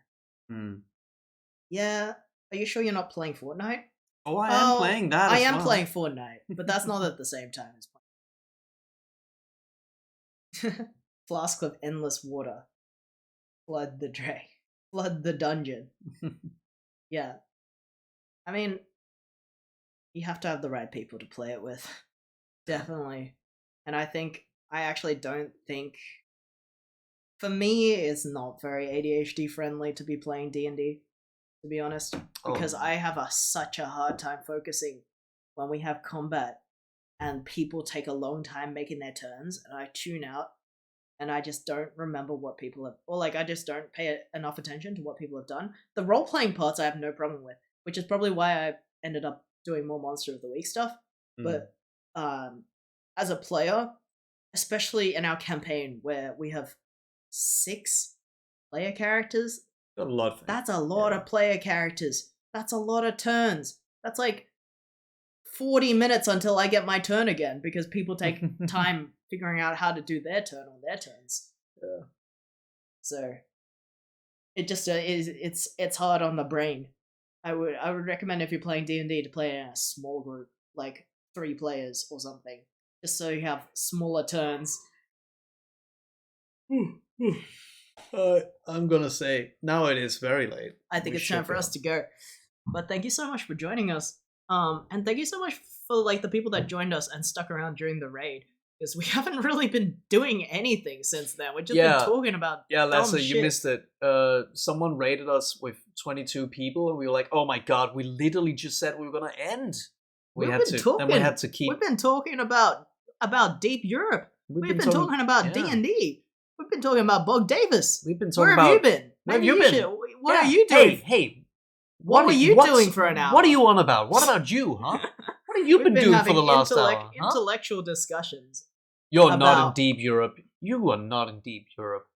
Yeah. Are you sure you're not playing Fortnite? Oh, I am playing that. I am playing Fortnite, but that's not at the same time as playing. Flask of endless water. Flood the dungeon. Yeah. I mean, you have to have the right people to play it with. Definitely. And I actually don't think... For me, it's not very ADHD friendly to be playing D&D, to be honest, because I have such a hard time focusing when we have combat and people take a long time making their turns, and I tune out, and I just don't remember what people have, or like I just don't pay enough attention to what people have done. The role-playing parts I have no problem with, which is probably why I ended up doing more Monster of the Week stuff, but as a player, especially in our campaign where we have 6 player characters. Got a lot. That's a lot of player characters. That's a lot of turns. That's like 40 minutes until I get my turn again because people take time figuring out how to do their turn on their turns. Yeah. So it just it's hard on the brain. I would recommend if you're playing D&D to play in a small group, like 3 players or something, just so you have smaller turns. I'm gonna say now it is very late. I think it's time for us to go. But thank you so much for joining us. And thank you so much for like the people that joined us and stuck around during the raid, because we haven't really been doing anything since then. We've just been talking about Leslie, shit. You missed it. Someone raided us with 22 people, and we were like, "Oh my god, we literally just said we were gonna end." we We've had been to. talking. Then we had to keep. We've been talking about Deep Europe. We've been talking about yeah. D&D. We've been talking about Bog Davis. We've been Where talking have you about. been? Where have Maybe you been? should- What Yeah. are you doing? Hey, What were you what's- doing for an hour? What are you on about? What about you, huh? What have you We've been doing for having the last hour? Huh? intellectual discussions. You're not in about- deep Europe. You are not in deep Europe.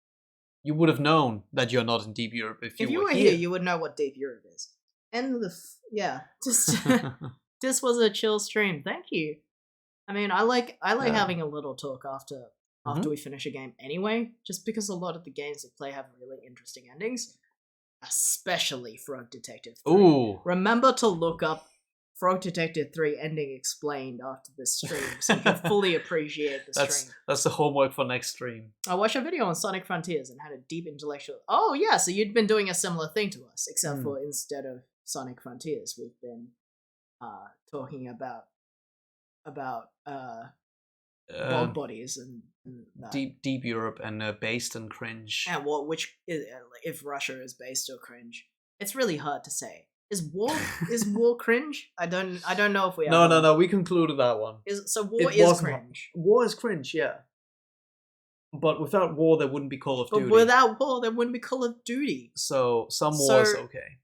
You would have known that you're not in deep Europe if you If you were here. here, you would know what Deep Europe is. And yeah, just this was a chill stream. Thank you. I mean, I like Yeah. having a little talk after Mhm. we finish a game anyway, just because a lot of the games we play have really interesting endings, especially Frog Detective 3. Ooh. Remember to look up Frog Detective 3 ending explained after this stream so you can fully appreciate the stream. That's the homework for next stream. I watched a video on Sonic Frontiers and had a deep intellectual. Oh yeah, so you'd been doing a similar thing to us, except for instead of Sonic Frontiers, we've been talking about bog bodies and that. Deep Europe and based and cringe. And which is, if Russia is based or cringe, it's really hard to say. Is war cringe? I don't know if we have No. We concluded that one. War It is wasn't- cringe. War is cringe, yeah. But without war, there wouldn't be Call of But Duty. without war, there wouldn't be Call of Duty. So some war is So- okay.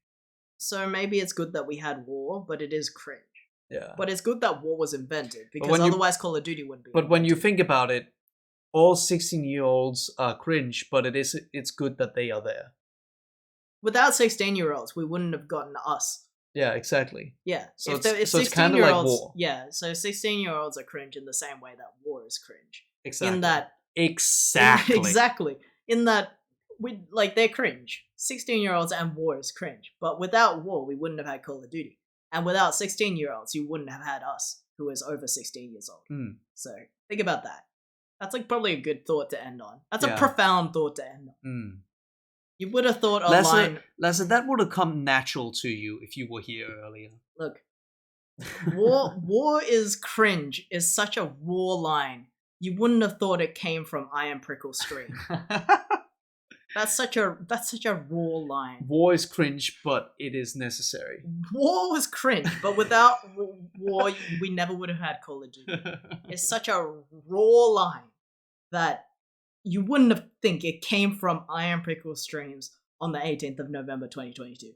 So maybe it's good that we had war, but it is cringe. Yeah. But it's good that war was invented because when you- otherwise Call of Duty wouldn't be. But when you invented. think about it, all 16-year-olds are cringe, but it's good that they are there. Without 16-year-olds, we wouldn't have gotten us. Yeah, exactly. Yeah. So if it's- if so it's kinda like 16-year-olds, war. yeah. So 16-year-olds are cringe in the same way that war is cringe. Exactly. In that Exactly. exactly. In that they're cringe. 16-year-olds and war is cringe. But without war, we wouldn't have had Call of Duty. And without 16-year-olds, you wouldn't have had us, who is over 16 years old. Mm. So think about that. That's probably a good thought to end on. That's Yeah. a profound thought to end on. Mm. You would have thought a line. Lesser, that would have come natural to you if you were here earlier. Look, war is cringe is such a raw line. You wouldn't have thought it came from Iron Prickle Stream. That's such a raw line. War is cringe, but it is necessary. War was cringe, but without war, we never would have had Call of Duty. It's such a raw line that you wouldn't have think it came from Iron Prickle Streams on the 18th of November 2022.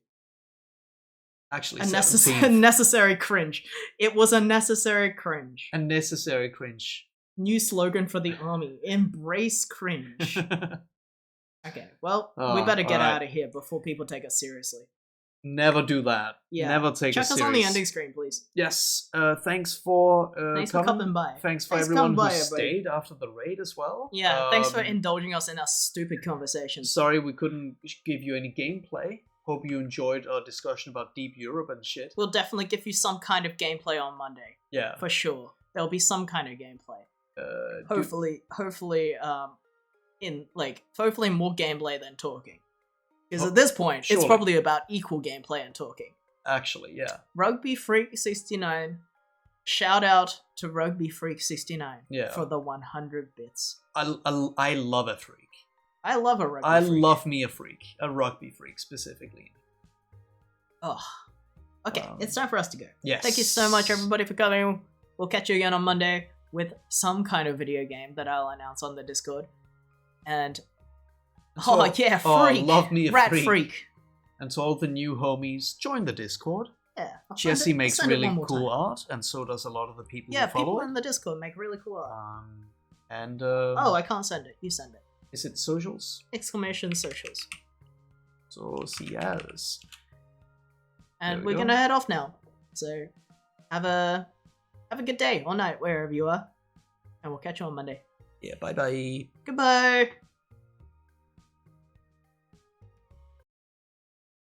Actually, A 17th. necessary cringe. It was a necessary cringe. A necessary cringe. New slogan for the army: embrace cringe. Okay, well, we better get alright. out of here before people take us seriously. Never do that. Yeah. Never take Check us us serious. on the ending screen, please. Yes. Thanks for Thanks for coming by. Thanks for Thanks for everyone coming who by, everybody. stayed after the raid as well. Yeah, thanks for Um, indulging us in our stupid conversations. Sorry we couldn't give you any gameplay. Hope you enjoyed our discussion about Deep Europe and shit. We'll definitely give you some kind of gameplay on Monday, Yeah. for sure. There'll be some kind of gameplay. Do- Hopefully, hopefully more gameplay than talking. Because at this point, it's surely. probably about equal gameplay and talking. Actually, yeah. Rugby Freak 69. Shout out to Rugby Freak 69 Yeah. for the 100 bits. I love a freak. I love a rugby I freak. love me a freak. A rugby freak, specifically. Oh. Okay, it's time for us to go. Yes. Thank you so much, everybody, for coming. We'll catch you again on Monday with some kind of video game that I'll announce on the Discord. And So- Freak! love me a Rat freak. freak. And to all the new homies, join the Discord. Yeah, I'll Jesse send it- makes I'll send it really one more cool time. art, and so does a lot of the people Yeah, who follow people it. in the Discord make really cool art. And Oh, I can't send it. You send it. is it socials? Exclamation socials. Socials. And There we we're go. gonna head off now. So have a good day or night wherever you are. And we'll catch you on Monday. Yeah, bye bye. Goodbye.